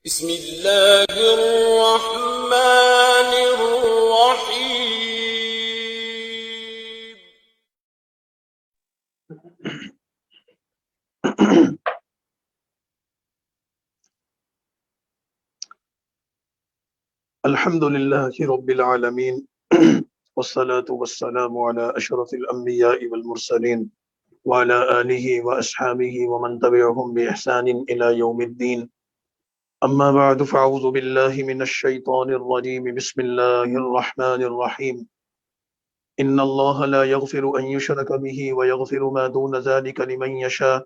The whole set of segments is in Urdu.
بسم الله الرحمن الرحيم. الحمد لله رب العالمين والصلاة والسلام على أشرف الأنبياء والمرسلين وعلى آله وأصحابه ومن تبعهم بإحسان إلى يوم الدين. أما بعد فأعوذ بالله من الشيطان الرجيم. بسم الله الرحمن الرحيم. إن الله لا يغفر أن يشرك به ويغفر ما دون ذلك لمن يشاء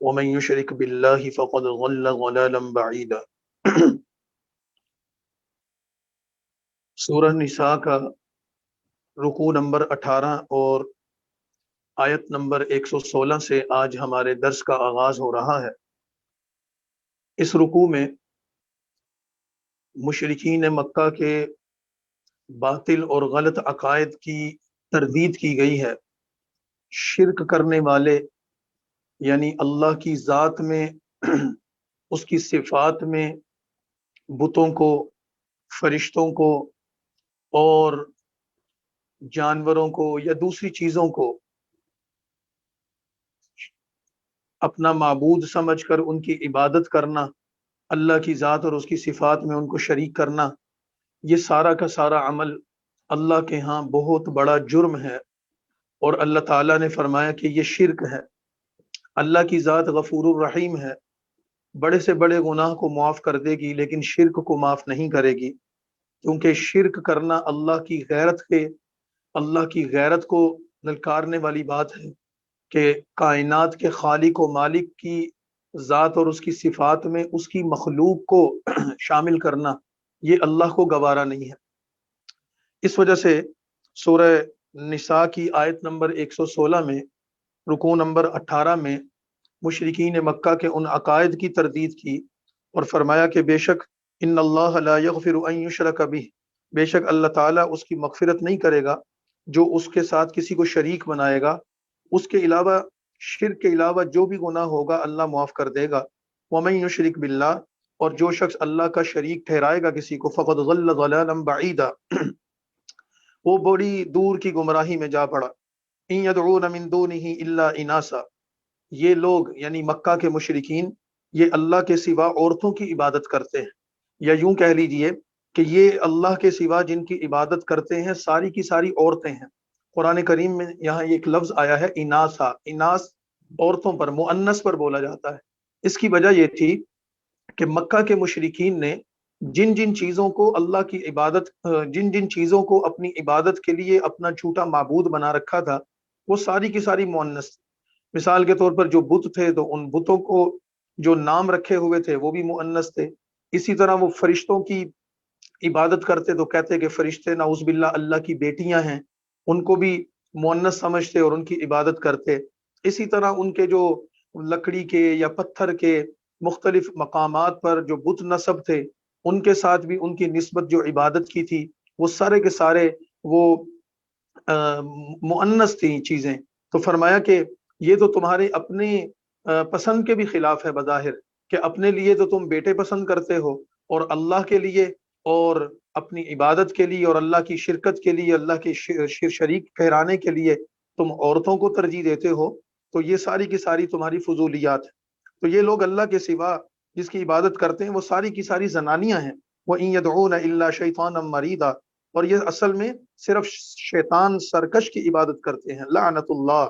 ومن يشرك بالله فقد ضل ضلالا بعيدا. سورہ نساء کا رکوع نمبر 18 اور آیت نمبر 116 سے آج ہمارے درس کا آغاز ہو رہا ہے۔ اس رکوع میں مشرکین مکہ کے باطل اور غلط عقائد کی تردید کی گئی ہے۔ شرک کرنے والے یعنی اللہ کی ذات میں اس کی صفات میں بتوں کو، فرشتوں کو اور جانوروں کو یا دوسری چیزوں کو اپنا معبود سمجھ کر ان کی عبادت کرنا، اللہ کی ذات اور اس کی صفات میں ان کو شریک کرنا، یہ سارا کا سارا عمل اللہ کے ہاں بہت بڑا جرم ہے، اور اللہ تعالیٰ نے فرمایا کہ یہ شرک ہے۔ اللہ کی ذات غفور الرحیم ہے، بڑے سے بڑے گناہ کو معاف کر دے گی لیکن شرک کو معاف نہیں کرے گی، کیونکہ شرک کرنا اللہ کی غیرت کو للکارنے والی بات ہے کہ کائنات کے خالق و مالک کی ذات اور اس کی صفات میں اس کی مخلوق کو شامل کرنا یہ اللہ کو گوارا نہیں ہے۔ اس وجہ سے سورہ نساء کی آیت نمبر 116 میں رکوع نمبر 18 میں مشرکین مکہ کے ان عقائد کی تردید کی اور فرمایا کہ بے شک ان اللہ لا یغفر ان یشرک بہ، بے شک اللہ تعالیٰ اس کی مغفرت نہیں کرے گا جو اس کے ساتھ کسی کو شریک بنائے گا، اس کے علاوہ شرک کے علاوہ جو بھی گناہ ہوگا اللہ معاف کر دے گا۔ ومن یشرک باللہ، اور جو شخص اللہ کا شریک ٹھہرائے گا کسی کو، فقد ضل ضلالا بعیدا، وہ بڑی دور کی گمراہی میں جا پڑا۔ ان یدعون من دونہ الا اناسا، یہ لوگ یعنی مکہ کے مشرکین یہ اللہ کے سوا عورتوں کی عبادت کرتے ہیں، یا یوں کہہ لیجئے کہ یہ اللہ کے سوا جن کی عبادت کرتے ہیں ساری کی ساری عورتیں ہیں۔ قرآن کریم میں یہاں ایک لفظ آیا ہے اناسا، اناس عورتوں پر، مؤنث پر بولا جاتا ہے۔ اس کی وجہ یہ تھی کہ مکہ کے مشرکین نے جن جن چیزوں کو اپنی عبادت کے لیے اپنا جھوٹا معبود بنا رکھا تھا وہ ساری کی ساری مؤنث تھی۔ مثال کے طور پر جو بت تھے تو ان بتوں کو جو نام رکھے ہوئے تھے وہ بھی مؤنث تھے۔ اسی طرح وہ فرشتوں کی عبادت کرتے تو کہتے کہ فرشتے نعوذ باللہ اللہ کی بیٹیاں ہیں، ان کو بھی مؤنث سمجھتے اور ان کی عبادت کرتے۔ اسی طرح ان کے جو لکڑی کے یا پتھر کے مختلف مقامات پر جو بت نصب تھے ان کے ساتھ بھی ان کی نسبت جو عبادت کی تھی وہ سارے کے سارے وہ مؤنث تھیں چیزیں۔ تو فرمایا کہ یہ تو تمہارے اپنے پسند کے بھی خلاف ہے بظاہر، کہ اپنے لیے تو تم بیٹے پسند کرتے ہو اور اللہ کے لیے اور اپنی عبادت کے لیے اور اللہ کی شرکت کے لیے، اللہ کے شریک ٹھہرانے کے لیے تم عورتوں کو ترجیح دیتے ہو، تو یہ ساری کی ساری تمہاری فضولیات ہیں۔ تو یہ لوگ اللہ کے سوا جس کی عبادت کرتے ہیں وہ ساری کی ساری زنانیاں ہیں۔ وَإِن يَدْعُونَ إِلَّا شَيْطَانًا مَرِيدًا، اور یہ اصل میں صرف شیطان سرکش کی عبادت کرتے ہیں۔ لعنت اللہ،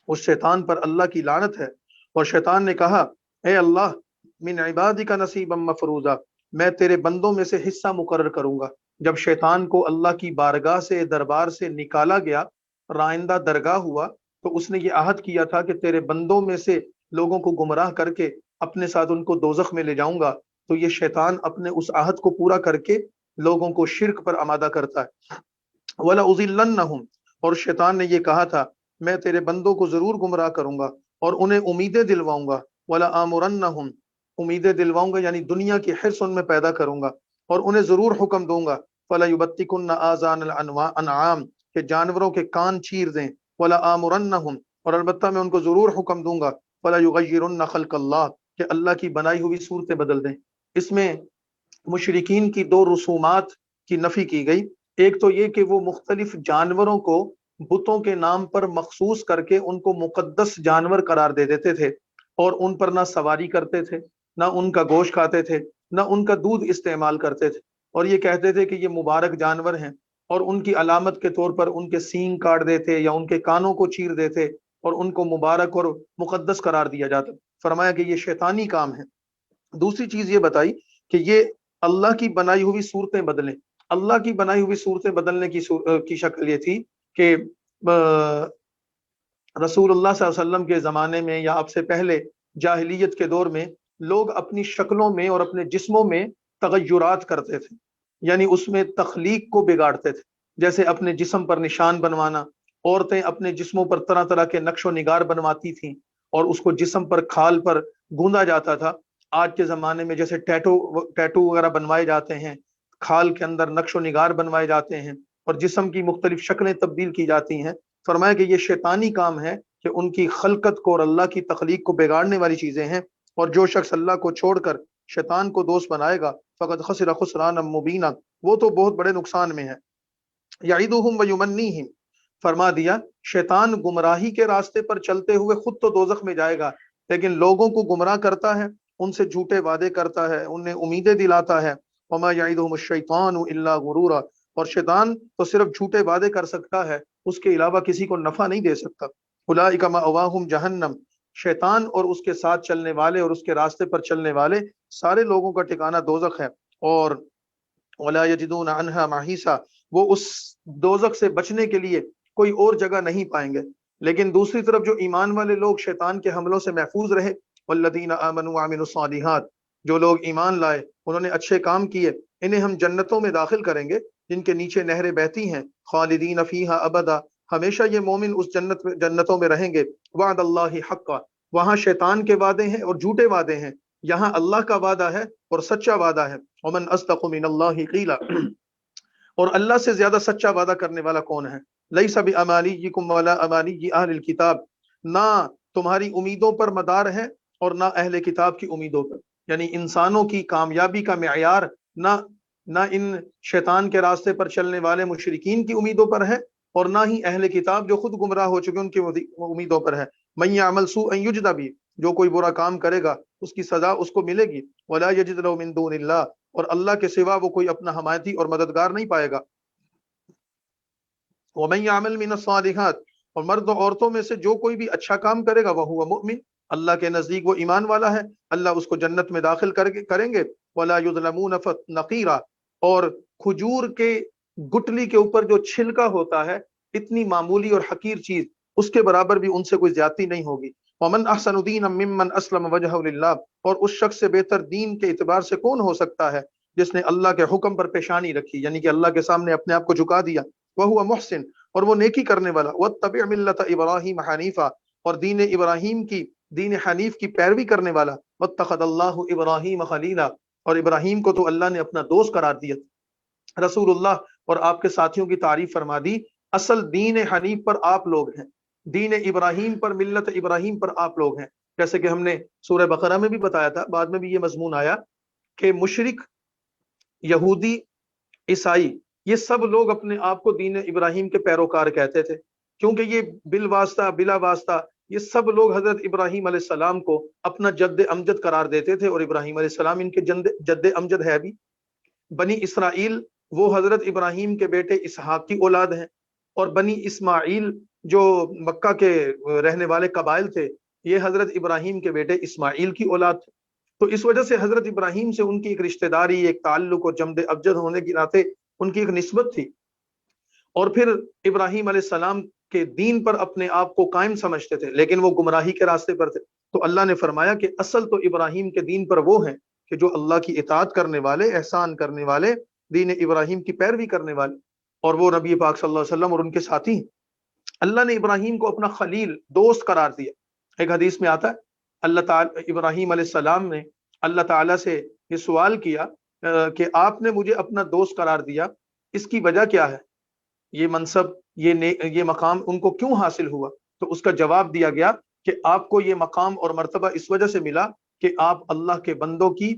اس شیطان پر اللہ کی لعنت ہے۔ اور شیطان نے کہا اے اللہ من عبادک نصیبا مفروضا، میں تیرے بندوں میں سے حصہ مقرر کروں گا۔ جب شیطان کو اللہ کی بارگاہ سے، دربار سے نکالا گیا، رائندہ درگاہ ہوا، تو اس نے یہ عہد کیا تھا کہ تیرے بندوں میں سے لوگوں کو گمراہ کر کے اپنے ساتھ ان کو دوزخ میں لے جاؤں گا۔ تو یہ شیطان اپنے اس عہد کو پورا کر کے لوگوں کو شرک پر آمادہ کرتا ہے۔ وَلَأُضِلَّنَّهُمْ، اور شیطان نے یہ کہا تھا میں تیرے بندوں کو ضرور گمراہ کروں گا اور انہیں امیدیں دلواؤں گا۔ وَلَآمُرَنَّهُمْ، امیدیں دلواؤں گا یعنی دنیا کی حرص ان میں پیدا کروں گا اور انہیں ضرور حکم دوں گا۔ فَلَيُبَتِّكُنَّ آذَانَ الْأَنْعَامِ، کہ جانوروں کے کان چیر دیں۔ وَلَآمُرَنَّهُمْ، اور البتہ میں ان کو ضرور حکم دوں گا۔ فَلَيُغَيِّرُنَّ خَلْقَ اللَّهِ، کہ اللہ کی بنائی ہوئی صورتیں بدل دیں۔ اس میں مشرکین کی دو رسومات کی نفی کی گئی۔ ایک تو یہ کہ وہ مختلف جانوروں کو بتوں کے نام پر مخصوص کر کے ان کو مقدس جانور قرار دے دیتے تھے، اور ان پر نہ سواری کرتے تھے، نہ ان کا گوشت کھاتے تھے، نہ ان کا دودھ استعمال کرتے تھے، اور یہ کہتے تھے کہ یہ مبارک جانور ہیں، اور ان کی علامت کے طور پر ان کے سینگ کاٹ دیتے یا ان کے کانوں کو چیر دیتے اور ان کو مبارک اور مقدس قرار دیا جاتا۔ فرمایا کہ یہ شیطانی کام ہے۔ دوسری چیز یہ بتائی کہ یہ اللہ کی بنائی ہوئی صورتیں بدلیں۔ اللہ کی بنائی ہوئی صورتیں بدلنے کی شکل یہ تھی کہ رسول اللہ صلی اللہ علیہ وسلم کے زمانے میں یا آپ سے پہلے جاہلیت کے دور میں لوگ اپنی شکلوں میں اور اپنے جسموں میں تغیرات کرتے تھے، یعنی اس میں تخلیق کو بگاڑتے تھے، جیسے اپنے جسم پر نشان بنوانا۔ عورتیں اپنے جسموں پر طرح طرح کے نقش و نگار بنواتی تھیں اور اس کو جسم پر کھال پر گوندا جاتا تھا۔ آج کے زمانے میں جیسے ٹیٹو وغیرہ بنوائے جاتے ہیں، کھال کے اندر نقش و نگار بنوائے جاتے ہیں اور جسم کی مختلف شکلیں تبدیل کی جاتی ہیں۔ فرمایا کہ یہ شیطانی کام ہے کہ ان کی خلقت کو اور اللہ کی تخلیق کو بگاڑنے والی چیزیں ہیں، اور جو شخص اللہ کو چھوڑ کر شیطان کو دوست بنائے گا فقد خسر خسرانا مبینا، وہ تو بہت بڑے نقصان میں ہے۔ یعیدہم ویمنیہم، فرما دیا شیطان گمراہی کے راستے پر چلتے ہوئے خود تو دوزخ میں جائے گا، لیکن لوگوں کو گمراہ کرتا ہے، ان سے جھوٹے وعدے کرتا ہے، انہیں امیدیں دلاتا ہے۔ وما یعیدہم الشیطان الا غرورا، اور شیطان تو صرف جھوٹے وعدے کر سکتا ہے، اس کے علاوہ کسی کو نفع نہیں دے سکتا۔ اولئک مأواہم جہنم، شیطان اور اس کے ساتھ چلنے والے اور اس کے راستے پر چلنے والے سارے لوگوں کا ٹھکانہ دوزخ ہے، اور ولا یجدون عنہا محیصا، وہ اس دوزخ سے بچنے کے لیے کوئی اور جگہ نہیں پائیں گے۔ لیکن دوسری طرف جو ایمان والے لوگ شیطان کے حملوں سے محفوظ رہے، والذین آمنوا وعملوا الصالحات، جو لوگ ایمان لائے انہوں نے اچھے کام کیے، انہیں ہم جنتوں میں داخل کریں گے جن کے نیچے نہریں بہتی ہیں، خالدین فیہا ابدا، ہمیشہ یہ مومن اس جنتوں میں رہیں گے۔ وعد اللہ حقا، وہاں شیطان کے وعدے ہیں اور جھوٹے وعدے ہیں، یہاں اللہ کا وعدہ ہے اور سچا وعدہ ہے۔ ومن اصدق من اللہ قیلا، اور اللہ سے زیادہ سچا وعدہ کرنے والا کون ہے؟ لیس بامانیکم ولا امانی اہل الکتاب، نہ تمہاری امیدوں پر مدار ہے اور نہ اہل کتاب کی امیدوں پر، یعنی انسانوں کی کامیابی کا معیار نہ ان شیطان کے راستے پر چلنے والے مشرکین کی امیدوں پر ہے اور نہ ہی اہل کتاب جو خود گمراہ ہو چکے ان کی امیدوں پر ہے۔ من یعمل سوءا یجز بہ، جو کوئی برا کام کرے گا اس کی سزا اس کو ملے گی۔ ولا یجد له من دون اللہ، اور اللہ کے سوا وہ کوئی اپنا حمایتی اور مددگار نہیں پائے گا۔ ومن یعمل من الصالحات، اور مرد و عورتوں میں سے جو کوئی بھی اچھا کام کرے گا وہو مؤمن، اللہ کے نزدیک وہ ایمان والا ہے، اللہ اس کو جنت میں داخل کریں گے۔ ولا یظلمون نقیرا، اور کھجور کے گٹلی کے اوپر جو چھلکا ہوتا ہے، اتنی معمولی اور حقیر چیز، اس کے برابر بھی ان سے کوئی زیادتی نہیں ہوگی۔ ومن احسن دینا ممن اسلم وجہہ للہ، اور اس شخص سے بہتر دین کے اعتبار سے کون ہو سکتا ہے جس نے اللہ کے حکم پر پیشانی رکھی، یعنی کہ اللہ کے سامنے اپنے آپ کو جھکا دیا۔ وہو محسن، اور وہ نیکی کرنے والا۔ واتبع ملت ابراہیم حنیفا، اور دین ابراہیم کی، دین حنیف کی پیروی کرنے والا۔ واتخذ اللہ ابراہیم خلیلا، اور ابراہیم کو تو اللہ نے اپنا دوست قرار دیا۔ رسول اللہ اور آپ کے ساتھیوں کی تعریف فرما دی۔ اصل دین حنیف پر آپ لوگ ہیں، دین ابراہیم پر، ملت ابراہیم پر آپ لوگ ہیں۔ جیسے کہ ہم نے سورہ بقرہ میں بھی بتایا تھا، بعد میں بھی یہ مضمون آیا کہ مشرک، یہودی، عیسائی، یہ سب لوگ اپنے آپ کو دین ابراہیم کے پیروکار کہتے تھے، کیونکہ یہ بالواسطہ بلا واسطہ یہ سب لوگ حضرت ابراہیم علیہ السلام کو اپنا جد امجد قرار دیتے تھے، اور ابراہیم علیہ السلام ان کے جد امجد ہے بھی۔ بنی اسرائیل وہ حضرت ابراہیم کے بیٹے اسحاق کی اولاد ہیں، اور بنی اسماعیل جو مکہ کے رہنے والے قبائل تھے، یہ حضرت ابراہیم کے بیٹے اسماعیل کی اولاد تھے۔ تو اس وجہ سے حضرت ابراہیم سے ان کی ایک رشتہ داری، ایک تعلق اور جمد ابجد ہونے کی ناطے ان کی ایک نسبت تھی، اور پھر ابراہیم علیہ السلام کے دین پر اپنے آپ کو قائم سمجھتے تھے، لیکن وہ گمراہی کے راستے پر تھے۔ تو اللہ نے فرمایا کہ اصل تو ابراہیم کے دین پر وہ ہیں کہ جو اللہ کی اطاعت کرنے والے، احسان کرنے والے، دین ابراہیم کی پیروی کرنے والے، اور وہ نبی پاک صلی اللہ علیہ وسلم اور ان کے ساتھی ہیں۔ اللہ نے ابراہیم کو اپنا خلیل، دوست قرار دیا۔ ایک حدیث میں آتا ہے اللہ تعالی، ابراہیم علیہ السلام نے اللہ تعالیٰ سے یہ سوال کیا کہ آپ نے مجھے اپنا دوست قرار دیا، اس کی وجہ کیا ہے؟ یہ منصب، یہ مقام ان کو کیوں حاصل ہوا؟ تو اس کا جواب دیا گیا کہ آپ کو یہ مقام اور مرتبہ اس وجہ سے ملا کہ آپ اللہ کے بندوں کی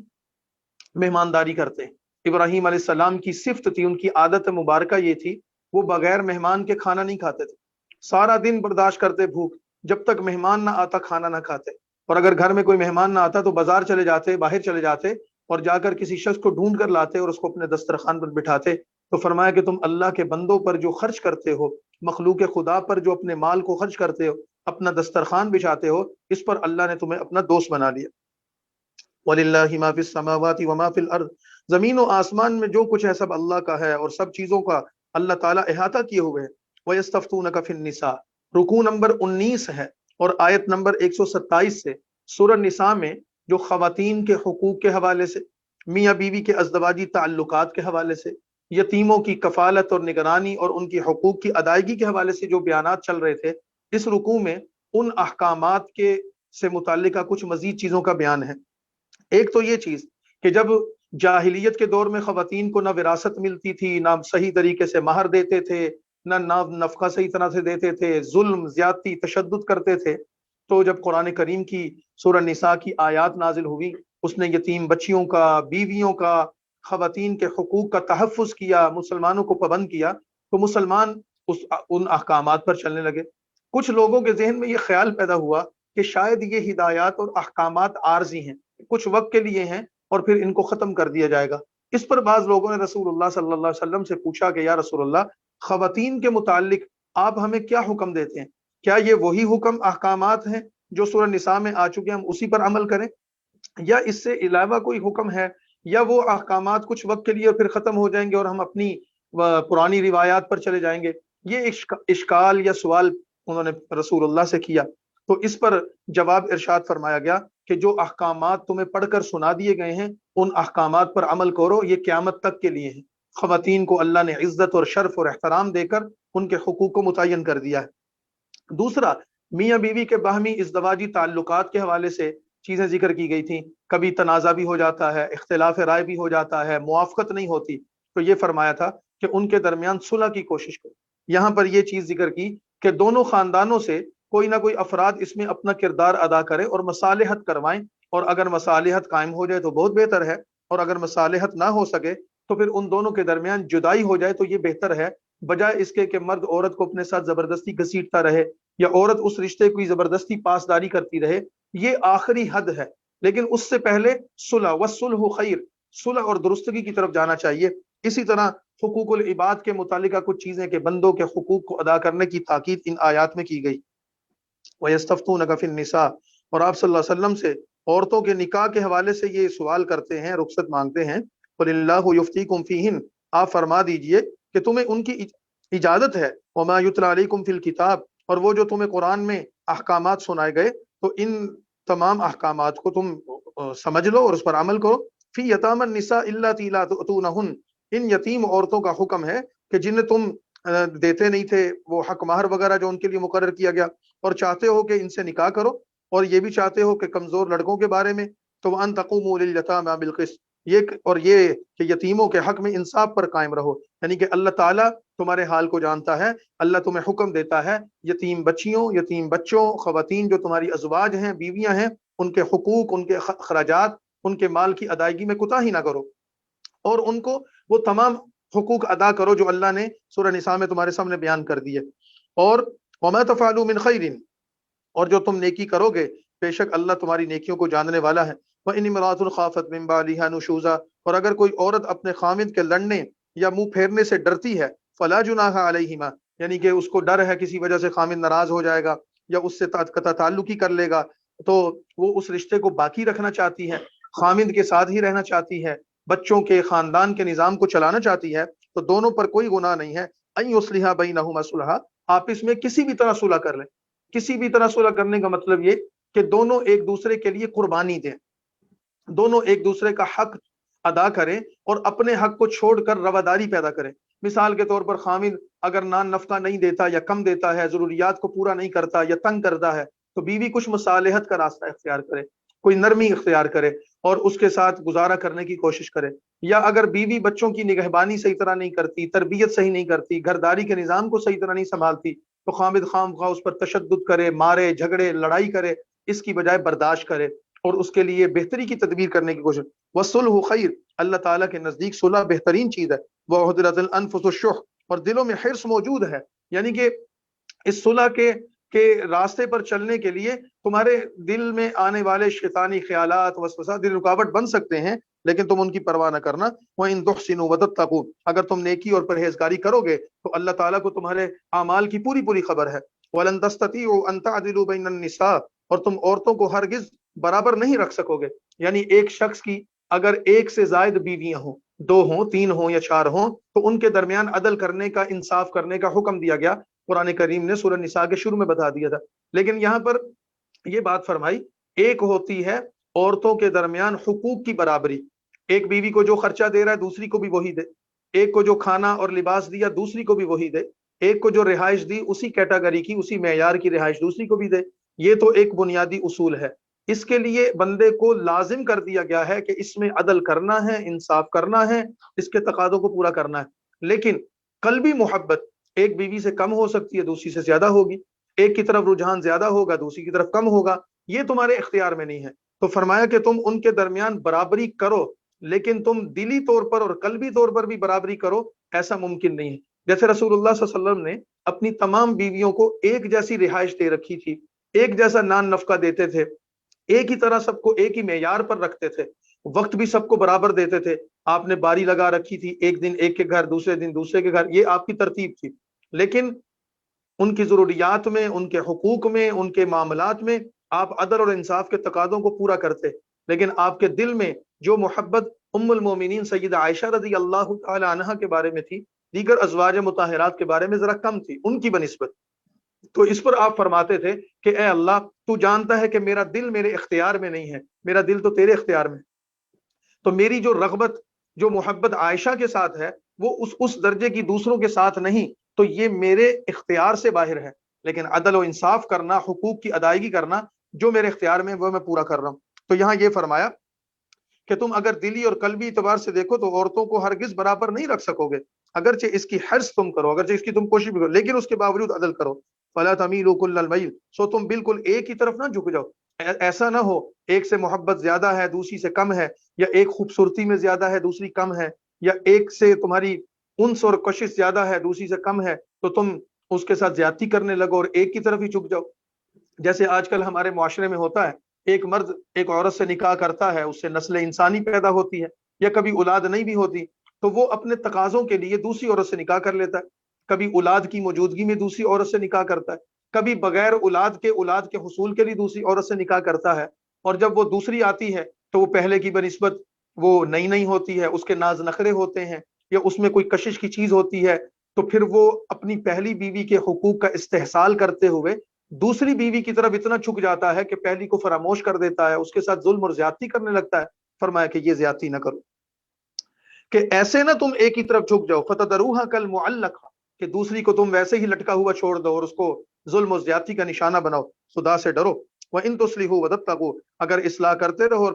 مہمانداری کرتے ہیں۔ ابراہیم علیہ السلام کی صفت تھی، ان کی عادت مبارکہ یہ تھی، وہ بغیر مہمان کے کھانا نہیں کھاتے تھے، سارا دن برداشت کرتے بھوک، جب تک مہمان نہ آتا کھانا نہ کھاتے۔ اور اگر گھر میں کوئی مہمان نہ آتا تو بازار چلے جاتے، باہر چلے جاتے اور جا کر کسی شخص کو ڈھونڈ کر لاتے اور اس کو اپنے دسترخوان پر بٹھاتے۔ تو فرمایا کہ تم اللہ کے بندوں پر جو خرچ کرتے ہو، مخلوق خدا پر جو اپنے مال کو خرچ کرتے ہو، اپنا دسترخوان بچھاتے ہو، اس پر اللہ نے تمہیں اپنا دوست بنا لیا۔ وَلِلَّهِ مَا فِي السَّمَاوَاتِ وَمَا فِي الْأَرْضِ، زمین و آسمان میں جو کچھ ہے سب اللہ کا ہے اور سب چیزوں کا اللہ تعالیٰ احاطہ کیے ہوئے ہیں۔ وَيَسْتَفْتُونَكَ فِي النِّسَاءِ، رکوع نمبر 19 ہے اور آیت نمبر 127 سے سورہ نساء میں جو خواتین کے حقوق کے حوالے سے، میاں بیوی کے ازدواجی تعلقات کے حوالے سے، یتیموں کی کفالت اور نگرانی اور ان کی حقوق کی ادائیگی کے حوالے سے جو بیانات چل رہے تھے، اس رکوع میں ان احکامات کے سے متعلقہ کچھ مزید چیزوں کا بیان ہے۔ ایک تو یہ چیز کہ جب جاہلیت کے دور میں خواتین کو نہ وراثت ملتی تھی، نہ صحیح طریقے سے مہر دیتے تھے، نہ نفقہ صحیح طرح سے دیتے تھے، ظلم، زیادتی، تشدد کرتے تھے، تو جب قرآن کریم کی سورہ نساء کی آیات نازل ہوئی، اس نے یتیم بچیوں کا، بیویوں کا، خواتین کے حقوق کا تحفظ کیا، مسلمانوں کو پابند کیا، تو مسلمان ان احکامات پر چلنے لگے۔ کچھ لوگوں کے ذہن میں یہ خیال پیدا ہوا کہ شاید یہ ہدایات اور احکامات عارضی ہیں، کچھ وقت کے لیے ہیں اور پھر ان کو ختم کر دیا جائے گا۔ اس پر بعض لوگوں نے رسول اللہ صلی اللہ علیہ وسلم سے پوچھا کہ یا رسول اللہ، خواتین کے متعلق آپ ہمیں کیا حکم دیتے ہیں؟ کیا یہ وہی حکم احکامات ہیں جو سورہ نساء میں آ چکے ہیں، ہم اسی پر عمل کریں، یا اس سے علاوہ کوئی حکم ہے، یا وہ احکامات کچھ وقت کے لیے پھر ختم ہو جائیں گے اور ہم اپنی پرانی روایات پر چلے جائیں گے؟ یہ اشکال یا سوال انہوں نے رسول اللہ سے کیا، تو اس پر جواب ارشاد فرمایا گیا کہ جو احکامات تمہیں پڑھ کر سنا دیے گئے ہیں ان احکامات پر عمل کرو، یہ قیامت تک کے لیے ہیں۔ خواتین کو اللہ نے عزت اور شرف اور احترام دے کر ان کے حقوق کو متعین کر دیا ہے۔ دوسرا، میاں بیوی کے باہمی ازدواجی تعلقات کے حوالے سے چیزیں ذکر کی گئی تھیں، کبھی تنازع بھی ہو جاتا ہے، اختلاف رائے بھی ہو جاتا ہے، موافقت نہیں ہوتی، تو یہ فرمایا تھا کہ ان کے درمیان صلح کی کوشش کرو۔ یہاں پر یہ چیز ذکر کی کہ دونوں خاندانوں سے کوئی نہ کوئی افراد اس میں اپنا کردار ادا کرے اور مصالحت کروائیں، اور اگر مصالحت قائم ہو جائے تو بہت بہتر ہے، اور اگر مصالحت نہ ہو سکے تو پھر ان دونوں کے درمیان جدائی ہو جائے تو یہ بہتر ہے، بجائے اس کے کہ مرد عورت کو اپنے ساتھ زبردستی گھسیٹتا رہے یا عورت اس رشتے کی زبردستی پاسداری کرتی رہے۔ یہ آخری حد ہے، لیکن اس سے پہلے صلح، والصلح خیر، صلح اور درستگی کی طرف جانا چاہیے۔ اسی طرح حقوق العباد کے متعلقہ کچھ چیزیں کہ بندوں کے حقوق کو ادا کرنے کی تاکید ان آیات میں کی گئی۔ وَيَسْتَفْتُونَكَ فِي النِّسَاءِ، اور آپ صلی اللہ علیہ وسلم سے عورتوں کے نکاح کے حوالے سے یہ سوال کرتے ہیں، رخصت مانگتے ہیں۔ وَلِلَّهُ يُفْتِيكُمْ فِيهِنَّ، آپ فرما دیجئے کہ تمہیں ان کی اجازت ہے۔ وَمَا يُتْلَى عَلَيْكُمْ فِي الْكِتَابِ، اور وہ جو تمہیں قرآن میں احکامات سنائے گئے تو ان تمام احکامات کو تم سمجھ لو اور اس پر عمل کرو۔ فِي يَتَامَى النِّسَاءِ اللَّاتِي لَا تُؤْتُونَهُنَّ، ان یتیم عورتوں کا حکم ہے کہ جنہیں تم دیتے نہیں تھے وہ حق مہر وغیرہ جو ان کے لیے مقرر کیا گیا، اور چاہتے ہو کہ ان سے نکاح کرو، اور یہ بھی چاہتے ہو کہ کمزور لڑکوں کے بارے میں تو وَأَن تَقُومُوا لِلْيَتَامَى بِالْقِسْطِ، یہ کہ یتیموں کے حق میں انصاف پر قائم رہو، یعنی کہ اللہ تعالیٰ تمہارے حال کو جانتا ہے، اللہ تمہیں حکم دیتا ہے یتیم بچیوں، یتیم بچوں، خواتین جو تمہاری ازواج ہیں، بیویاں ہیں، ان کے حقوق، ان کے اخراجات، ان کے مال کی ادائیگی میں کوتاہی نہ کرو، اور ان کو وہ تمام حقوق ادا کرو جو اللہ نے سورہ نساء میں تمہارے سامنے بیان کر دیے۔ اور وَمَا تَفْعَلُوا مِنْ خَيْرٍ، اور جو تم نیکی کرو گے بے شک اللہ تمہاری نیکیوں کو جاننے والا ہے۔ وَإِنِ امْرَأَةٌ خَافَتْ مِنْ بَعْلِهَا نُشُوزًا، اور اگر کوئی عورت اپنے خاوند کے لڑنے یا منہ پھیرنے سے ڈرتی ہے، فَلَا جُنَاحَ عَلَيْهِمَا، یعنی کہ اس کو ڈر ہے کسی وجہ سے خاوند ناراض ہو جائے گا یا اس سے قطع تعلق ہی کر لے گا، تو وہ اس رشتے کو باقی رکھنا چاہتی ہے، خاوند کے ساتھ ہی رہنا چاہتی ہے، بچوں کے خاندان کے نظام کو چلانا چاہتی ہے، تو دونوں پر کوئی گناہ نہیں ہے۔ أَن يُصْلِحَ بَيْنَهُمَا صُلْحًا، آپس میں کسی بھی طرح صلح کر لیں۔ کسی بھی طرح صلح کرنے کا مطلب یہ کہ دونوں ایک دوسرے کے لیے قربانی دیں، دونوں ایک دوسرے کا حق ادا کریں اور اپنے حق کو چھوڑ کر رواداری پیدا کریں۔ مثال کے طور پر خاوند اگر نان نفقہ نہیں دیتا یا کم دیتا ہے، ضروریات کو پورا نہیں کرتا یا تنگ کرتا ہے، تو بیوی کچھ مصالحت کا راستہ اختیار کرے، کوئی نرمی اختیار کرے اور اس کے ساتھ گزارا کرنے کی کوشش کرے۔ یا اگر بیوی بچوں کی نگہبانی صحیح طرح نہیں کرتی، تربیت صحیح نہیں کرتی، گھرداری کے نظام کو صحیح طرح نہیں سنبھالتی، تو خامد خواہ اس پر تشدد کرے، مارے، جھگڑے، لڑائی کرے، اس کی بجائے برداشت کرے اور اس کے لیے بہتری کی تدبیر کرنے کی کوشش۔ وَالصُّلْحُ خَيْرٌ، اللہ تعالیٰ کے نزدیک صلح بہترین چیز ہے. وَأُحْضِرَتِ الْأَنفُسُ الشُّحَّ، اور دلوں میں حرص موجود ہے. یعنی کہ اس صلح کے راستے پر چلنے کے لیے تمہارے دل میں آنے والے شیطانی خیالات وسوسات دل رکاوٹ بن سکتے ہیں، لیکن تم ان کی پرواہ نہ کرنا. وَإِن تُحْسِنُوا وَتَتَّقُوا، اگر تم نیکی اور پرہیزگاری کرو گے تو اللہ تعالیٰ کو تمہارے اعمال کی پوری خبر ہے. وَلَن تَسْتَطِيعُوا أَن تَعْدِلُوا بَيْنَ النِّسَاءِ، اور تم عورتوں کو ہرگز برابر نہیں رکھ سکو گے. یعنی ایک شخص کی اگر ایک سے زائد بیویاں ہوں، 2 ہوں، 3 ہوں یا 4 ہوں، تو ان کے درمیان عدل کرنے کا، انصاف کرنے کا حکم دیا گیا. قرآن کریم نے سورہ نساء کے شروع میں بتا دیا تھا. لیکن یہاں پر یہ بات فرمائی، ایک ہوتی ہے عورتوں کے درمیان حقوق کی برابری. ایک بیوی کو جو خرچہ دے رہا ہے دوسری کو بھی وہی دے، ایک کو جو کھانا اور لباس دیا دوسری کو بھی وہی دے، ایک کو جو رہائش دی اسی کیٹاگری کی، اسی معیار کی رہائش دوسری کو بھی دے. یہ تو ایک بنیادی اصول ہے. اس کے لیے بندے کو لازم کر دیا گیا ہے کہ اس میں عدل کرنا ہے، انصاف کرنا ہے، اس کے تقاضوں کو پورا کرنا ہے. لیکن قلبی محبت ایک بیوی سے کم ہو سکتی ہے، دوسری سے زیادہ ہوگی. ایک کی طرف رجحان زیادہ ہوگا، دوسری کی طرف کم ہوگا. یہ تمہارے اختیار میں نہیں ہے. تو فرمایا کہ تم ان کے درمیان برابری کرو، لیکن تم دلی طور پر اور قلبی طور پر بھی برابری کرو، ایسا ممکن نہیں ہے. جیسے رسول اللہ صلی اللہ علیہ وسلم نے اپنی تمام بیویوں کو ایک جیسی رہائش دے رکھی تھی، ایک جیسا نان نفقہ دیتے تھے، ایک ہی طرح سب کو ایک ہی معیار پر رکھتے تھے، وقت بھی سب کو برابر دیتے تھے. آپ نے باری لگا رکھی تھی، ایک دن ایک کے گھر، دوسرے دن دوسرے کے گھر، یہ آپ کی ترتیب تھی. لیکن ان کی ضروریات میں، ان کے حقوق میں، ان کے معاملات میں آپ عدل اور انصاف کے تقاضوں کو پورا کرتے. لیکن آپ کے دل میں جو محبت ام المومنین سیدہ عائشہ رضی اللہ تعالی عنہا کے بارے میں تھی، دیگر ازواج مطہرات کے بارے میں ذرا کم تھی ان کی بنسبت. تو اس پر آپ فرماتے تھے کہ اے اللہ، تو جانتا ہے کہ میرا دل میرے اختیار میں نہیں ہے، میرا دل تو تیرے اختیار میں. تو میری جو رغبت، جو محبت عائشہ کے ساتھ ہے، وہ اس درجے کی دوسروں کے ساتھ نہیں. تو یہ میرے اختیار سے باہر ہے. لیکن عدل و انصاف کرنا، حقوق کی ادائیگی کرنا جو میرے اختیار میں وہ میں پورا کر رہا ہوں. تو یہاں یہ فرمایا کہ تم اگر دلی اور قلبی اعتبار سے دیکھو تو عورتوں کو ہرگز برابر نہیں رکھ سکو گے، اگرچہ اس کی حرص تم کرو، اگرچہ اس کی تم کوشش بھی کرو، لیکن اس کے باوجود عدل کرو. فلا تمیلوا کل المیل، سو تم بالکل ایک ہی طرف نہ جھک جاؤ. ایسا نہ ہو ایک سے محبت زیادہ ہے دوسری سے کم ہے، یا ایک خوبصورتی میں زیادہ ہے دوسری کم ہے، یا ایک سے تمہاری انس اور کشش زیادہ ہے دوسری سے کم ہے تو تم اس کے ساتھ زیادتی کرنے لگو اور ایک کی طرف ہی جھک جاؤ. جیسے آج کل ہمارے معاشرے میں ہوتا ہے، ایک مرد ایک عورت سے نکاح کرتا ہے، اس سے نسل انسانی پیدا ہوتی ہے، یا کبھی اولاد نہیں بھی ہوتی تو وہ اپنے تقاضوں کے لیے دوسری عورت سے نکاح کر لیتا ہے. کبھی اولاد کی موجودگی میں دوسری عورت سے نکاح کرتا ہے، کبھی بغیر اولاد کے حصول کے لیے دوسری عورت سے نکاح کرتا ہے. اور جب وہ دوسری آتی ہے تو وہ پہلے کی بنسبت وہ نئی ہوتی ہے، اس کے ناز نخرے ہوتے ہیں، یا اس میں کوئی کشش کی چیز ہوتی ہے، تو پھر وہ اپنی پہلی بیوی کے حقوق کا استحصال کرتے ہوئے دوسری بیوی کی طرف اتنا چھک جاتا ہے کہ پہلی کو فراموش کر دیتا ہے، اس کے ساتھ ظلم اور زیادتی کرنے لگتا ہے. فرمایا کہ یہ زیادتی نہ کرو، کہ ایسے نہ تم ایک ہی طرف جھک جاؤ. فتدروها كالمعلقہ، کہ دوسری کو تم ویسے ہی لٹکا ہوا چھوڑ دو اور اس کو ظلم و زیادتی کا نشانہ بناؤ. خدا سے ڈرو. وَإِن تُصْلِحُوا وَتَتَّقُوا، اگر اصلاح کرتے رہو اور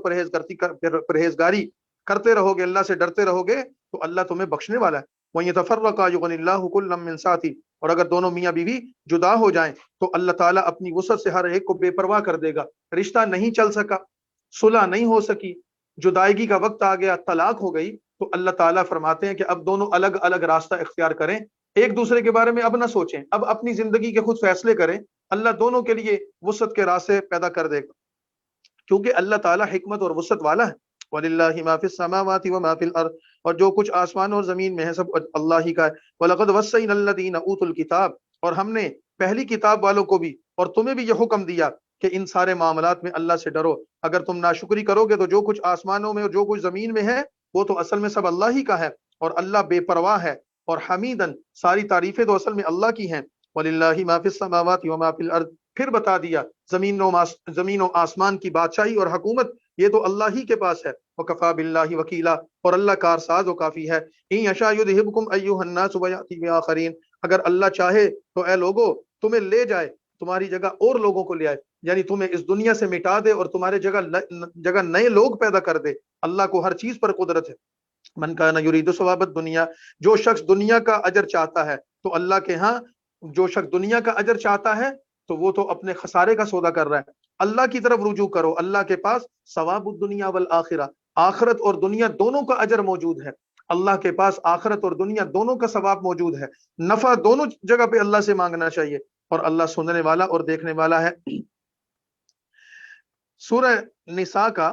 پرہیزگاری کرتے رہو گے، اللہ سے ڈرتے رہو گے تو اللہ تمہیں بخشنے والا ہے. وَيَتَفَرَّقَا يُغْنِ اللَّهُ كُلًّا مِّن سَعَتِهِ، اور اگر دونوں میاں بیوی جدا ہو جائیں تو اللہ تعالیٰ اپنی وسعت سے ہر ایک کو بے پرواہ کر دے گا. رشتہ نہیں چل سکا، صلح نہیں ہو سکی، جدائیگی کا وقت آ گیا، طلاق ہو گئی، تو اللہ تعالیٰ فرماتے ہیں کہ اب دونوں الگ الگ راستہ اختیار کریں، ایک دوسرے کے بارے میں اب نہ سوچیں، اب اپنی زندگی کے خود فیصلے کریں. اللہ دونوں کے لیے وسعت کے راستے پیدا کر دے گا، کیونکہ اللہ تعالیٰ حکمت اور وسعت والا ہے. وَلِلَّهِ مَا فِي السَّمَاوَاتِ وَمَا فِي الْأَرْضِ، اور جو کچھ آسمان اور زمین میں ہے سب اللہ ہی کا ہے. وَلَقَدْ وَصَّيْنَا الَّذِينَ أُوتُوا الْكِتَابَ، اور ہم نے پہلی کتاب والوں کو بھی اور تمہیں بھی یہ حکم دیا کہ ان سارے معاملات میں اللہ سے ڈرو. اگر تم ناشکری کرو گے تو جو کچھ آسمانوں میں اور جو کچھ زمین میں ہے وہ تو اصل میں سب اللہ ہی کا ہے، اور اللہ بے پرواہ ہے. اور حمیدن، ساری تعریفیں تو اصل میں اللہ کی ہیں. وَلِلَّهِ مَا فِي السَّمَاوَاتِ وَمَا فِي الْأَرْضِ، پھر بتا دیا زمین و آسمان کی بادشاہی اور حکومت یہ تو اللہ ہی کے پاس ہے. وَكَفَى بِاللَّهِ وَكِيلًا، اور اللہ کارساز و کافی ہے. إِن يَشَاء يُذْهِبْكُمْ أَيُّهَا النَّاسُ وَيَأْتِي بِآخَرِينَ، اگر اللہ چاہے تو اے لوگو تمہیں لے جائے، تمہاری جگہ اور لوگوں کو لے آئے، یعنی تمہیں اس دنیا سے مٹا دے اور تمہارے جگہ نئے لوگ پیدا کر دے. اللہ کو ہر چیز پر قدرت ہے. من کان یرید ثواب الدنیا، جو شخص دنیا کا اجر چاہتا ہے تو اللہ کے ہاں جو شخص دنیا کا اجر چاہتا ہے تو وہ تو اپنے خسارے کا سودا کر رہا ہے. اللہ کی طرف رجوع کرو، اللہ کے پاس ثواب الدنیا والآخرہ، آخرت اور دنیا دونوں کا اجر موجود ہے، اللہ کے پاس آخرت اور دنیا دونوں کا ثواب موجود ہے، نفع دونوں جگہ پہ اللہ سے مانگنا چاہیے، اور اللہ سننے والا اور دیکھنے والا ہے۔ سورہ نساء کا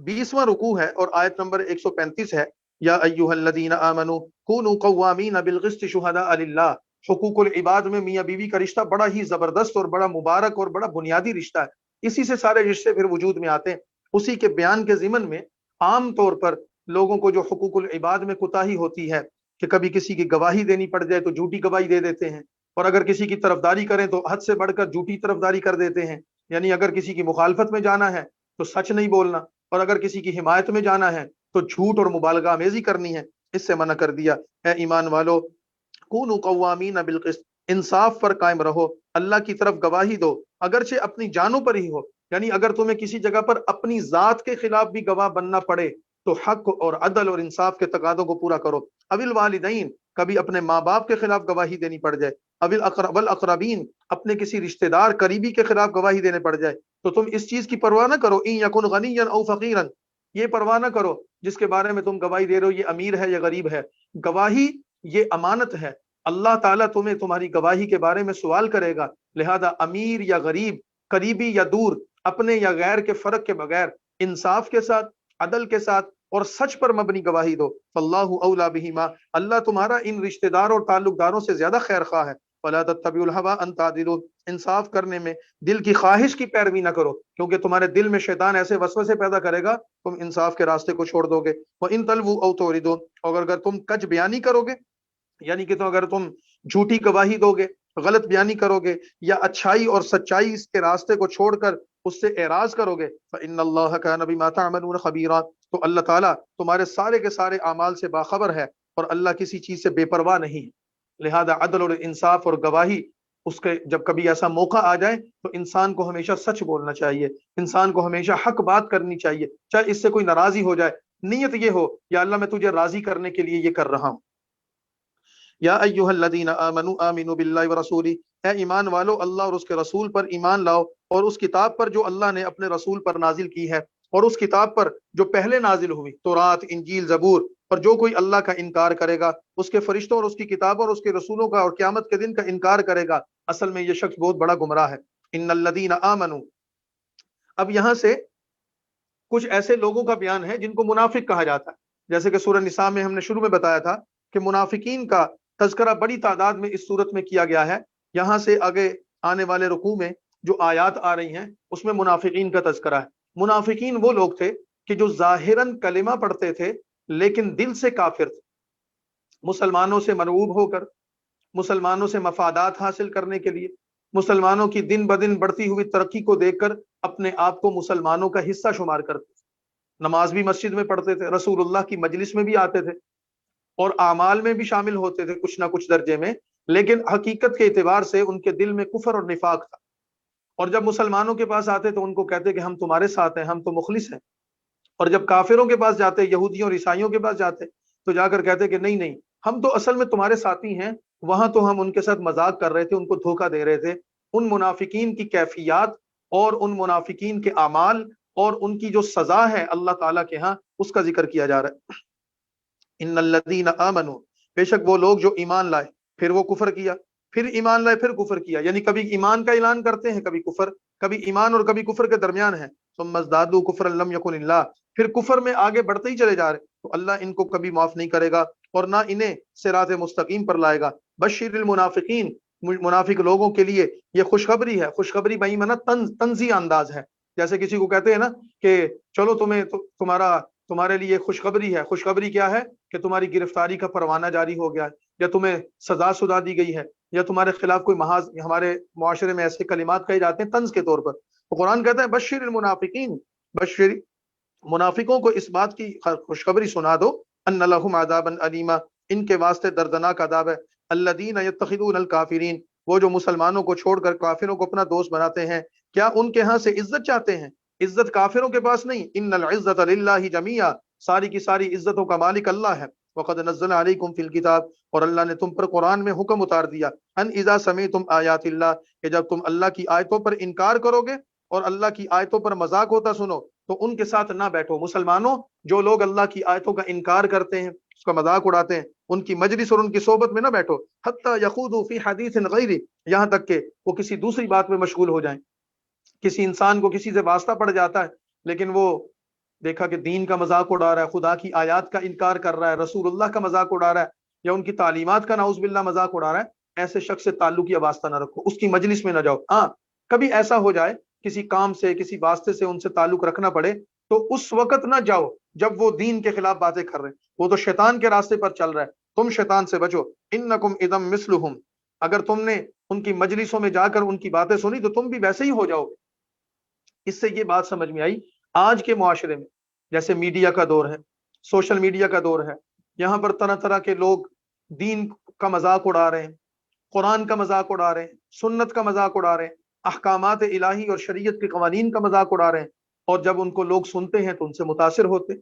20واں رکوع ہے اور آیت نمبر 135 ہے، یا ایھا الذین آمنوا کونوا قوامین بالقسط شہداء للہ۔ حقوق العباد میں میاں بیوی کا رشتہ بڑا ہی زبردست اور بڑا مبارک اور بڑا بنیادی رشتہ ہے، اسی سے سارے رشتے پھر وجود میں آتے ہیں۔ اسی کے بیان کے ضمن میں عام طور پر لوگوں کو جو حقوق العباد میں کوتاہی ہوتی ہے کہ کبھی کسی کی گواہی دینی پڑ جائے تو جھوٹی گواہی دے دیتے ہیں، اور اگر کسی کی طرفداری کریں تو حد سے بڑھ کر جھوٹی طرفداری کر دیتے ہیں، یعنی اگر کسی کی مخالفت میں جانا ہے تو سچ نہیں بولنا، اور اگر کسی کی حمایت میں جانا ہے تو جھوٹ اور مبالغہ آمیزی کرنی ہے، اس سے منع کر دیا۔ اے ایمان والو، کونوا قوامین بالقسط، انصاف پر قائم رہو، اللہ کی طرف گواہی دو، اگرچہ اپنی جانوں پر ہی ہو، یعنی اگر تمہیں کسی جگہ پر اپنی ذات کے خلاف بھی گواہ بننا پڑے تو حق اور عدل اور انصاف کے تقاضوں کو پورا کرو۔ اوی الوالدین، کبھی اپنے ماں باپ کے خلاف گواہی دینی پڑ جائے، والاقربین، اپنے کسی رشتہ دار قریبی کے خلاف گواہی دینے پڑ جائے تو تم اس چیز کی پرواہ نہ کرو، ان یکن غنیا او فقیرا، یہ پرواہ نہ کرو جس کے بارے میں تم گواہی دے رہے ہو یہ امیر ہے یا غریب ہے، گواہی یہ امانت ہے، اللہ تعالیٰ تمہیں تمہاری گواہی کے بارے میں سوال کرے گا، لہذا امیر یا غریب، قریبی یا دور، اپنے یا غیر کے فرق کے بغیر انصاف کے ساتھ، عدل کے ساتھ اور سچ پر مبنی گواہی دو، فاللہ اولا بہما، اللہ تمہارا ان رشتہ داروں اور تعلق داروں سے زیادہ خیر خواہ ہے۔ فلا تتبعوا الهوى ان تعدلوا، انصاف کرنے میں دل کی خواہش کی پیروی نہ کرو، کیونکہ تمہارے دل میں شیطان ایسے وسوسے پیدا کرے گا تم انصاف کے راستے کو چھوڑ دو گے۔ وان تلووا او توردوا، اور اگر تم کج بیانی کرو گے، یعنی کہ تو اگر تم جھوٹی گواہی دو گے، غلط بیانی کرو گے، یا اچھائی اور سچائی اس کے راستے کو چھوڑ کر اس سے اعراض کرو گے، فإن اللہ کان بما تعملون خبیرا، تو اللہ تعالیٰ تمہارے سارے کے سارے اعمال سے باخبر ہے، اور اللہ کسی چیز سے بے پرواہ نہیں ہے۔ لہذا عدل اور انصاف اور گواہی، اس کے جب کبھی ایسا موقع آ جائے تو انسان کو ہمیشہ سچ بولنا چاہیے، انسان کو ہمیشہ حق بات کرنی چاہیے، چاہے اس سے کوئی ناراضی ہو جائے، نیت یہ ہو یا اللہ میں تجھے راضی کرنے کے لیے یہ کر رہا ہوں۔ یا ایھا الذین آمنوا آمنوا باللہ ورسولہ، اے ایمان والو اللہ اور اس کے رسول پر ایمان لاؤ، اور اس کتاب پر جو اللہ نے اپنے رسول پر نازل کی ہے، اور اس کتاب پر جو پہلے نازل ہوئی، تورات، انجیل، زبور، اور جو کوئی اللہ کا انکار کرے گا، اس کے فرشتوں اور اس کی کتابوں اور اس کے رسولوں کا اور قیامت کے دن کا انکار کرے گا، اصل میں یہ شخص بہت بڑا گمراہ ہے۔ ان الذین آمنوا، اب یہاں سے کچھ ایسے لوگوں کا بیان ہے جن کو منافق کہا جاتا ہے، جیسے کہ سورہ نساء میں ہم نے شروع میں بتایا تھا کہ منافقین کا تذکرہ بڑی تعداد میں اس صورت میں کیا گیا ہے، یہاں سے آگے آنے والے رکوع میں جو آیات آ رہی ہیں اس میں منافقین کا تذکرہ ہے۔ منافقین وہ لوگ تھے کہ جو ظاہراً کلمہ پڑھتے تھے لیکن دل سے کافر تھے، مسلمانوں سے مرعوب ہو کر، مسلمانوں سے مفادات حاصل کرنے کے لیے، مسلمانوں کی دن بدن بڑھتی ہوئی ترقی کو دیکھ کر اپنے آپ کو مسلمانوں کا حصہ شمار کرتے تھے، نماز بھی مسجد میں پڑھتے تھے، رسول اللہ کی مجلس میں بھی آتے تھے، اور اعمال میں بھی شامل ہوتے تھے کچھ نہ کچھ درجے میں، لیکن حقیقت کے اعتبار سے ان کے دل میں کفر اور نفاق تھا، اور جب مسلمانوں کے پاس آتے تو ان کو کہتے کہ ہم تمہارے ساتھ ہیں، ہم تو مخلص ہیں، اور جب کافروں کے پاس جاتے، یہودیوں اور عیسائیوں کے پاس جاتے تو جا کر کہتے کہ نہیں نہیں، ہم تو اصل میں تمہارے ساتھی ہیں، وہاں تو ہم ان کے ساتھ مذاق کر رہے تھے، ان کو دھوکہ دے رہے تھے۔ ان منافقین کی کیفیات اور ان منافقین کے اعمال اور ان کی جو سزا ہے اللہ تعالیٰ کے ہاں، اس کا ذکر کیا جا رہا ہے۔ ان الذین آمنوا، بے شک وہ لوگ جو ایمان لائے پھر وہ کفر کیا، پھر ایمان لائے پھر کفر کیا، یعنی کبھی ایمان کا اعلان کرتے ہیں، کبھی کفر، کبھی ایمان اور کبھی کفر کے درمیان ہے، ثم ازدادوا کفرا لم یکن اللہ، پھر کفر میں آگے بڑھتے ہی چلے جا رہے، تو اللہ ان کو کبھی معاف نہیں کرے گا اور نہ انہیں صراط مستقیم پر لائے گا۔ بشر المنافقین، منافق لوگوں کے لیے یہ خوشخبری ہے، خوشخبری بھائی منا تنزیہ انداز ہے، جیسے کسی کو کہتے ہیں نا کہ چلو تمہارے لیے خوشخبری ہے، خوشخبری کیا ہے کہ تمہاری گرفتاری کا پروانہ جاری ہو گیا ہے، یا تمہیں سزا سدا دی گئی ہے، یا تمہارے خلاف کوئی محاذ، ہمارے معاشرے میں ایسے کلمات کہے جاتے ہیں طنز کے طور پر، تو قرآن کہتا ہے بشر المنافقین، بشر منافقوں کو اس بات کی خوشخبری سنا دو، ان لہم عذابا الیما، ان کے واسطے دردناک عذاب ہے، الذین یتخذون الکافرین، وہ جو مسلمانوں کو چھوڑ کر کافروں کو اپنا دوست بناتے ہیں، کیا ان کے ہاں سے عزت چاہتے ہیں؟ عزت کافروں کے پاس نہیں، ان العزت للہ جمیعا، ساری کی ساری عزتوں کا مالک اللہ ہے۔ وقد نزل علیکم فی الکتاب، اور اللہ نے تم پر قرآن میں حکم اتار دیا، ان اذا سمعتم آیات اللہ، کہ جب تم اللہ کی آیتوں پر انکار کرو گے اور اللہ کی آیتوں پر مذاق ہوتا سنو تو ان کے ساتھ نہ بیٹھو۔ مسلمانوں، جو لوگ اللہ کی آیتوں کا انکار کرتے ہیں، اس کا مذاق اڑاتے ہیں، ان کی مجلس اور ان کی صحبت میں نہ بیٹھو۔ حتی یخوضوا فی حدیث غیرہ، یہاں تک کہ وہ کسی دوسری بات میں مشغول ہو جائیں۔ کسی انسان کو کسی سے واسطہ پڑ جاتا ہے، لیکن وہ دیکھا کہ دین کا مذاق اڑا رہا ہے، خدا کی آیات کا انکار کر رہا ہے، رسول اللہ کا مذاق اڑا رہا ہے، یا ان کی تعلیمات کا نعوذ باللہ مذاق اڑا رہا ہے، ایسے شخص سے تعلق یا واسطہ نہ رکھو، اس کی مجلس میں نہ جاؤ۔ ہاں، کبھی ایسا ہو جائے کسی کام سے، کسی واسطے سے ان سے تعلق رکھنا پڑے، تو اس وقت نہ جاؤ جب وہ دین کے خلاف باتیں کر رہے ہیں، وہ تو شیطان کے راستے پر چل رہا ہے، تم شیطان سے بچو۔ انکم اذا مثلہم، اگر تم نے ان کی مجلسوں میں جا کر ان کی باتیں سنی تو تم بھی ویسے ہی ہو جاؤ گے۔ اس سے یہ بات سمجھ میں آئی، آج کے معاشرے میں جیسے میڈیا کا دور ہے، سوشل میڈیا کا دور ہے، یہاں پر طرح طرح کے لوگ دین کا مذاق اڑا رہے ہیں، قرآن کا مذاق اڑا رہے ہیں، سنت کا مذاق اڑا رہے ہیں، احکامات الہی اور شریعت کے قوانین کا مذاق اڑا رہے ہیں، اور جب ان کو لوگ سنتے ہیں تو ان سے متاثر ہوتے،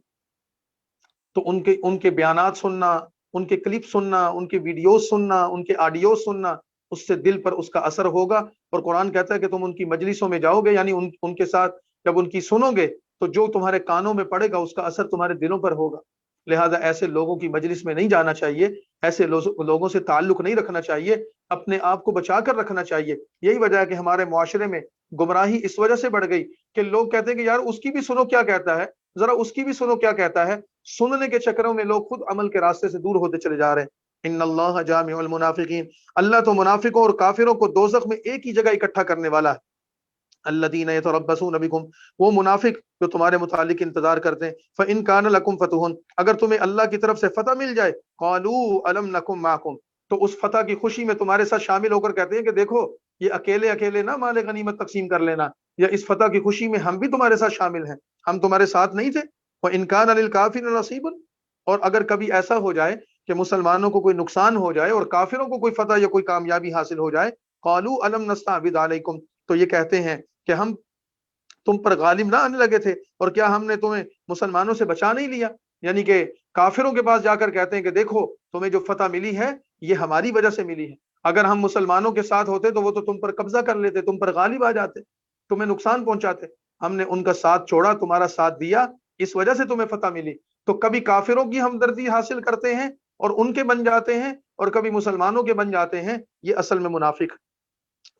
تو ان کے بیانات سننا، ان کے کلپ سننا، ان کے ویڈیوز سننا، ان کے آڈیوز سننا، اس سے دل پر اس کا اثر ہوگا۔ اور قرآن کہتا ہے کہ تم ان کی مجلسوں میں جاؤ گے، یعنی ان کے ساتھ جب ان کی سنو گے تو جو تمہارے کانوں میں پڑے گا اس کا اثر تمہارے دلوں پر ہوگا۔ لہذا ایسے لوگوں کی مجلس میں نہیں جانا چاہیے، ایسے لوگوں سے تعلق نہیں رکھنا چاہیے، اپنے آپ کو بچا کر رکھنا چاہیے۔ یہی وجہ ہے کہ ہمارے معاشرے میں گمراہی اس وجہ سے بڑھ گئی کہ لوگ کہتے ہیں کہ یار اس کی بھی سنو کیا کہتا ہے، ذرا اس کی بھی سنو کیا کہتا ہے۔ سننے کے چکروں میں لوگ خود عمل کے راستے سے دور ہوتے چلے جا رہے ہیں۔ ان اللہ جامع المنافقین، اللہ تو منافقوں اور کافروں کو دوزخ میں ایک ہی جگہ اکٹھا کرنے والا ہے۔ الذین یتربصون بکم، وہ منافق جو تمہارے متعلق انتظار کرتے ہیں۔ فإن کان لکم فتح، اگر تمہیں اللہ کی طرف سے فتح مل جائے، قالوا الم نکم معکم، تو اس فتح کی خوشی میں تمہارے ساتھ شامل ہو کر کہتے ہیں کہ دیکھو یہ اکیلے اکیلے نہ مال غنیمت تقسیم کر لینا، یا اس فتح کی خوشی میں ہم بھی تمہارے ساتھ شامل ہیں، ہم تمہارے ساتھ نہیں تھے۔ وإن کان للکافرین نصیب، اور اگر کبھی ایسا ہو جائے کہ مسلمانوں کو کوئی نقصان ہو جائے اور کافروں کو کوئی فتح یا کوئی کامیابی حاصل ہو جائے، قالوا الم نستعبد علیکم، تو یہ کہتے ہیں کہ ہم تم پر غالب نہ آنے لگے تھے، اور کیا ہم نے تمہیں مسلمانوں سے بچا نہیں لیا؟ یعنی کہ کافروں کے پاس جا کر کہتے ہیں کہ دیکھو تمہیں جو فتح ملی ہے یہ ہماری وجہ سے ملی ہے، اگر ہم مسلمانوں کے ساتھ ہوتے تو وہ تو تم پر قبضہ کر لیتے، تم پر غالب آ جاتے، تمہیں نقصان پہنچاتے، ہم نے ان کا ساتھ چھوڑا، تمہارا ساتھ دیا، اس وجہ سے تمہیں فتح ملی۔ تو کبھی کافروں کی ہمدردی حاصل کرتے ہیں اور ان کے بن جاتے ہیں، اور کبھی مسلمانوں کے بن جاتے ہیں، یہ اصل میں منافق۔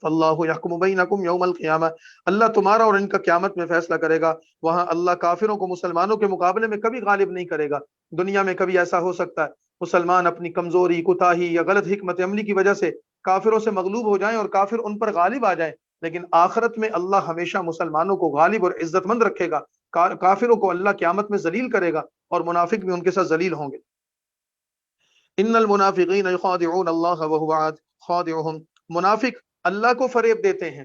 اللہ یحکم بینکم یوم القیامہ، اللہ تمہارا اور ان کا قیامت میں فیصلہ کرے گا۔ وہاں اللہ کافروں کو مسلمانوں کے مقابلے میں کبھی غالب نہیں کرے گا۔ دنیا میں کبھی ایسا ہو سکتا ہے مسلمان اپنی کمزوری، کوتاہی یا غلط حکمت عملی کی وجہ سے کافروں سے مغلوب ہو جائیں اور کافر ان پر غالب آ جائیں، لیکن آخرت میں اللہ ہمیشہ مسلمانوں کو غالب اور عزت مند رکھے گا، کافروں کو اللہ قیامت میں ذلیل کرے گا، اور منافق بھی ان کے ساتھ ذلیل ہوں گے۔ ان المنافقین یخادعون اللہ وهو خادعهم، منافق اللہ کو فریب دیتے ہیں،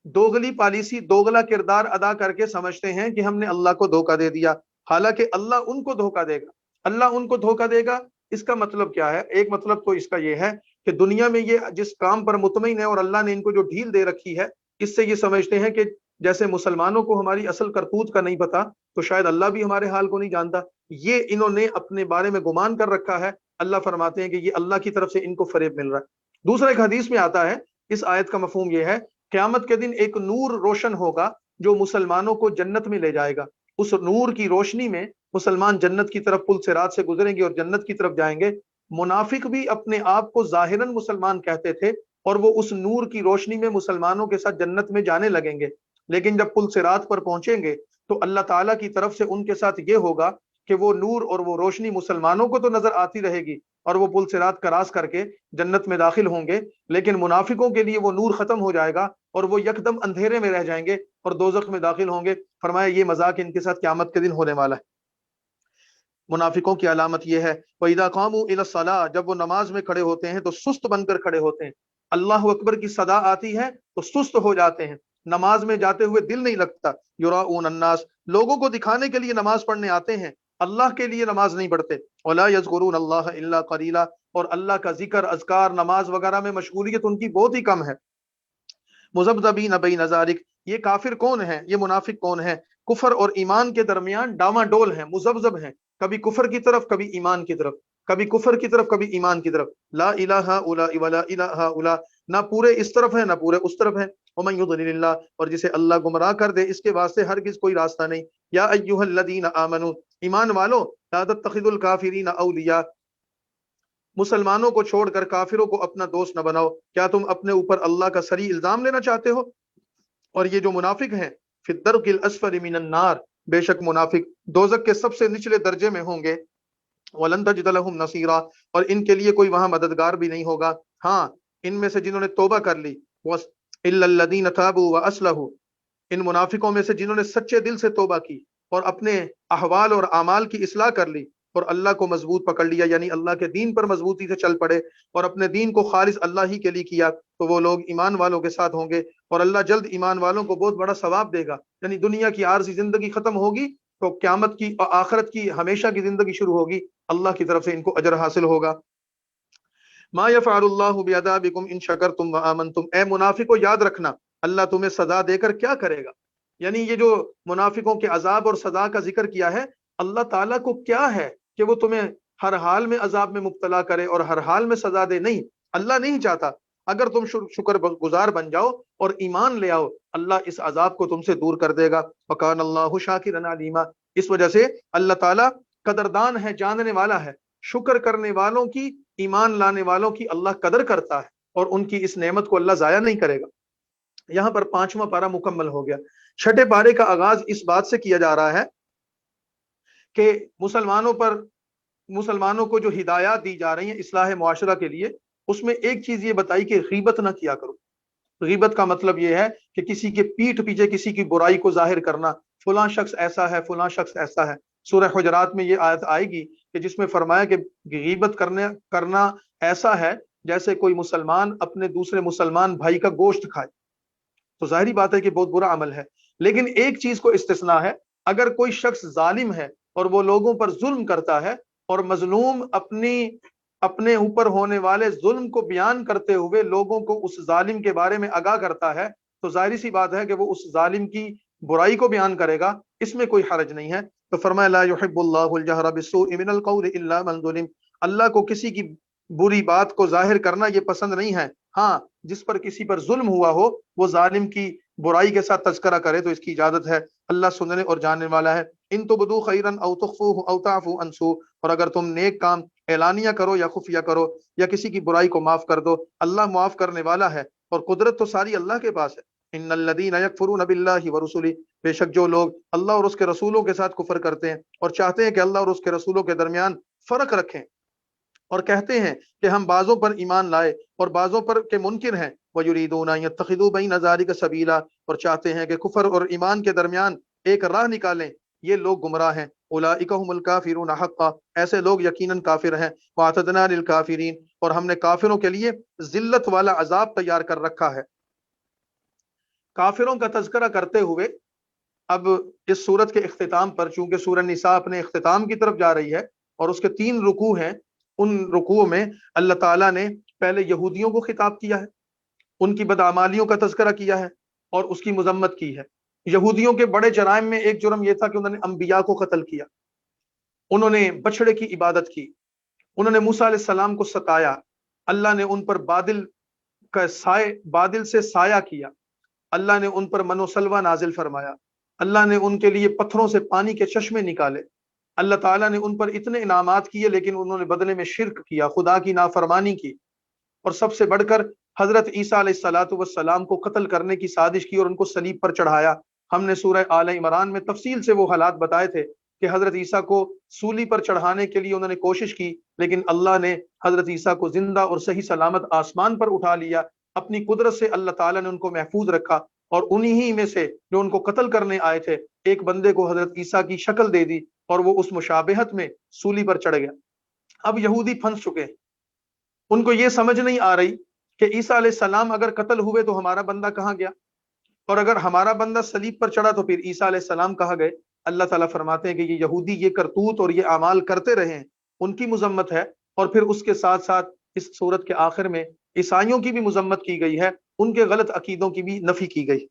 دوغلی پالیسی، دوغلا کردار ادا کر کے سمجھتے ہیں کہ ہم نے اللہ کو دھوکہ دے دیا، حالانکہ اللہ ان کو دھوکہ دے گا، اللہ ان کو دھوکہ دے گا۔ اس کا مطلب کیا ہے؟ ایک مطلب تو اس کا یہ ہے کہ دنیا میں یہ جس کام پر مطمئن ہے اور اللہ نے ان کو جو ڈھیل دے رکھی ہے، اس سے یہ سمجھتے ہیں کہ جیسے مسلمانوں کو ہماری اصل کرتوت کا نہیں پتا، تو شاید اللہ بھی ہمارے حال کو نہیں جانتا، یہ انہوں نے اپنے بارے میں گمان کر رکھا ہے۔ اللہ فرماتے ہیں کہ یہ اللہ کی طرف سے ان کو فریب مل رہا ہے۔ دوسرا ایک حدیث میں آتا ہے، اس آیت کا مفہوم یہ ہے، قیامت کے دن ایک نور روشن ہوگا جو مسلمانوں کو جنت میں لے جائے گا، اس نور کی روشنی میں مسلمان جنت کی طرف پل صراط سے گزریں گے اور جنت کی طرف جائیں گے۔ منافق بھی اپنے آپ کو ظاہراً مسلمان کہتے تھے، اور وہ اس نور کی روشنی میں مسلمانوں کے ساتھ جنت میں جانے لگیں گے، لیکن جب پل صراط پر پہنچیں گے تو اللہ تعالیٰ کی طرف سے ان کے ساتھ یہ ہوگا کہ وہ نور اور وہ روشنی مسلمانوں کو تو نظر آتی رہے گی اور وہ پل صراط کراس کر کے جنت میں داخل ہوں گے، لیکن منافقوں کے لیے وہ نور ختم ہو جائے گا اور وہ یکدم اندھیرے میں رہ جائیں گے اور دوزخ میں داخل ہوں گے۔ فرمایا یہ مذاق ان کے ساتھ قیامت کے دن ہونے والا ہے۔ منافقوں کی علامت یہ ہے، وَإِذَا قَامُوا إِلَى الصَّلَاةِ، جب وہ نماز میں کھڑے ہوتے ہیں تو سست بن کر کھڑے ہوتے ہیں، اللہ اکبر کی صدا آتی ہے تو سست ہو جاتے ہیں، نماز میں جاتے ہوئے دل نہیں لگتا۔ یراؤن الناس، لوگوں کو دکھانے کے لیے نماز پڑھنے آتے ہیں، اللہ کے لیے نماز نہیں پڑھتے۔ وَلَا يَذْكُرُونَ اللَّهَ إِلَّا قَلِيلًا، اور اللہ کا ذکر، اذکار، نماز وغیرہ میں مشغولیت ان کی بہت ہی کم ہے۔ مذبذبین بین ذالک، یہ کافر کون ہیں، یہ منافق کون ہیں؟ کفر اور ایمان کے درمیان ڈاواں ڈول ہیں، مذبذب ہیں، کبھی کفر کی طرف کبھی ایمان کی طرف۔ کبھی کفر کی طرف کبھی ایمان کی طرف. لا الہ الا ولا الہ الا، نہ پورے اس طرف ہے نہ پورے اس طرف ہے. ومن یضلل اللہ، اور جسے اللہ گمراہ کر دے اس کے واسطے ہرگز کوئی راستہ نہیں. یا ایھا الذین آمنوا، ایمان والو، لا تتخذوا الکافرین اولیاء، مسلمانوں کو چھوڑ کر کافروں کو اپنا دوست نہ بناؤ. کیا تم اپنے اوپر اللہ کا صریح الزام لینا چاہتے ہو؟ اور یہ جو منافق ہیں، فی الدرک الاسفل من النار، بے شک منافق دوزخ کے سب سے نچلے درجے میں ہوں گے. وَلَن تَجِدَ لَهُمْ نَصِيرًا، اور ان کے لیے کوئی وہاں مددگار بھی نہیں ہوگا. ہاں، ان میں سے جنہوں نے توبہ کر لی، إِلَّا الَّذِينَ تَابُوا وَأَصْلَحُوا، ان منافقوں میں سے جنہوں نے سچے دل سے توبہ کی اور اپنے احوال اور اعمال کی اصلاح کر لی اور اللہ کو مضبوط پکڑ لیا، یعنی اللہ کے دین پر مضبوطی سے چل پڑے اور اپنے دین کو خالص اللہ ہی کے لیے کیا، تو وہ لوگ ایمان والوں کے ساتھ ہوں گے اور اللہ جلد ایمان والوں کو بہت بڑا ثواب دے گا. یعنی دنیا کی عارضی زندگی ختم ہوگی تو قیامت کی اور آخرت کی ہمیشہ کی زندگی شروع ہوگی، اللہ کی طرف سے ان کو اجر حاصل ہوگا. ما یفعل اللہ بعذابکم ان شکرتم وآمنتم، اے منافقو یاد رکھنا اللہ تمہیں سزا دے کر کیا کرے گا. یعنی یہ جو منافقوں کے عذاب اور سزا کا ذکر کیا ہے، اللہ تعالیٰ کو کیا ہے کہ وہ تمہیں ہر حال میں عذاب میں مبتلا کرے اور ہر حال میں سزا دے؟ نہیں، اللہ نہیں چاہتا. اگر تم شکر گزار بن جاؤ اور ایمان لے آؤ، اللہ اس عذاب کو تم سے دور کر دے گا. وکان اللہ شاکرا علیما، اس وجہ سے اللہ تعالیٰ قدردان ہے، جاننے والا ہے. شکر کرنے والوں کی، ایمان لانے والوں کی اللہ قدر کرتا ہے اور ان کی اس نعمت کو اللہ ضائع نہیں کرے گا. یہاں پر 5واں پارہ مکمل ہو گیا. 6 پارے کا آغاز اس بات سے کیا جا رہا ہے کہ مسلمانوں کو جو ہدایات دی جا رہی ہیں اصلاح معاشرہ کے لیے، اس میں ایک چیز یہ بتائی کہ غیبت نہ کیا کرو. غیبت کا مطلب یہ ہے کہ کسی کے پیٹھ پیچھے کسی کی برائی کو ظاہر کرنا، فلاں شخص ایسا ہے، فلاں شخص ایسا ہے. سورہ حجرات میں یہ آیت آئے گی کہ جس میں فرمایا کہ غیبت کرنا ایسا ہے جیسے کوئی مسلمان اپنے دوسرے مسلمان بھائی کا گوشت کھائے. تو ظاہری بات ہے کہ بہت برا عمل ہے. لیکن ایک چیز کو استثناء ہے، اگر کوئی شخص ظالم ہے اور وہ لوگوں پر ظلم کرتا ہے اور مظلوم اپنے اوپر ہونے والے ظلم کو بیان کرتے ہوئے لوگوں کو اس ظالم کے بارے میں آگاہ کرتا ہے، تو ظاہری سی بات ہے کہ وہ اس ظالم کی برائی کو بیان کرے گا، اس میں کوئی حرج نہیں ہے. تو فرمایا لا يحب اللہ الجہر بالسوء من القول الا من ظلم، اللہ کو کسی کی بری بات کو ظاہر کرنا یہ پسند نہیں ہے. ہاں، جس پر کسی پر ظلم ہوا ہو وہ ظالم کی برائی کے ساتھ تذکرہ کرے تو اس کی اجازت ہے. اللہ سننے اور جاننے والا ہے. ان تبدو خیرا او تخفوه او تعفو عن سوء، اور اگر تم نیک کام اعلانیہ کرو یا خفیہ کرو یا کسی کی برائی کو معاف کر دو، اللہ معاف کرنے والا ہے اور قدرت تو ساری اللہ کے پاس ہے. ان الذين يكفرون بالله ورسله، بے شک جو لوگ اللہ اور اس کے رسولوں کے ساتھ کفر کرتے ہیں اور چاہتے ہیں کہ اللہ اور اس کے رسولوں کے درمیان فرق رکھیں اور کہتے ہیں کہ ہم بعضوں پر ایمان لائے اور بعضوں پر کے منکر ہیں، وَيُرِيدُونَ أَن يَتَّخِذُوا بَيْنَ ذَلِكَ سَبِيلًا، اور چاہتے ہیں کہ کفر اور ایمان کے درمیان ایک راہ نکالیں، یہ لوگ گمراہ ہیں. اولئک هم الکافرون حقا، ایسے لوگ یقیناً کافر ہیں. وَاعْتَدْنَا لِلْكَافِرِينَ، اور ہم نے کافروں کے لیے ذلت والا عذاب تیار کر رکھا ہے. کافروں کا تذکرہ کرتے ہوئے اب اس سورت کے اختتام پر، چونکہ سورہ نساء اپنے اختتام کی طرف جا رہی ہے اور اس کے 3 رکوع ہیں، ان رکوع میں اللہ تعالیٰ نے پہلے یہودیوں کو خطاب کیا ہے، ان کی بدعمالیوں کا تذکرہ کیا ہے اور اس کی مذمت کی ہے. یہودیوں کے بڑے جرائم میں ایک جرم یہ تھا کہ انہوں نے انبیاء کو قتل کیا، انہوں نے بچڑے کی عبادت کی، انہوں نے موسیٰ علیہ السلام کو ستایا، اللہ نے ان پر بادل سے سایہ کیا، اللہ نے ان پر من و سلوہ نازل فرمایا، اللہ نے ان کے لیے پتھروں سے پانی کے چشمے نکالے، اللہ تعالیٰ نے ان پر اتنے انعامات کیے لیکن انہوں نے بدلے میں شرک کیا، خدا کی نافرمانی کی، اور سب سے بڑھ کر حضرت عیسیٰ علیہ السلام کو قتل کرنے کی سازش کی اور ان کو صلیب پر چڑھایا. ہم نے سورہ آل عمران میں تفصیل سے وہ حالات بتائے تھے کہ حضرت عیسیٰ کو سولی پر چڑھانے کے لیے انہوں نے کوشش کی لیکن اللہ نے حضرت عیسیٰ کو زندہ اور صحیح سلامت آسمان پر اٹھا لیا. اپنی قدرت سے اللہ تعالیٰ نے ان کو محفوظ رکھا اور انہی میں سے جو ان کو قتل کرنے آئے تھے ایک بندے کو حضرت عیسیٰ کی شکل دے دی اور وہ اس مشابہت میں سولی پر چڑھ گیا. اب یہودی پھنس چکے ہیں، ان کو یہ سمجھ نہیں آ رہی کہ عیسیٰ علیہ السلام اگر قتل ہوئے تو ہمارا بندہ کہاں گیا، اور اگر ہمارا بندہ صلیب پر چڑھا تو پھر عیسیٰ علیہ السلام کہاں گئے. اللہ تعالیٰ فرماتے ہیں کہ یہ یہودی یہ کرتوت اور یہ اعمال کرتے رہے ہیں، ان کی مذمت ہے. اور پھر اس کے ساتھ ساتھ اس سورت کے آخر میں عیسائیوں کی بھی مذمت کی گئی ہے، ان کے غلط عقیدوں کی بھی نفی کی گئی.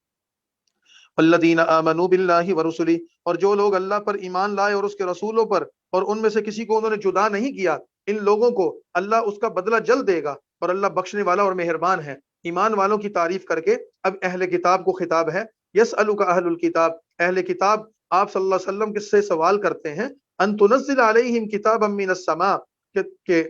والذین آمنوا باللہ ورسلہ، اور جو لوگ اللہ پر ایمان لائے اور اس کے رسولوں پر اور ان میں سے کسی کو انہوں نے جدا نہیں کیا، ان لوگوں کو اللہ اس کا بدلہ جلد دے گا اور اللہ بخشنے والا اور مہربان ہے۔ ایمان والوں کی تعریف کر کے اب اہل کتاب کو خطاب ہے۔ یسألک اہل الکتاب، اہل کتاب آپ صلی اللہ علیہ وسلم کس سے سوال کرتے ہیں، ان تنزل علیہم کتابا من السماء، کہ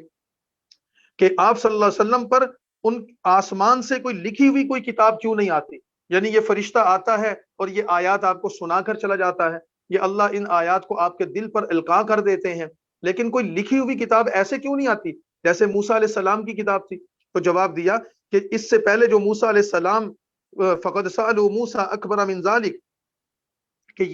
کہ آپ صلی اللہ علیہ وسلم پر ان آسمان سے کوئی لکھی ہوئی کوئی کتاب کیوں نہیں آتی؟ یعنی یہ فرشتہ آتا ہے اور یہ آیات آپ کو سنا کر چلا جاتا ہے، یہ اللہ ان آیات کو آپ کے دل پر القاء کر دیتے ہیں، لیکن کوئی لکھی ہوئی کتاب ایسے کیوں نہیں آتی جیسے موسیٰ علیہ السلام کی کتاب تھی؟ تو جواب دیا کہ اس سے پہلے جو موسیٰ علیہ السلام فقد سألوا موسیٰ اکبر من ذلک، کہ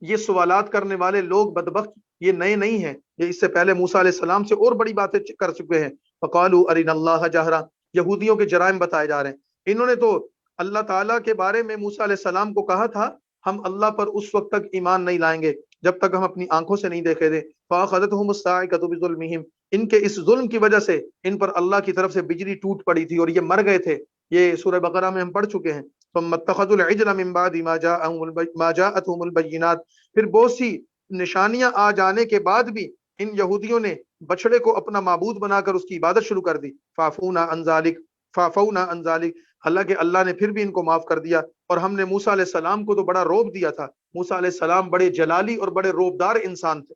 یہ سوالات کرنے والے لوگ بدبخت یہ نئے نہیں ہیں، یہ اس سے پہلے موسیٰ علیہ السلام سے اور بڑی باتیں کر چکے ہیں۔ فقالوا ارنا اللہ جہرا، یہودیوں کے جرائم بتائے جا رہے ہیں۔ انہوں نے تو اللہ تعالیٰ کے بارے میں موسیٰ علیہ السلام کو کہا تھا ہم اللہ پر اس وقت تک ایمان نہیں لائیں گے جب تک ہم اپنی آنکھوں سے نہیں دیکھے دیں۔ فاخذتهم الصاعقۃ بظلمهم، ان کے اس ظلم کی وجہ سے ان پر اللہ کی طرف سے بجلی ٹوٹ پڑی تھی اور یہ مر گئے تھے، یہ سورہ بقرہ میں ہم پڑھ چکے ہیں۔ ثم اتخذوا العجل من بعد ما جاءتهم البینات، پھر بہت سی نشانیاں آ جانے کے بعد بھی ان یہودیوں نے بچڑے کو اپنا معبود بنا کر اس کی عبادت شروع کر دی۔ فعفونا عن ذلک، حالانکہ اللہ نے پھر بھی ان کو معاف کر دیا، اور ہم نے موسیٰ علیہ السلام کو تو بڑا روب دیا تھا۔ موسیٰ علیہ السلام بڑے جلالی اور بڑے روبدار انسان تھے۔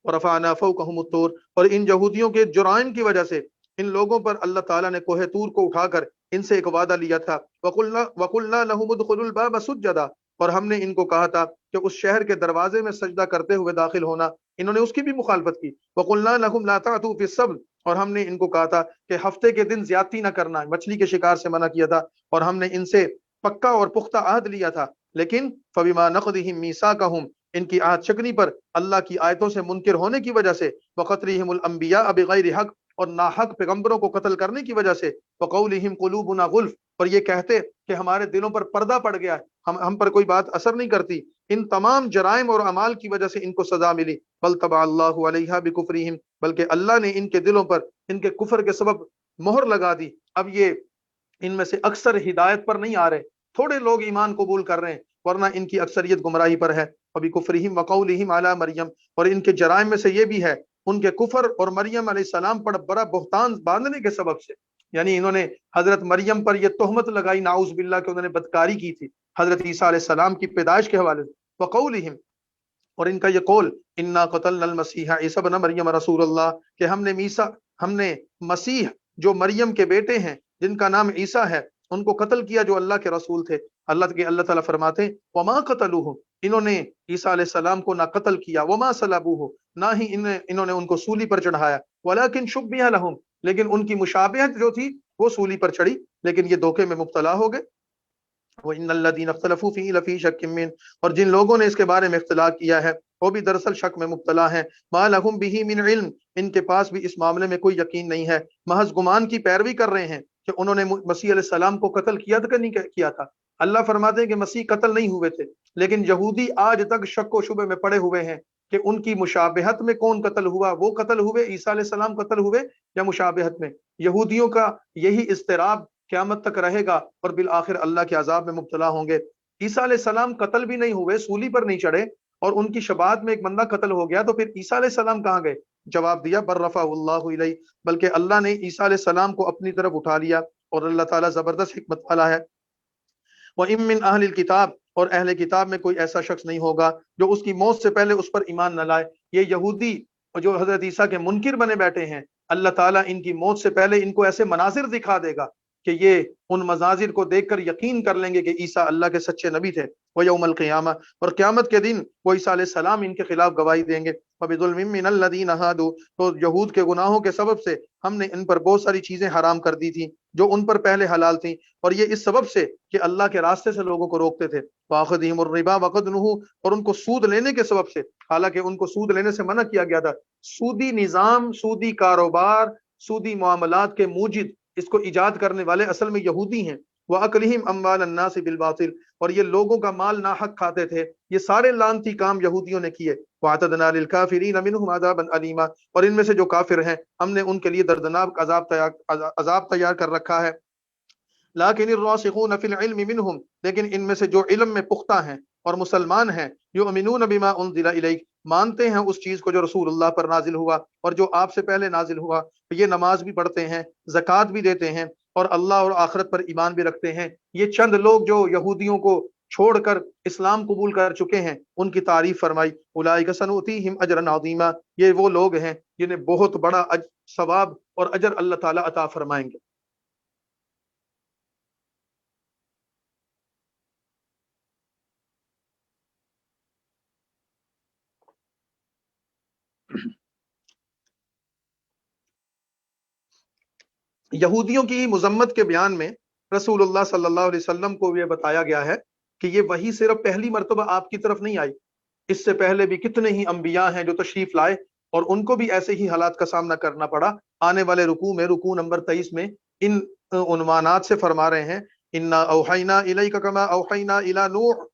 ورفعنا فوقهم الطور، اور ان یہودیوں کے جرائم کی وجہ سے ان لوگوں پر اللہ تعالیٰ نے کوہ طور کو اٹھا کر ان سے ایک وعدہ لیا تھا۔ وقلنا لهم ادخلوا الباب سجدا، اور ہم نے ان کو کہا تھا کہ اس شہر کے دروازے میں سجدہ کرتے ہوئے داخل ہونا، انہوں نے اس کی بھی مخالفت کی۔ وقلنا لهم لا تعتوا في السبت، اور ہم نے ان کو کہا تھا کہ ہفتے کے دن زیادتی نہ کرنا، مچھلی کے شکار سے منع کیا تھا، اور ہم نے ان سے پکا اور پختہ عہد لیا تھا۔ لیکن فبما نقضهم ميثاقهم، ان کی عہد شکنی پر اللہ کی آیتوں سے منکر ہونے کی وجہ سے، وقتلهم الانبیاء بغیر حق، اور ناحق پیغمبروں کو قتل کرنے کی وجہ سے، وقولهم قلوبنا غلف، اور یہ کہتے کہ ہمارے دلوں پر پردہ پڑ گیا ہے، ہم پر کوئی بات اثر نہیں کرتی۔ ان تمام جرائم اور اعمال کی وجہ سے ان کو سزا ملی۔ بل طبع اللہ علیہا بکفرہم، بلکہ اللہ نے ان کے دلوں پر ان کے کفر کے سبب مہر لگا دی۔ اب یہ ان میں سے اکثر ہدایت پر نہیں آ رہے، تھوڑے لوگ ایمان قبول کر رہے ہیں، ورنہ ان کی اکثریت گمراہی پر ہے۔ وبکفرہم وقولہم علی مریم، اور ان کے جرائم میں سے یہ بھی ہے ان کے کفر اور مریم علیہ السلام پر بڑا بہتان باندھنے کے سبب سے، یعنی انہوں نے حضرت مریم پر یہ تہمت لگائی نعوذ باللہ کہ انہوں نے بدکاری کی تھی حضرت عیسیٰ علیہ السلام کی پیدائش کے حوالے سے۔ وقولہم، اور ان کا یہ قول، انا قتلنا المسیح عیسی ابن مریم رسول اللہ، کہ ہم نے مسیح جو مریم کے بیٹے ہیں جن کا نام عیسیٰ ہے ان کو قتل کیا جو اللہ کے رسول تھے۔ اللہ تعالیٰ فرماتے ہیں وما قتلوہ، انہوں نے عیسیٰ علیہ السلام کو نہ قتل کیا، وما صلبوہ، نہ ہی انہوں نے ان کو سولی پر چڑھایا، ولکن شبہ لہم، لیکن ان کی مشابہت جو تھی وہ سولی پر چڑھی، لیکن یہ دھوکے میں مبتلا ہو گئے۔ وَإِنَّ الَّذِينَ اخْتَلَفُوا فِيهِ لَفِي شَكٍّ مِّنْهُ، اور جن لوگوں نے اس کے بارے میں اختلاف کیا ہے وہ بھی دراصل شک میں مبتلا ہیں۔ مَا لَهُمْ بِهِ مِنْ عِلْم، ان کے پاس بھی اس معاملے میں کوئی یقین نہیں ہے، محض گمان کی پیروی کر رہے ہیں کہ انہوں نے مسیح علیہ السلام کو قتل کیا تھا کہ نہیں کیا تھا۔ اللہ فرماتے ہیں کہ مسیح قتل نہیں ہوئے تھے، لیکن یہودی آج تک شک و شبے میں پڑے ہوئے ہیں کہ ان کی مشابہت میں کون قتل ہوا، وہ قتل ہوئے، عیسیٰ علیہ السلام قتل ہوئے یا مشابہت میں۔ یہودیوں کا یہی اضطراب قیامت تک رہے گا اور بالآخر اللہ کے عذاب میں مبتلا ہوں گے۔ عیسیٰ علیہ السلام قتل بھی نہیں ہوئے، سولی پر نہیں چڑھے، اور ان کی شباہت میں ایک بندہ قتل ہو گیا، تو پھر عیسیٰ علیہ السلام کہاں گئے؟ جواب دیا بر رفع اللہ الیہ، بلکہ اللہ نے عیسیٰ علیہ السلام کو اپنی طرف اٹھا لیا، اور اللہ تعالیٰ زبردست حکمت والا ہے۔ وَإِن مِّنْ أَهْلِ الْكِتَابِ، اور اہل کتاب میں کوئی ایسا شخص نہیں ہوگا جو اس کی موت سے پہلے اس پر ایمان نہ لائے۔ یہ یہودی جو حضرت عیسیٰ کے منکر بنے بیٹھے ہیں، اللہ تعالیٰ ان کی موت سے پہلے ان کو ایسے مناظر دکھا دے گا کہ یہ ان مناظر کو دیکھ کر یقین کر لیں گے کہ عیسیٰ اللہ کے سچے نبی تھے۔ وَيَوْمَ الْقِيَامَةِ، اور قیامت کے دن وہ عیسیٰ علیہ السلام ان کے خلاف گواہی دیں گے۔ وَبِظُلْمٍ مِّنَ الَّذِينَ هَادُوا، تو یہود کے گناہوں کے سبب سے ہم نے ان پر بہت ساری چیزیں حرام کر دی تھیں جو ان پر پہلے حلال تھیں، اور یہ اس سبب سے کہ اللہ کے راستے سے لوگوں کو روکتے تھے۔ وَأَخَذِهِمُ الرِّبَا وَقَدْ نُهُوا، اور ان کو سود لینے کے سبب سے، حالانکہ ان کو سود لینے سے منع کیا گیا تھا۔ سودی نظام، سودی کاروبار، سودی معاملات کے موجد، اس کو ایجاد کرنے والے اصل میں یہودی ہیں۔ وَأَكْلِهِمْ أَمْوَالَ النَّاسِ بِالْبَاطِلِ، اور یہ لوگوں کا مال ناحق کھاتے تھے۔ یہ سارے لعنتی کام یہودیوں نے کیے۔ وَأَعْتَدْنَا لِلْكَافِرِينَ مِنْهُمْ عَذَابًا أَلِيمًا، اور ان میں سے جو کافر ہیں ہم نے ان کے لیے دردناک عذاب تیار کر رکھا ہے۔ لَٰكِنِ الرَّاسِخُونَ فِي الْعِلْمِ مِنْهُمْ، لیکن ان میں سے جو علم میں پختہ ہیں اور مسلمان ہیں، یؤمنون بما انزل الیک، مانتے ہیں اس چیز کو جو رسول اللہ پر نازل ہوا اور جو آپ سے پہلے نازل ہوا، یہ نماز بھی پڑھتے ہیں، زکوٰۃ بھی دیتے ہیں اور اللہ اور آخرت پر ایمان بھی رکھتے ہیں۔ یہ چند لوگ جو یہودیوں کو چھوڑ کر اسلام قبول کر چکے ہیں، ان کی تعریف فرمائی، اولئک سنؤتیہم اجرا عظیما، یہ وہ لوگ ہیں جنہیں بہت بڑا ثواب اور اجر اللہ تعالیٰ عطا فرمائیں گے۔ یہودیوں کی مذمت کے بیان میں رسول اللہ صلی اللہ علیہ وسلم کو یہ بتایا گیا ہے کہ یہ وحی صرف پہلی مرتبہ آپ کی طرف نہیں آئی، اس سے پہلے بھی کتنے ہی انبیاء ہیں جو تشریف لائے اور ان کو بھی ایسے ہی حالات کا سامنا کرنا پڑا۔ آنے والے رکوع میں، رکوع نمبر 23 میں ان عنوانات سے فرما رہے ہیں، انا اوحینا الیک کما اوحینا الی نوح،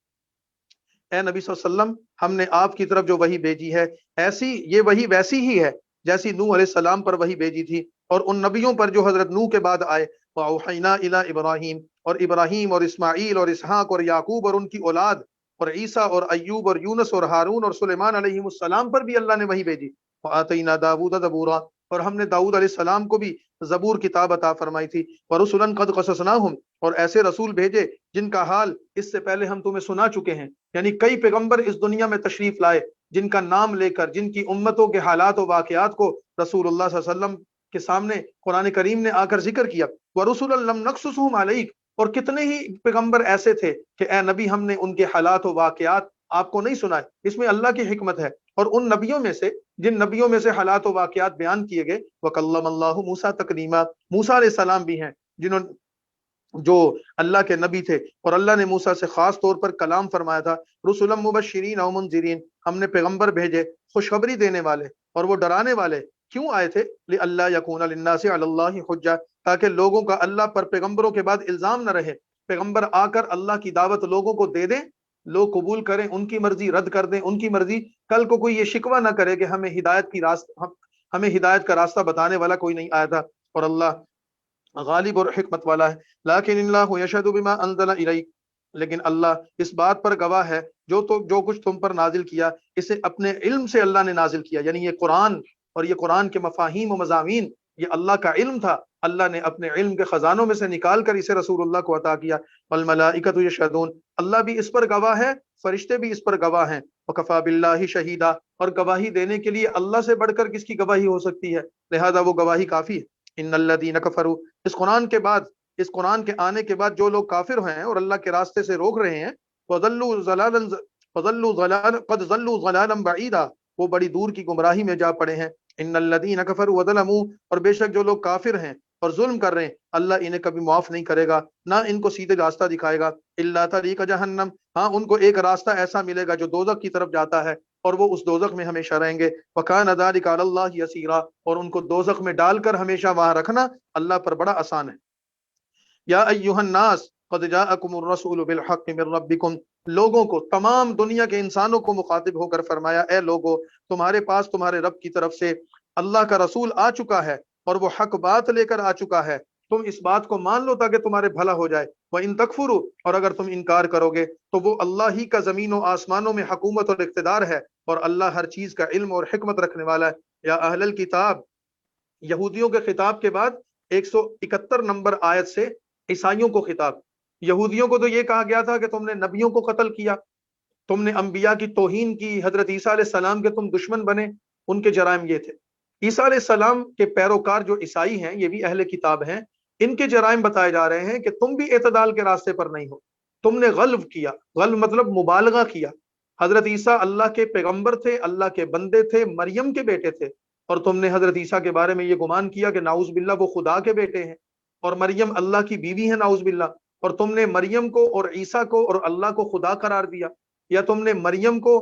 اے نبی صلی اللہ علیہ وسلم، ہم نے آپ کی طرف جو وحی بھیجی ہے، ایسی یہ وحی ویسی ہی ہے جیسی نوح علیہ السلام پر وحی بھیجی تھی اور ان نبیوں پر جو حضرت نوح کے بعد آئے، وَأَوْحَيْنَا إِلَىٰ ابراہیم، اور ابراہیم اور اسماعیل اور اسحاق اور یعقوب اور ان کی اولاد اور عیسیٰ اور ایوب اور یونس اور ہارون اور سلیمان علیہ السلام پر بھی اللہ نے وحی بھیجی، وَآتَيْنَا دَاوُودَ زَبُورًا، اور ہم نے داؤد علیہ السلام کو بھی زبور کتاب عطا فرمائی تھی، وَرُسُلًا قَدْ قَصَصْنَاهُمْ، اور ایسے رسول بھیجے جن کا حال اس سے پہلے ہم تمہیں سنا چکے ہیں، یعنی کئی پیغمبر اس دنیا میں تشریف لائے جن کا نام لے کر، جن کی امتوں کے حالات و واقعات کو رسول اللہ صلی اللہ علیہ وسلم کے سامنے قرآن کریم نے آ کر ذکر کیا، وَرُسُلًا لَمْ نَقْصُصْهُمْ عَلَيْكَ، اور کتنے ہی پیغمبر ایسے تھے کہ اے نبی ہم نے ان کے حالات و واقعات آپ کو نہیں سنائے، اس میں اللہ کی حکمت ہے۔ اور ان نبیوں میں سے جن نبیوں میں سے حالات و واقعات بیان کیے گئے، وَكَلَّمَ اللَّهُ مُوسَىٰ تَكْلِيمًا، موسیٰ علیہ السلام بھی ہیں جنہوں جو اللہ کے نبی تھے اور اللہ نے موسیٰ سے خاص طور پر کلام فرمایا تھا، رسلا مبشرین و منذرین، ہم نے پیغمبر بھیجے خوشخبری دینے والے اور وہ ڈرانے والے۔ کیوں آئے تھے؟ لئلا یکون للناس علی اللہ حجہ، تاکہ لوگوں کا اللہ پر پیغمبروں کے بعد الزام نہ رہے، پیغمبر آ کر اللہ کی دعوت لوگوں کو دے دیں، لوگ قبول کریں، ان کی مرضی رد کر دیں، ان کی مرضی، کل کو کوئی یہ شکوہ نہ کرے کہ ہمیں ہدایت کا راستہ بتانے والا کوئی نہیں آیا تھا، اور اللہ غالب اور حکمت والا ہے۔ لیکن اللہ یشہد بما انزل الیک، لیکن اللہ اس بات پر گواہ ہے جو کچھ تم پر نازل کیا، اسے اپنے علم سے اللہ نے نازل کیا، یعنی یہ قرآن اور یہ قرآن کے مفاہیم و مضامین یہ اللہ کا علم تھا، اللہ نے اپنے علم کے خزانوں میں سے نکال کر اسے رسول اللہ کو عطا کیا۔ والملائکۃ یشہدون، اللہ بھی اس پر گواہ ہے، فرشتے بھی اس پر گواہ ہیں۔ وکفیٰ باللہ شہیدا، اور گواہی دینے کے لیے اللہ سے بڑھ کر کس کی گواہی ہو سکتی ہے، لہذا وہ گواہی کافی ہے۔ ان الذین کفروا، اس قرآن کے بعد، اس قرآن کے آنے کے بعد جو لوگ کافر ہیں اور اللہ کے راستے سے روک رہے ہیں، قد ضلوا ضلالا بعیدا، وہ بڑی دور کی گمراہی میں جا پڑے ہیں۔ ان الذین کفروا وظلموا، اور بے شک جو لوگ کافر ہیں اور ظلم کر رہے ہیں، اللہ انہیں کبھی معاف نہیں کرے گا، نہ ان کو سیدھے راستہ دکھائے گا، الا طریق جہنم، ہاں ان کو ایک راستہ ایسا ملے گا جو دوزخ کی طرف جاتا ہے اور وہ اس دوزخ میں ہمیشہ رہیں گے۔ وَكَانَ ذَلِكَ عَلَى اللَّهِ يَسِيرًا، اور ان کو دوزخ میں ڈال کر ہمیشہ وہاں رکھنا اللہ پر بڑا آسان ہے۔ یا ایھا الناس قد جاءکم الرسول بالحق من ربکم، لوگوں کو، تمام دنیا کے انسانوں کو مخاطب ہو کر فرمایا، اے لوگو، تمہارے پاس تمہارے رب کی طرف سے اللہ کا رسول آ چکا ہے اور وہ حق بات لے کر آ چکا ہے، تم اس بات کو مان لو تاکہ تمہارے بھلا ہو جائے۔ وَإِن تَكْفُرُوا، اور اگر تم انکار کرو گے تو وہ اللہ ہی کا زمین و آسمانوں میں حکومت اور اقتدار ہے اور اللہ ہر چیز کا علم اور حکمت رکھنے والا ہے۔ یا اہل الکتاب، یہودیوں کے خطاب کے بعد 171 نمبر آیت سے عیسائیوں کو خطاب۔ یہودیوں کو تو یہ کہا گیا تھا کہ تم نے نبیوں کو قتل کیا، تم نے انبیاء کی توہین کی، حضرت عیسیٰ علیہ السلام کے تم دشمن بنے، ان کے جرائم یہ تھے۔ عیسیٰ علیہ السلام کے پیروکار جو عیسائی ہیں، یہ بھی اہل کتاب ہیں، ان کے جرائم بتائے جا رہے ہیں کہ تم بھی اعتدال کے راستے پر نہیں ہو، تم نے غلو کیا، غلو مطلب مبالغہ کیا۔ حضرت عیسیٰ اللہ کے پیغمبر تھے، اللہ کے بندے تھے، مریم کے بیٹے تھے، اور تم نے حضرت عیسیٰ کے بارے میں یہ گمان کیا کہ نعوذ باللہ وہ خدا کے بیٹے ہیں اور مریم اللہ کی بیوی ہے، نعوذ باللہ، اور تم نے مریم کو اور عیسیٰ کو اور اللہ کو خدا قرار دیا، یا تم نے مریم کو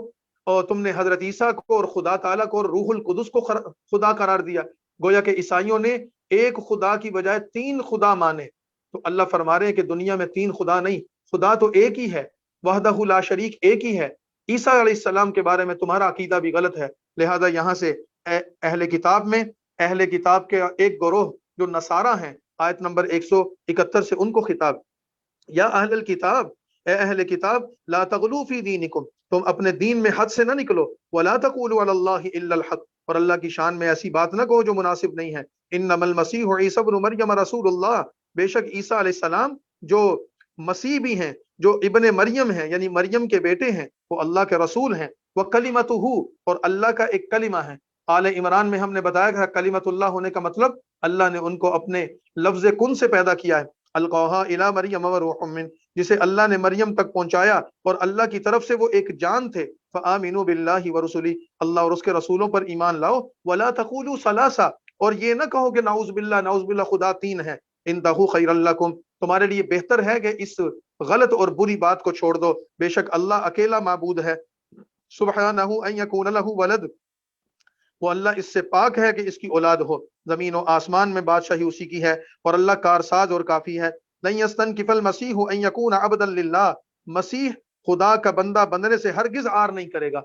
اور تم نے حضرت عیسیٰ کو اور خدا تعالیٰ کو اور روح القدس کو خدا قرار دیا۔ گویا کہ عیسائیوں نے ایک خدا کی بجائے 3 خدا مانے۔ تو اللہ فرما رہے ہیں کہ دنیا میں 3 خدا نہیں، خدا تو ایک ہی ہے، وحدہ لا شریک ایک ہی ہے۔ عیسیٰ علیہ السلام کے بارے میں تمہارا عقیدہ بھی غلط ہے، لہذا یہاں سے اہل کتاب میں، اہل کتاب کے ایک گروہ جو نصارہ ہیں، آیت نمبر 171 سے ان کو خطاب، یا اہل الکتاب، اے اہل کتاب، لا تغلو فی دینکم، تم اپنے دین میں حد سے نہ نکلو، ولا تقولوا علی اللہ الا الحق، اور اللہ کی شان میں ایسی بات نہ کہو جو مناسب نہیں ہے، انما المسیح عیسی ابن مریم رسول اللہ، بے شک عیسیٰ علیہ السلام جو مسیح بھی ہیں، جو ابن مریم ہیں یعنی مریم کے بیٹے ہیں، وہ اللہ کے رسول ہیں، وہ کلمتہ، اور اللہ کا ایک کلمہ ہے۔ آل عمران میں ہم نے بتایا کہ کلمت اللہ ہونے کا مطلب اللہ نے ان کو اپنے لفظ کن سے پیدا کیا ہے، القاہا الی مریم وروح من، جسے اللہ نے مریم تک پہنچایا اور اللہ کی طرف سے وہ ایک جان تھے، فآمنوا باللہ ورسلہ، اللہ اور اس کے رسولوں پر ایمان لاؤ، ولا تقولوا ثلاثہ، اور یہ نہ کہو کہ نعوذ باللہ خدا تین ہے، انتہوا خیر لکم، تمہارے لیے بہتر ہے کہ اس غلط اور بری بات کو چھوڑ دو، بے شک اللہ اکیلا معبود ہے، سبحانہ ان یکون لہ ولد، وہ اللہ اس سے پاک ہے کہ اس کی اولاد ہو، زمین و آسمان میں بادشاہی اسی کی ہے، اور اللہ کارساز اور کافی ہے۔ لن یستنکف المسیح ان یکون عبدا للہ، مسیح خدا کا بندہ بننے سے ہرگز عار نہیں کرے گا۔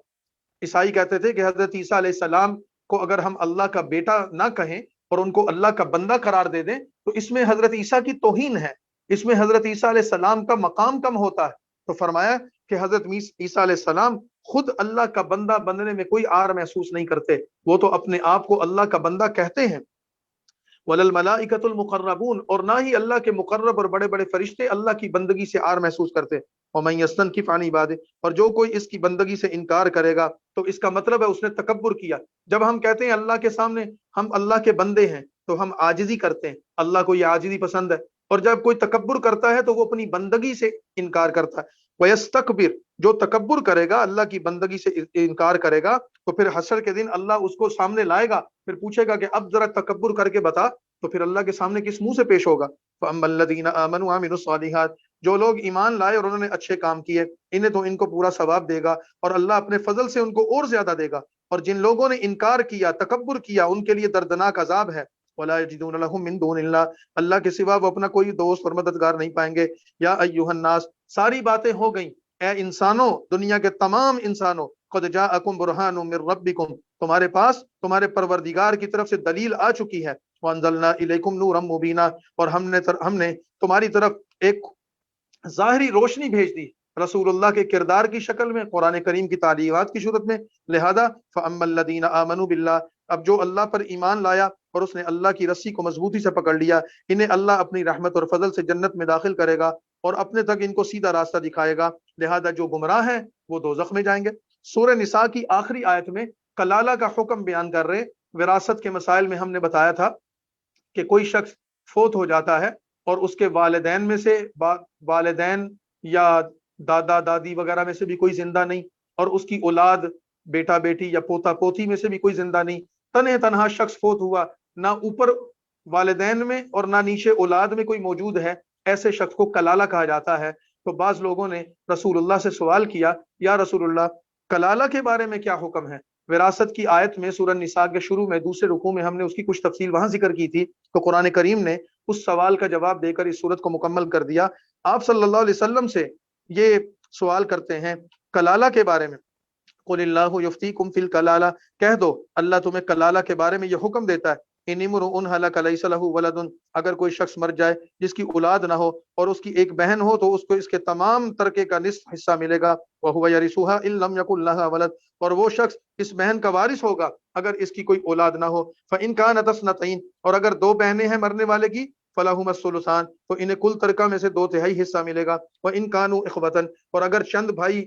عیسائی کہتے تھے کہ حضرت عیسیٰ علیہ السلام کو اگر ہم اللہ کا بیٹا نہ کہیں اور ان کو اللہ کا بندہ قرار دے دیں تو اس میں حضرت عیسیٰ کی توہین ہے، اس میں حضرت عیسیٰ علیہ السلام کا مقام کم ہوتا ہے۔ تو فرمایا کہ حضرت عیسیٰ علیہ السلام خود اللہ کا بندہ بننے میں کوئی عار محسوس نہیں کرتے، وہ تو اپنے آپ کو اللہ کا بندہ کہتے ہیں۔ وَلَلْمَلَائِكَةُ الْمُقَرَّبُونَ، اور نہ ہی اللہ کے مقرب اور بڑے بڑے فرشتے اللہ کی بندگی سے عار محسوس کرتے۔ وَمَن يَسْتَنْكِفْ عَنْ عِبَادِهِ، اور جو کوئی اس کی بندگی سے انکار کرے گا تو اس کا مطلب ہے اس نے تکبر کیا۔ جب ہم کہتے ہیں اللہ کے سامنے ہم اللہ کے بندے ہیں تو ہم عاجزی کرتے ہیں، اللہ کو یہ عاجزی پسند ہے، اور جب کوئی تکبر کرتا ہے تو وہ اپنی بندگی سے انکار کرتا ہے۔ وَيَسْتَكْبِرْ، جو تکبر کرے گا، اللہ کی بندگی سے انکار کرے گا، تو پھر حشر کے دن اللہ اس کو سامنے لائے گا، پھر پوچھے گا کہ اب ذرا تکبر کر کے بتا، تو پھر اللہ کے سامنے کس منہ سے پیش ہوگا۔ فَأَمَّا الَّذِينَ آمَنُوا وَعَمِلُوا الصَّالِحَاتِ، جو لوگ ایمان لائے اور انہوں نے اچھے کام کیے، انہیں تو ان کو پورا ثواب دے گا اور اللہ اپنے فضل سے ان کو اور زیادہ دے گا، اور جن لوگوں نے انکار کیا، تکبر کیا، ان کے لیے دردناک عذاب ہے۔ وَلَا يَجِدُونَ لَهُم مِّن دُونِ اللَّهِ، اللہ کے سوا وہ اپنا کوئی دوست اور مددگار نہیں پائیں گے۔ یا ایھا الناس، ساری باتیں ہو گئیں، اے انسانوں، دنیا کے تمام انسانوں، قد جاءکم برہان من ربکم، تمہارے پاس تمہارے پروردگار کی طرف سے دلیل آ چکی ہے، وانزلنا الیکم نورا مبینا، اور ہم نے تمہاری طرف ایک ظاہری روشنی بھیج دی رسول اللہ کے کردار کی شکل میں، قرآن کریم کی تعلیمات کی صورت میں۔ لہذا فَأَمَّا الَّذِينَ آمَنُوا بِاللَّهِ، اب جو اللہ پر ایمان لایا اور اس نے اللہ کی رسی کو مضبوطی سے پکڑ لیا، انہیں اللہ اپنی رحمت اور فضل سے جنت میں داخل کرے گا اور اپنے تک ان کو سیدھا راستہ دکھائے گا۔ لہذا جو گمراہ ہیں وہ دوزخ میں جائیں گے۔ سورہ نساء کی آخری آیت میں کلالہ کا حکم بیان کر رہے، وراثت کے مسائل میں ہم نے بتایا تھا کہ کوئی شخص فوت ہو جاتا ہے اور اس کے والدین میں سے والدین یا دادا دادی وغیرہ میں سے بھی کوئی زندہ نہیں، اور اس کی اولاد بیٹا بیٹی یا پوتا پوتی میں سے بھی کوئی زندہ نہیں، تنہا شخص فوت ہوا، نہ اوپر والدین میں اور نہ نیچے اولاد میں کوئی موجود ہے، ایسے شخص کو کلالہ کہا جاتا ہے۔ تو بعض لوگوں نے رسول اللہ سے سوال کیا، یا رسول اللہ، کلالہ کے بارے میں کیا حکم ہے؟ وراثت کی آیت میں سورہ نساء کے شروع میں دوسرے رکوع میں ہم نے اس کی کچھ تفصیل وہاں ذکر کی تھی، تو قرآن کریم نے اس سوال کا جواب دے کر اس صورت کو مکمل کر دیا۔ آپ صلی اللہ علیہ وسلم سے یہ سوال کرتے ہیں کلالہ کے بارے میں، قل اللہ یفتیکم فی الکلالہ، کہہ دو اللہ تمہیں کلالہ کے بارے میں یہ حکم دیتا ہے، ان امرؤ ہلک لیس لہ ولد، اگر کوئی شخص مر جائے جس کی اولاد نہ ہو اور اس کی ایک بہن ہو تو اس کو اس کے تمام ترکے کا نصف حصہ ملے گا، وہو یرثھا ان لم یکن لہا ولد، اور وہ شخص اس بہن کا وارث ہوگا اگر اس کی کوئی اولاد نہ ہو، فإن كانت اثنتین، اور اگر دو بہنیں ہیں مرنے والے کی، فلہما الثلثان، تو انہیں کل ترکہ میں سے 2/3 حصہ ملے گا، وإن كانوا اخوة، اور اگر چند بھائی،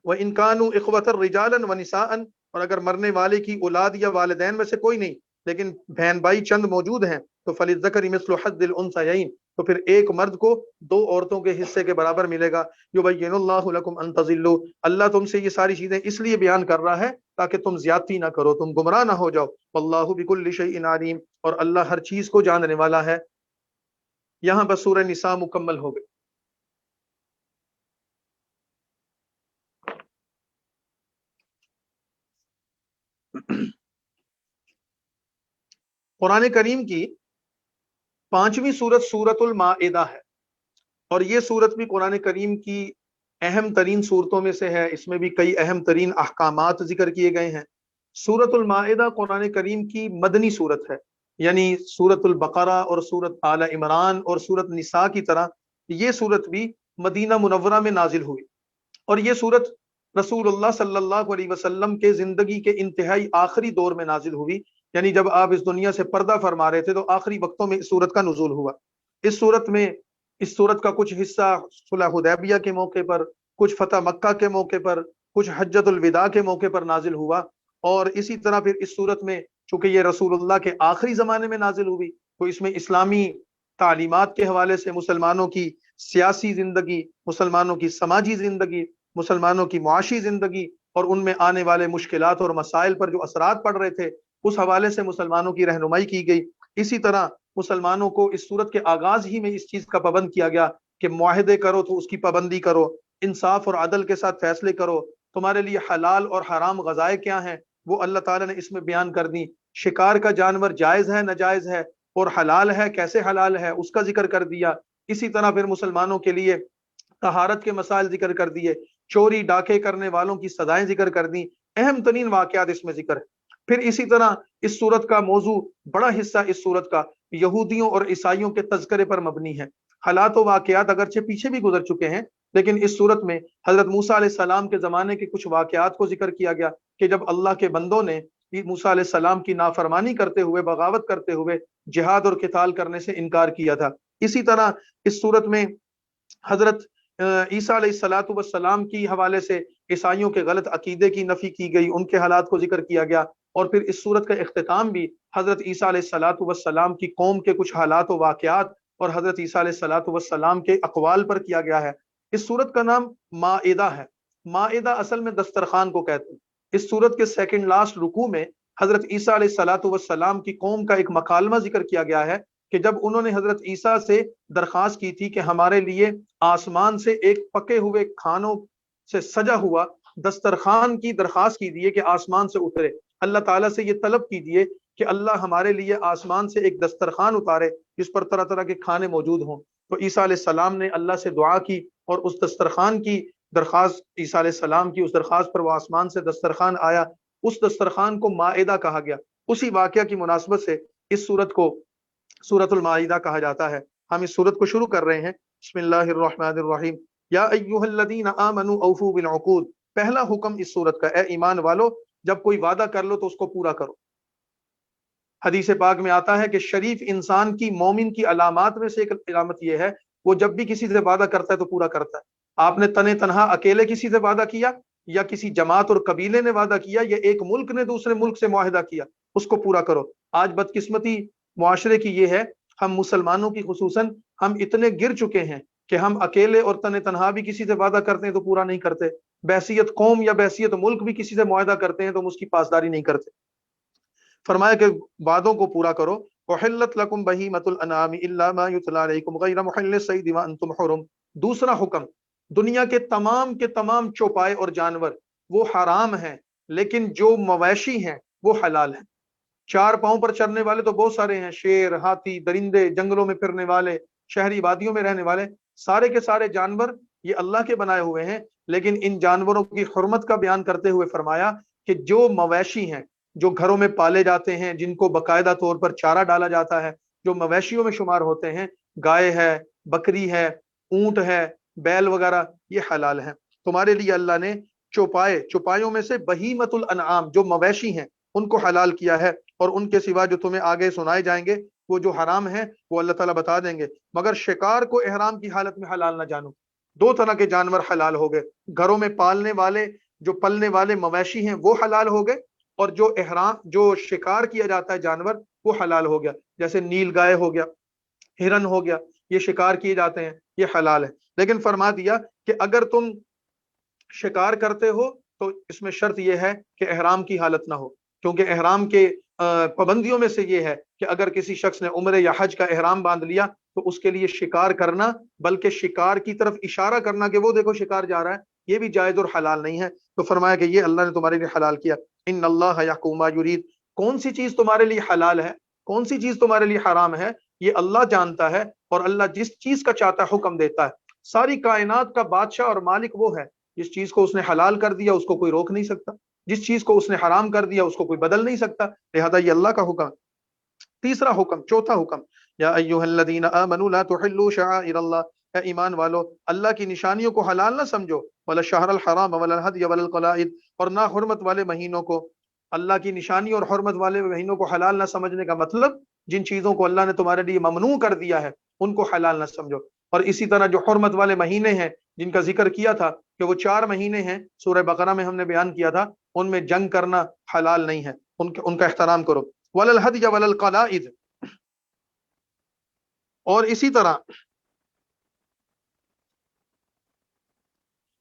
وإن كانوا اخوة رجالا ونساء، اور اگر مرنے والے کی اولاد یا والدین میں سے کوئی نہیں لیکن بہن بھائی چند موجود ہیں، تو فللذکر مثل حظ الانثیین، تو پھر ایک مرد کو 2 عورتوں کے حصے کے برابر ملے گا۔ یبین اللہ لکم ان تضلوا، اللہ تم سے یہ ساری چیزیں اس لیے بیان کر رہا ہے تاکہ تم زیادتی نہ کرو، تم گمراہ نہ ہو جاؤ۔ واللہ بکل شیء علیم، اور اللہ ہر چیز کو جاننے والا ہے۔ یہاں بس سورہ نساء مکمل ہو گئی۔ قرآن کریم کی 5ویں سورت سورۃ المائدہ ہے، اور یہ سورت بھی قرآن کریم کی اہم ترین صورتوں میں سے ہے، اس میں بھی کئی اہم ترین احکامات ذکر کیے گئے ہیں۔ سورۃ المائدہ قرآن کریم کی مدنی صورت ہے، یعنی سورۃ البقرہ اور سورۃ آل عمران اور سورۃ نساء کی طرح یہ سورت بھی مدینہ منورہ میں نازل ہوئی، اور یہ سورت رسول اللہ صلی اللہ علیہ وسلم کے زندگی کے انتہائی آخری دور میں نازل ہوئی، یعنی جب آپ اس دنیا سے پردہ فرما رہے تھے تو آخری وقتوں میں اس صورت کا نزول ہوا۔ اس صورت میں اس صورت کا کچھ حصہ صلح حدیبیہ کے موقع پر، کچھ فتح مکہ کے موقع پر، کچھ حجۃ الوداع کے موقع پر نازل ہوا، اور اسی طرح پھر اس صورت میں چونکہ یہ رسول اللہ کے آخری زمانے میں نازل ہوئی تو اس میں اسلامی تعلیمات کے حوالے سے مسلمانوں کی سیاسی زندگی، مسلمانوں کی سماجی زندگی، مسلمانوں کی معاشی زندگی اور ان میں آنے والے مشکلات اور مسائل پر جو اثرات پڑ رہے تھے اس حوالے سے مسلمانوں کی رہنمائی کی گئی۔ اسی طرح مسلمانوں کو اس صورت کے آغاز ہی میں اس چیز کا پابند کیا گیا کہ معاہدے کرو تو اس کی پابندی کرو، انصاف اور عدل کے ساتھ فیصلے کرو، تمہارے لیے حلال اور حرام غذائیں کیا ہیں وہ اللہ تعالیٰ نے اس میں بیان کر دی، شکار کا جانور جائز ہے ناجائز ہے اور حلال ہے کیسے حلال ہے اس کا ذکر کر دیا۔ اسی طرح پھر مسلمانوں کے لیے طہارت کے مسائل ذکر کر دیے، چوری ڈاکے کرنے والوں کی سزائیں ذکر کر دی، اہم ترین واقعات اس میں ذکر ہے۔ پھر اسی طرح اس صورت کا موضوع، بڑا حصہ اس صورت کا یہودیوں اور عیسائیوں کے تذکرے پر مبنی ہے۔ حالات و واقعات اگرچہ پیچھے بھی گزر چکے ہیں لیکن اس صورت میں حضرت موسیٰ علیہ السلام کے زمانے کے کچھ واقعات کو ذکر کیا گیا کہ جب اللہ کے بندوں نے موسیٰ علیہ السلام کی نافرمانی کرتے ہوئے، بغاوت کرتے ہوئے جہاد اور قتال کرنے سے انکار کیا تھا۔ اسی طرح اس صورت میں حضرت عیسیٰ علیہ الصلاۃ والسلام کی حوالے سے عیسائیوں کے غلط عقیدے کی نفی کی گئی، ان کے حالات کو ذکر کیا گیا، اور پھر اس صورت کا اختتام بھی حضرت عیسیٰ علیہ الصلاۃ والسلام کی قوم کے کچھ حالات و واقعات اور حضرت عیسیٰ علیہ الصلاۃ والسلام کے اقوال پر کیا گیا ہے۔ اس صورت کا نام مائدہ ہے۔ مائدہ اصل میں دسترخوان کو کہتے ہیں۔ اس صورت کے سیکنڈ لاسٹ رکوع میں حضرت عیسیٰ علیہ الصلاۃ والسلام کی قوم کا ایک مکالمہ ذکر کیا گیا ہے کہ جب انہوں نے حضرت عیسیٰ سے درخواست کی تھی کہ ہمارے لیے آسمان سے ایک پکے ہوئے کھانوں سے سجا ہوا دسترخوان کی درخواست کیجیے کہ آسمان سے اترے، اللہ تعالیٰ سے یہ طلب کیجیے کہ اللہ ہمارے لیے آسمان سے ایک دسترخوان اتارے جس پر طرح طرح کے کھانے موجود ہوں۔ تو عیسیٰ علیہ السلام نے اللہ سے دعا کی اور اس دسترخوان کی درخواست، عیسیٰ علیہ السلام کی اس درخواست پر وہ آسمان سے دسترخوان آیا، اس دسترخوان کو مائدہ کہا گیا۔ اسی واقعہ کی مناسبت سے اس صورت کو سورۃ المائدہ کہا جاتا ہے۔ ہم اس صورت کو شروع کر رہے ہیں۔ بسم اللہ الرحمن الرحیم، یا ایھا الذین آمنوا اوفوا بالعقود۔ پہلا حکم اس صورت کا، اے ایمان والو جب کوئی وعدہ کر لو تو اس کو پورا کرو۔ حدیث پاک میں آتا ہے کہ شریف انسان کی، مومن کی علامات میں سے ایک علامت یہ ہے وہ جب بھی کسی سے وعدہ کرتا ہے تو پورا کرتا ہے۔ آپ نے تنہا اکیلے کسی سے وعدہ کیا یا کسی جماعت اور قبیلے نے وعدہ کیا یا ایک ملک نے دوسرے ملک سے معاہدہ کیا، اس کو پورا کرو۔ آج بدقسمتی معاشرے کی یہ ہے، ہم مسلمانوں کی خصوصاً ہم اتنے گر چکے ہیں کہ ہم اکیلے اور تنہا بھی کسی سے وعدہ کرتے ہیں تو پورا نہیں کرتے، بحیثیت قوم یا بحیثیت ملک بھی کسی سے معاہدہ کرتے ہیں تو ہم اس کی پاسداری نہیں کرتے۔ فرمایا کہ وعدوں کو پورا کرو۔ وحلت لکم بہیمۃ الانعام الا ما یتلی علیکم غیر محل الصید وانتم حرم۔ دوسرا حکم، دنیا کے تمام چوپائے اور جانور وہ حرام ہیں لیکن جو مویشی ہیں وہ حلال ہیں۔ چار پاؤں پر چلنے والے تو بہت سارے ہیں، شیر، ہاتھی، درندے، جنگلوں میں پھرنے والے، شہری وادیوں میں رہنے والے، سارے کے سارے جانور یہ اللہ کے بنائے ہوئے ہیں، لیکن ان جانوروں کی حرمت کا بیان کرتے ہوئے فرمایا کہ جو مویشی ہیں، جو گھروں میں پالے جاتے ہیں، جن کو باقاعدہ طور پر چارہ ڈالا جاتا ہے، جو مویشیوں میں شمار ہوتے ہیں، گائے ہے، بکری ہے، اونٹ ہے، بیل وغیرہ، یہ حلال ہیں۔ تمہارے لیے اللہ نے چوپایوں میں سے بہیمۃ الانعام جو مویشی ہیں ان کو حلال کیا ہے، اور ان کے سوا جو تمہیں آگے سنائے جائیں گے وہ جو حرام ہیں وہ اللہ تعالیٰ بتا دیں گے، مگر شکار کو احرام کی حالت میں حلال نہ جانو۔ دو طرح کے جانور حلال ہو گئے، گھروں میں پالنے والے جو پلنے والے مویشی ہیں وہ حلال ہو گئے، اور جو شکار کیا جاتا ہے جانور وہ حلال ہو گیا، جیسے نیل گائے ہو گیا، ہرن ہو گیا، یہ شکار کیے جاتے ہیں، یہ حلال ہے۔ لیکن فرما دیا کہ اگر تم شکار کرتے ہو تو اس میں شرط یہ ہے کہ احرام کی حالت نہ ہو، کیونکہ احرام کے پابندیوں میں سے یہ ہے کہ اگر کسی شخص نے عمرے یا حج کا احرام باندھ لیا تو اس کے لیے شکار کرنا، بلکہ شکار کی طرف اشارہ کرنا کہ وہ دیکھو شکار جا رہا ہے، یہ بھی جائز اور حلال نہیں ہے۔ تو فرمایا کہ یہ اللہ نے تمہارے لیے حلال کیا۔ ان اللہ یحکم ما یرید، کون سی چیز تمہارے لیے حلال ہے، کون سی چیز تمہارے لیے حرام ہے، یہ اللہ جانتا ہے، اور اللہ جس چیز کا چاہتا ہے حکم دیتا ہے۔ ساری کائنات کا بادشاہ اور مالک وہ ہے، جس چیز کو اس نے حلال کر دیا اس کو کوئی روک نہیں سکتا، جس چیز کو اس نے حرام کر دیا اس کو کوئی بدل نہیں سکتا، لہذا یہ اللہ کا حکم۔ تیسرا حکم، چوتھا حکم، یا ایھا الذین آمنوا لا تحلوا شعائر اللہ اے ایمان والو اللہ کی نشانیوں کو حلال نہ سمجھو، ولا الشہر الحرام ولا الہدی ولا القلائد، اور نہ حرمت والے مہینوں کو، اللہ کی نشانی اور حرمت والے مہینوں کو حلال نہ سمجھنے کا مطلب جن چیزوں کو اللہ نے تمہارے لیے ممنوع کر دیا ہے ان کو حلال نہ سمجھو۔ اور اسی طرح جو حرمت والے مہینے ہیں جن کا ذکر کیا تھا کہ وہ 4 مہینے ہیں، سورہ بقرہ میں ہم نے بیان کیا تھا، ان میں جنگ کرنا حلال نہیں ہے، ان کا احترام کرو۔ ولا الہدی ولا القلائد، اور اسی طرح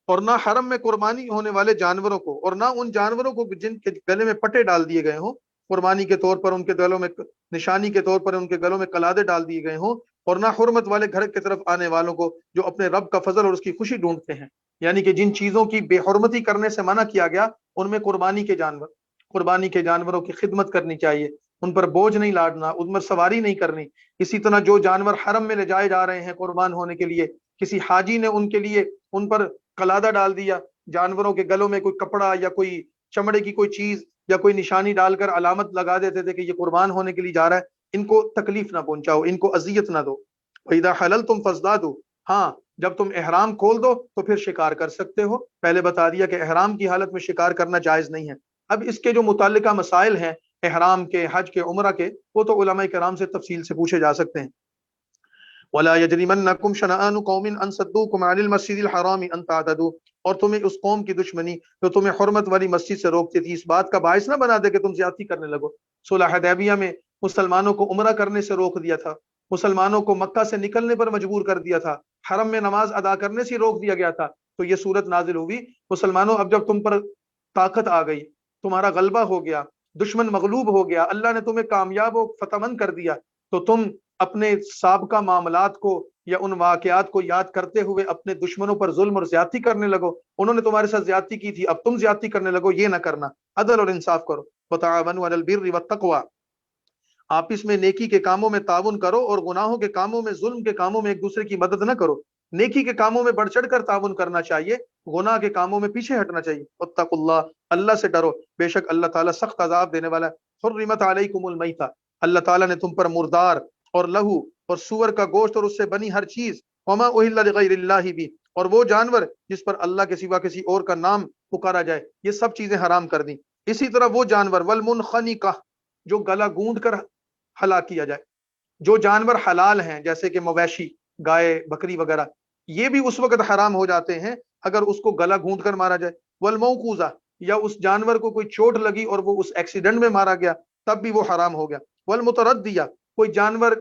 اور نہ حرم میں قربانی ہونے والے جانوروں کو، اور نہ ان جانوروں کو جن کے گلے میں پٹے ڈال دیے گئے ہوں قربانی کے طور پر، ان کے گلوں میں نشانی کے طور پر ان کے گلوں میں قلادے ڈال دیے گئے ہوں، اور نہ حرمت والے گھر کی طرف آنے والوں کو جو اپنے رب کا فضل اور اس کی خوشی ڈھونڈتے ہیں، یعنی کہ جن چیزوں کی بے حرمتی کرنے سے منع کیا گیا ان میں قربانی کے جانوروں کی خدمت کرنی چاہیے، ان پر بوجھ نہیں لاڈنا، ان پر سواری نہیں کرنی۔ اسی طرح جو جانور حرم میں لے جائے جا رہے ہیں قربان ہونے کے لیے، کسی حاجی نے ان کے لیے ان پر قلادہ ڈال دیا، جانوروں کے گلوں میں کوئی کپڑا یا کوئی چمڑے کی کوئی چیز یا کوئی نشانی ڈال کر علامت لگا دیتے تھے کہ یہ قربان ہونے کے لیے جا رہا ہے، ان کو تکلیف نہ پہنچاؤ، ان کو اذیت نہ دو۔ وَإِذَا حَلَلْتُمْ فَاصْطَادُوا، ہاں جب تم احرام کھول دو تو پھر شکار کر سکتے ہو۔ پہلے بتا دیا کہ احرام کی حالت میں شکار کرنا جائز نہیں ہے۔ اب اس کے جو متعلقہ مسائل ہیں احرام کے، حج کے، عمرہ کے، وہ تو علماء کرام سے تفصیل سے پوچھے جا سکتے ہیں۔ وَلَا يَجْرِمَنَّكُمْ شَنَآنُ قَوْمٍ أَن صَدُّوكُمْ عَنِ الْمَسْجِدِ الْحَرَامِ أَن تَعْتَدُوا، اور تمہیں اس قوم کی دشمنی جو تمہیں حرمت والی مسجد سے روکتی تھی اس بات کا باعث نہ بنا دے کہ تم زیادتی کرنے لگو۔ صلح حدیبیہ میں مسلمانوں کو عمرہ کرنے سے روک دیا تھا، مسلمانوں کو مکہ سے نکلنے پر مجبور کر دیا تھا، حرم میں نماز ادا کرنے سے روک دیا گیا تھا، تو یہ صورت نازل ہوئی مسلمانوں اب جب تم پر طاقت آ گئی، تمہارا غلبہ ہو گیا، دشمن مغلوب ہو گیا، اللہ نے تمہیں کامیاب و فتح مند کر دیا، تو تم اپنے سابقہ معاملات کو یا ان واقعات کو یاد کرتے ہوئے اپنے دشمنوں پر ظلم اور زیادتی کرنے لگو۔ انہوں نے تمہارے ساتھ زیادتی کی تھی، اب تم زیادتی کرنے لگو، یہ نہ کرنا، عدل اور انصاف کرو۔ وتعاونوا علی البر والتقوی، آپس میں نیکی کے کاموں میں تعاون کرو اور گناہوں کے کاموں میں، ظلم کے کاموں میں ایک دوسرے کی مدد نہ کرو۔ نیکی کے کاموں میں بڑھ چڑھ کر تعاون کرنا چاہیے، گناہ کے کاموں میں پیچھے ہٹنا چاہیے۔ واتقوا اللہ، اللہ سے ڈرو، بے شک اللہ تعالیٰ سخت عذاب دینے والا ہے۔ حرمت علیکم المیتہ، اللہ تعالیٰ نے تم پر مردار اور لہو اور سور کا گوشت اور اس سے بنی ہر چیز، وما اہل لغیر اللہ بھی، اور وہ جانور جس پر اللہ کے سوا کسی اور کا نام پکارا جائے، یہ سب چیزیں حرام کر دیں۔ اسی طرح وہ جانور والمنخنقہ، جو گلا گونٹ کر ہلاک کیا جائے، جو جانور حلال ہیں جیسے کہ مویشی، گائے، بکری وغیرہ، یہ بھی اس وقت حرام ہو جاتے ہیں اگر اس کو گلا گھونٹ کر مارا جائے۔ والموقوذہ، یا اس جانور کو کوئی چوٹ لگی اور وہ اس ایکسیڈنٹ میں مارا گیا تب بھی وہ حرام ہو گیا۔ والمتردیہ، کوئی جانور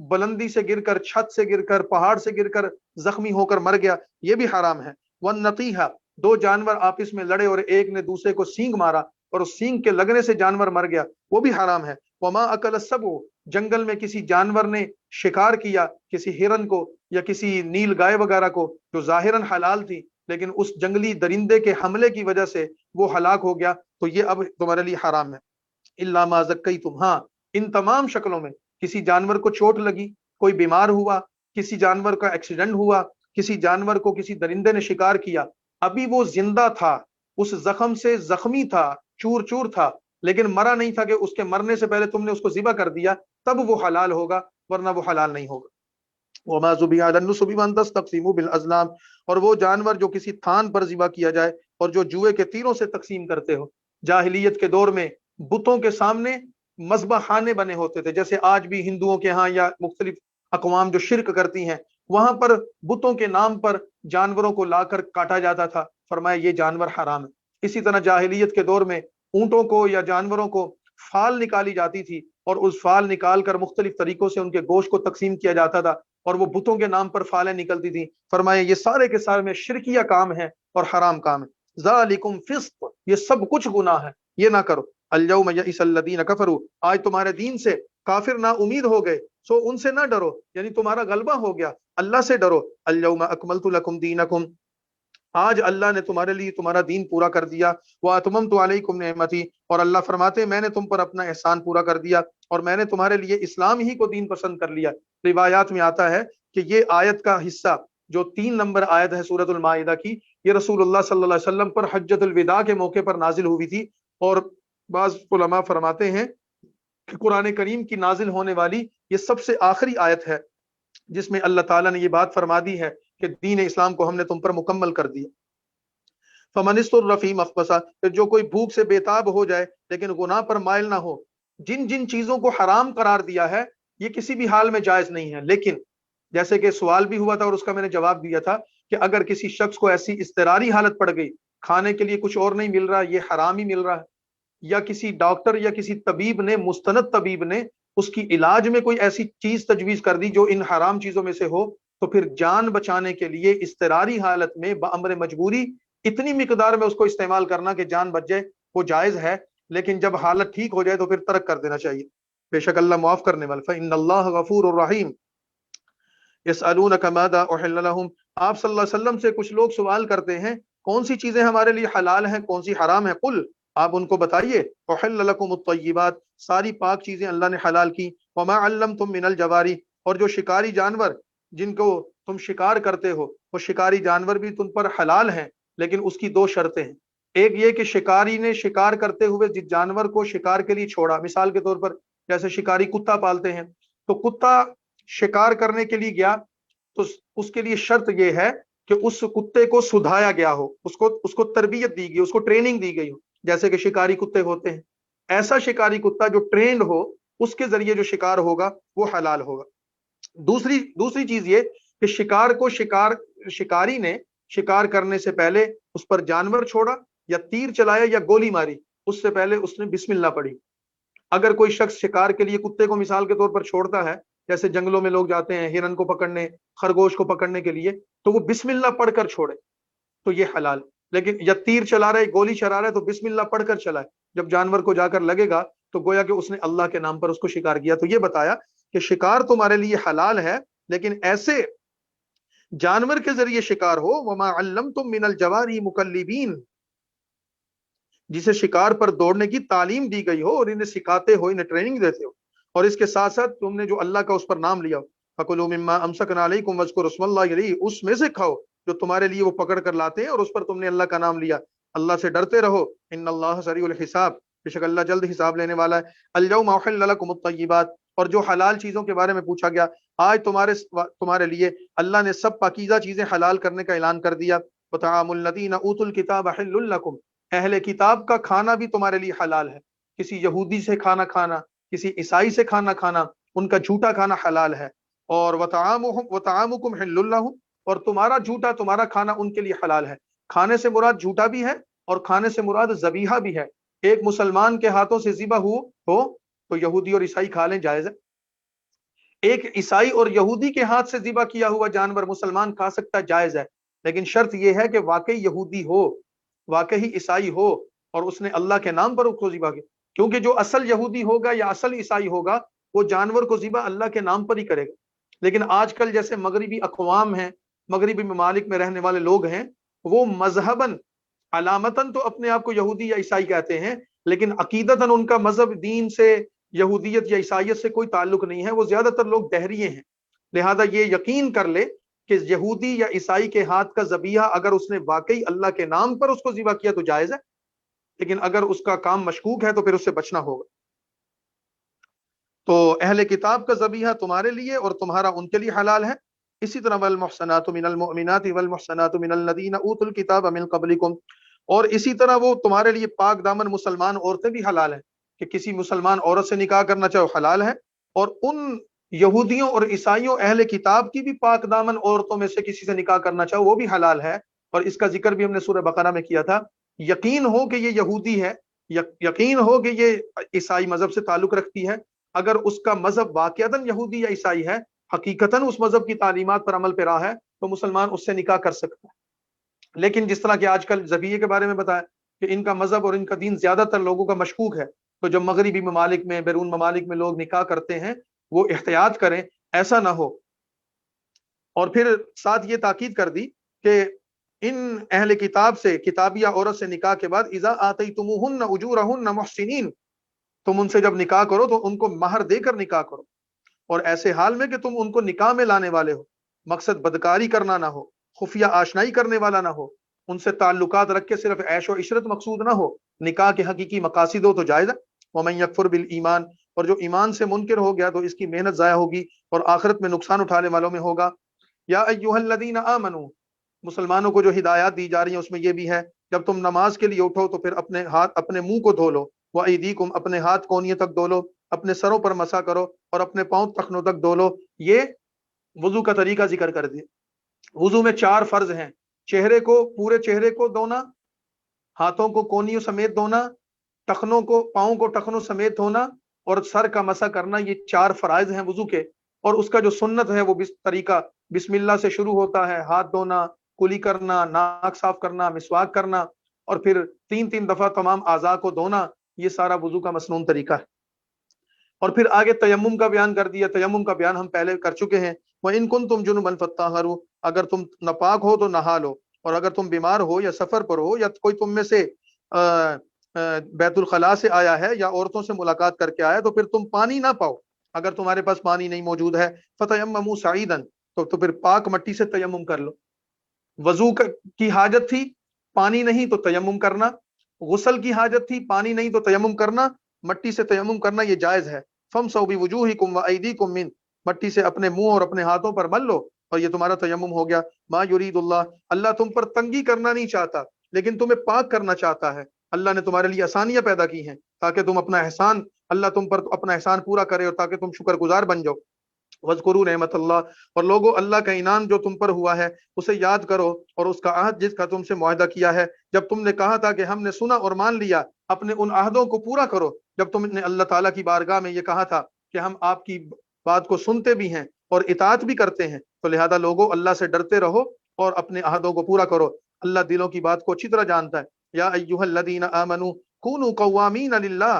بلندی سے گر کر، چھت سے گر کر، پہاڑ سے گر کر زخمی ہو کر مر گیا، یہ بھی حرام ہے۔ والنطیحہ، دو جانور آپس میں لڑے اور ایک نے دوسرے کو سینگ مارا اور اس سینگ کے لگنے سے جانور مر گیا، وہ بھی حرام ہے۔ وما اکل السبع، جنگل میں کسی جانور نے شکار کیا، کسی ہرن کو یا کسی نیل گائے وغیرہ کو جو ظاہراً حلال تھی لیکن اس جنگلی درندے کے حملے کی وجہ سے وہ ہلاک ہو گیا، تو یہ اب تمہارے لیے حرام ہے۔ الا ما ذکیتم، ہاں ان تمام شکلوں میں کسی جانور کو چوٹ لگی، کوئی بیمار ہوا، کسی جانور کا ایکسیڈنٹ ہوا، کسی جانور کو کسی درندے نے شکار کیا، ابھی وہ زندہ تھا، اس زخم سے زخمی تھا، چور چور تھا، لیکن مرا نہیں تھا کہ اس کے مرنے سے پہلے تم نے اس کو ذبح کر دیا، تب وہ حلال ہوگا، ورنہ وہ حلال نہیں ہوگا۔ وما ذبح علی النصب وان تستقسموا بالازلام، اور وہ جانور جو کسی تھان پر ذبح کیا جائے اور جو جوئے کے تیروں سے تقسیم کرتے ہو۔ جاہلیت کے دور میں بتوں کے سامنے مذبح خانے بنے ہوتے تھے، جیسے آج بھی ہندوؤں کے ہاں یا مختلف اقوام جو شرک کرتی ہیں وہاں پر بتوں کے نام پر جانوروں کو لا کر کاٹا جاتا تھا، فرمایا یہ جانور حرام ہے۔ اسی طرح جاہلیت کے دور میں اونٹوں کو یا جانوروں کو فال نکالی جاتی تھی اور اس فال نکال کر مختلف طریقوں سے ان کے گوشت کو تقسیم کیا جاتا تھا اور وہ بتوں کے نام پر فالیں نکلتی تھیں، فرمایا یہ سارے کے سارے میں شرکیہ کام ہے اور حرام کام ہے۔ ذالکم فسق، یہ سب کچھ گناہ ہے، یہ نہ کرو۔ الیوم یئس الذین کفروا، آج تمہارے دین سے کافر نا امید ہو گئے، سو ان سے نہ ڈرو، یعنی تمہارا غلبہ ہو گیا، اللہ سے ڈرو۔ الیوم اکملت لکم دینکم، آج اللہ نے تمہارے لیے تمہارا دین پورا کر دیا۔ واتممت علیکم نعمتی، اور اللہ فرماتے ہیں میں نے تم پر اپنا احسان پورا کر دیا اور میں نے تمہارے لیے اسلام ہی کو دین پسند کر لیا۔ روایات میں آتا ہے کہ یہ آیت کا حصہ جو 3 نمبر آیت ہے سورۃ المائدہ کی، یہ رسول اللہ صلی اللہ علیہ وسلم پر حجۃ الوداع کے موقع پر نازل ہوئی تھی، اور بعض علماء فرماتے ہیں کہ قرآن کریم کی نازل ہونے والی یہ سب سے آخری آیت ہے جس میں اللہ تعالیٰ نے یہ بات فرما دی ہے کہ دین اسلام کو ہم نے تم پر مکمل کر دیا۔ فمن اضطر فی مخمصہ، پھر جو کوئی بھوک سے بےتاب ہو جائے لیکن گناہ پر مائل نہ ہو۔ جن جن چیزوں کو حرام قرار دیا ہے یہ کسی بھی حال میں جائز نہیں ہے، لیکن جیسے کہ سوال بھی ہوا تھا اور اس کا میں نے جواب دیا تھا کہ اگر کسی شخص کو ایسی اضطراری حالت پڑ گئی، کھانے کے لیے کچھ اور نہیں مل رہا، یہ حرام ہی مل رہا ہے، یا کسی ڈاکٹر یا کسی طبیب نے، مستند طبیب نے اس کی علاج میں کوئی ایسی چیز تجویز کر دی جو ان حرام چیزوں میں سے ہو، تو پھر جان بچانے کے لیے اضطراری حالت میں بامر مجبوری اتنی مقدار میں اس کو استعمال کرنا کہ جان بچ جائے، وہ جائز ہے، لیکن جب حالت ٹھیک ہو جائے تو پھر ترک کر دینا چاہیے، بے شک اللہ معاف کرنے والا۔ فإن اللہ غفور الرحیم۔ یسألونک ماذا احل لهم، آپ صلی اللہ علیہ وسلم سے کچھ لوگ سوال کرتے ہیں کون سی چیزیں ہمارے لیے حلال ہیں کون سی حرام ہیں، قل، آپ ان کو بتائیے، احل لکم الطیبات، ساری پاک چیزیں اللہ نے حلال کی، وما علمتم من الجواری، اور جو شکاری جانور جن کو تم شکار کرتے ہو وہ شکاری جانور بھی تم پر حلال ہیں، لیکن اس کی دو شرطیں ہیں۔ ایک یہ کہ شکاری نے شکار کرتے ہوئے جس جانور کو شکار کے لیے چھوڑا، مثال کے طور پر جیسے شکاری کتا پالتے ہیں، تو کتا شکار کرنے کے لیے گیا تو اس کے لیے شرط یہ ہے کہ اس کتے کو سدھایا گیا ہو، اس کو تربیت دی گئی، اس کو ٹریننگ دی گئی ہو، جیسے کہ شکاری کتے ہوتے ہیں، ایسا شکاری کتا جو ٹرینڈ ہو، اس کے ذریعے جو شکار ہوگا وہ حلال ہوگا۔ دوسری چیز یہ کہ شکار کو شکاری نے شکار کرنے سے پہلے اس پر جانور چھوڑا یا تیر چلایا یا گولی ماری، اس سے پہلے اس نے بسم اللہ پڑھی۔ اگر کوئی شخص شکار کے لیے کتے کو مثال کے طور پر چھوڑتا ہے، جیسے جنگلوں میں لوگ جاتے ہیں ہرن کو پکڑنے، خرگوش کو پکڑنے کے لیے، تو وہ بسم اللہ پڑھ کر چھوڑے تو یہ حلال، لیکن یا تیر چلا رہا ہے، گولی چلا رہا ہے تو بسم اللہ پڑھ کر چلائے، جب جانور کو جا کر لگے گا تو گویا کہ اس نے اللہ کے نام پر اس کو شکار کیا۔ تو یہ بتایا کہ شکار تمہارے لیے حلال ہے، لیکن ایسے جانور کے ذریعے شکار ہو، وما علمتم من الجواری مکلبین، جسے شکار پر دوڑنے کی تعلیم دی گئی ہو اور انہیں سکھاتے ہو، انہیں ٹریننگ دیتے ہو، اور اس کے ساتھ ساتھ تم نے جو اللہ کا اس پر نام لیا ہو، فَكُلُوا مِمَّا أَمْسَكْنَا عَلَيْكُمْ وَاذْكُرُوا اسْمَ اللَّهِ عَلَيْهِ، اس میں سے کھاؤ جو تمہارے لیے وہ پکڑ کر لاتے ہیں اور اس پر تم نے اللہ کا نام لیا، اللہ سے ڈرتے رہو، ان اللہ سریع الحساب، بے شک اللہ جلد حساب لینے والا ہے۔ اليوم احل لكم الطیبات، اور جو حلال چیزوں کے بارے میں پوچھا گیا، آج تمہارے لیے اللہ نے سب پاکیزہ چیزیں حلال کرنے کا اعلان کر دیا۔ وطعام الذین اوتوا الکتاب حل لکم، اہل کتاب کا کھانا بھی تمہارے لیے حلال ہے، کسی یہودی سے کھانا کھانا، کسی عیسائی سے کھانا کھانا، ان کا جھوٹا کھانا حلال ہے۔ اور وطعامکم حل لہم، اور تمہارا جھوٹا، تمہارا کھانا ان کے لیے حلال ہے۔ کھانے سے مراد جھوٹا بھی ہے اور کھانے سے مراد ذبیحہ بھی ہے۔ ایک مسلمان کے ہاتھوں سے ذبح ہو تو یہودی اور عیسائی کھا لیں، جائز ہے۔ ایک عیسائی اور یہودی کے ہاتھ سے ذبح کیا ہوا جانور مسلمان کھا سکتا ہے، جائز ہے، لیکن شرط یہ ہے کہ واقعی یہودی ہو، واقعی عیسائی ہو، اور اس نے اللہ کے نام پر اس کو ذبح کیا، کیونکہ جو اصل یہودی ہوگا یا اصل عیسائی ہوگا وہ جانور کو ذبح اللہ کے نام پر ہی کرے گا۔ لیکن آج کل جیسے مغربی اقوام ہیں، مغربی ممالک میں رہنے والے لوگ ہیں، وہ مذہباً علامتاً تو اپنے آپ کو یہودی یا عیسائی کہتے ہیں، لیکن عقیدتاً ان کا مذہب دین سے، یہودیت یا عیسائیت سے کوئی تعلق نہیں ہے، وہ زیادہ تر لوگ دہریے ہیں۔ لہذا یہ یقین کر لے کہ یہودی یا عیسائی کے ہاتھ کا ذبیحہ اگر اس نے واقعی اللہ کے نام پر اس کو ذبح کیا تو جائز ہے، لیکن اگر اس کا کام مشکوک ہے تو پھر اس سے بچنا ہوگا۔ تو اہل کتاب کا ذبیحہ تمہارے لیے اور تمہارا ان کے لیے حلال ہے۔ اسی طرح والمحصنات من المؤمنات والمحصنات من الذین اوتوا الکتاب من قبلکم، اور اسی طرح وہ تمہارے لیے پاک دامن مسلمان عورتیں بھی حلال ہیں، کہ کسی مسلمان عورت سے نکاح کرنا چاہو حلال ہے، اور ان یہودیوں اور عیسائیوں اہل کتاب کی بھی پاک دامن عورتوں میں سے کسی سے نکاح کرنا چاہو وہ بھی حلال ہے، اور اس کا ذکر بھی ہم نے سورہ بقرہ میں کیا تھا۔ یقین ہو کہ یہ یہودی ہے، یقین ہو کہ یہ عیسائی مذہب سے تعلق رکھتی ہے، اگر اس کا مذہب واقعتاً یہودی یا عیسائی ہے، حقیقتاً اس مذہب کی تعلیمات پر عمل پیرا ہے، تو مسلمان اس سے نکاح کر سکتا ہے۔ لیکن جس طرح کہ آج کل ذبیحے کے بارے میں بتایا کہ ان کا مذہب اور ان کا دین زیادہ تر لوگوں کا مشکوک ہے، تو جب مغربی ممالک میں، بیرون ممالک میں لوگ نکاح کرتے ہیں وہ احتیاط کریں ایسا نہ ہو۔ اور پھر ساتھ یہ تاکید کر دی کہ ان اہل کتاب سے، کتابیہ عورت سے نکاح کے بعد، اذا آتیتموہن اجورہن محسنین، تم ان سے جب نکاح کرو تو ان کو مہر دے کر نکاح کرو، اور ایسے حال میں کہ تم ان کو نکاح میں لانے والے ہو، مقصد بدکاری کرنا نہ ہو، خفیہ آشنائی کرنے والا نہ ہو، ان سے تعلقات رکھ کے صرف عیش و عشرت مقصود نہ ہو، نکاح کے حقیقی مقاصد ہو تو جائز ہے۔ ومن یکفر بالایمان، اور جو ایمان سے منکر ہو گیا تو اس کی محنت ضائع ہوگی اور آخرت میں نقصان اٹھانے والوں میں ہوگا۔ یا ایھا الذین آمنوا، مسلمانوں کو جو ہدایات دی جا رہی ہیں اس میں یہ بھی ہے جب تم نماز کے لیے اٹھو تو پھر اپنے ہاتھ اپنے منہ کو دھو لو، وایدیکم، اپنے ہاتھ کونیوں تک دھو لو، اپنے سروں پر مسا کرو اور اپنے پاؤں ٹخنوں تک دھو لو۔ یہ وضو کا طریقہ ذکر کر دیا۔ وضو میں 4 فرض ہیں، چہرے کو، پورے چہرے کو دھونا، ہاتھوں کو کونیوں سمیت دھونا، ٹخنوں کو، پاؤں کو ٹخنوں سمیت دھونا، اور سر کا مسح کرنا۔ یہ 4 فرائض ہیں وضو کے، اور اس کا جو سنت ہے وہ طریقہ بسم اللہ سے شروع ہوتا ہے، ہاتھ دھونا، کلی کرنا، ناک صاف کرنا، مسواک کرنا، اور پھر 3 دفعہ تمام اعضاء کو دھونا۔ یہ سارا وضو کا مسنون طریقہ ہے۔ اور پھر آگے تیمم کا بیان کر دیا۔ تیمم کا بیان ہم پہلے کر چکے ہیں۔ وَإِن كُنتُمْ جُنُبًا فَطَّهَّرُوا، اگر تم ناپاک ہو تو نہا لو، اور اگر تم بیمار ہو یا سفر پر ہو یا کوئی تم میں سے بیت الخلاء سے آیا ہے یا عورتوں سے ملاقات کر کے آیا تو پھر تم پانی نہ پاؤ، اگر تمہارے پاس پانی نہیں موجود ہے، فَتَيَمَّمُوا صَعِيدًا، تو پھر پاک مٹی سے تیمم کر لو۔ وضو کی حاجت تھی، پانی نہیں تو تیمم کرنا، غسل کی حاجت تھی، پانی نہیں تو تیمم کرنا، مٹی سے تیمم کرنا یہ جائز ہے۔ فَامْسَحُوا بِوُجُوهِكُمْ وَأَيْدِيكُمْ مِنْ، مٹی سے اپنے منہ اور اپنے ہاتھوں پر مل لو اور یہ تمہارا تیمم ہو گیا۔ ما یرید اللہ، اللہ تم پر تنگی کرنا نہیں چاہتا لیکن تمہیں پاک کرنا چاہتا ہے۔ اللہ نے تمہارے لیے آسانیاں پیدا کی ہیں تاکہ تم اپنا احسان، اللہ تم پر اپنا احسان پورا کرے اور تاکہ تم شکر گزار بن جاؤ۔ وَاذْكُرُوا نعمت اللہ، اور لوگوں اللہ کا انعام جو تم پر ہوا ہے اسے یاد کرو، اور اس کا عہد جس کا تم سے معاہدہ کیا ہے جب تم نے کہا تھا کہ ہم نے سنا اور مان لیا، اپنے ان عہدوں کو پورا کرو جب تم نے اللہ تعالیٰ کی بارگاہ میں یہ کہا تھا کہ ہم آپ کی بات کو سنتے بھی ہیں اور اطاعت بھی کرتے ہیں، تو لہذا لوگوں اللہ سے ڈرتے رہو اور اپنے عہدوں کو پورا کرو۔ اللہ دلوں کی بات کو اچھی طرح جانتا ہے۔ یا ایھا الذین آمنوا کونوا قوامین للہ،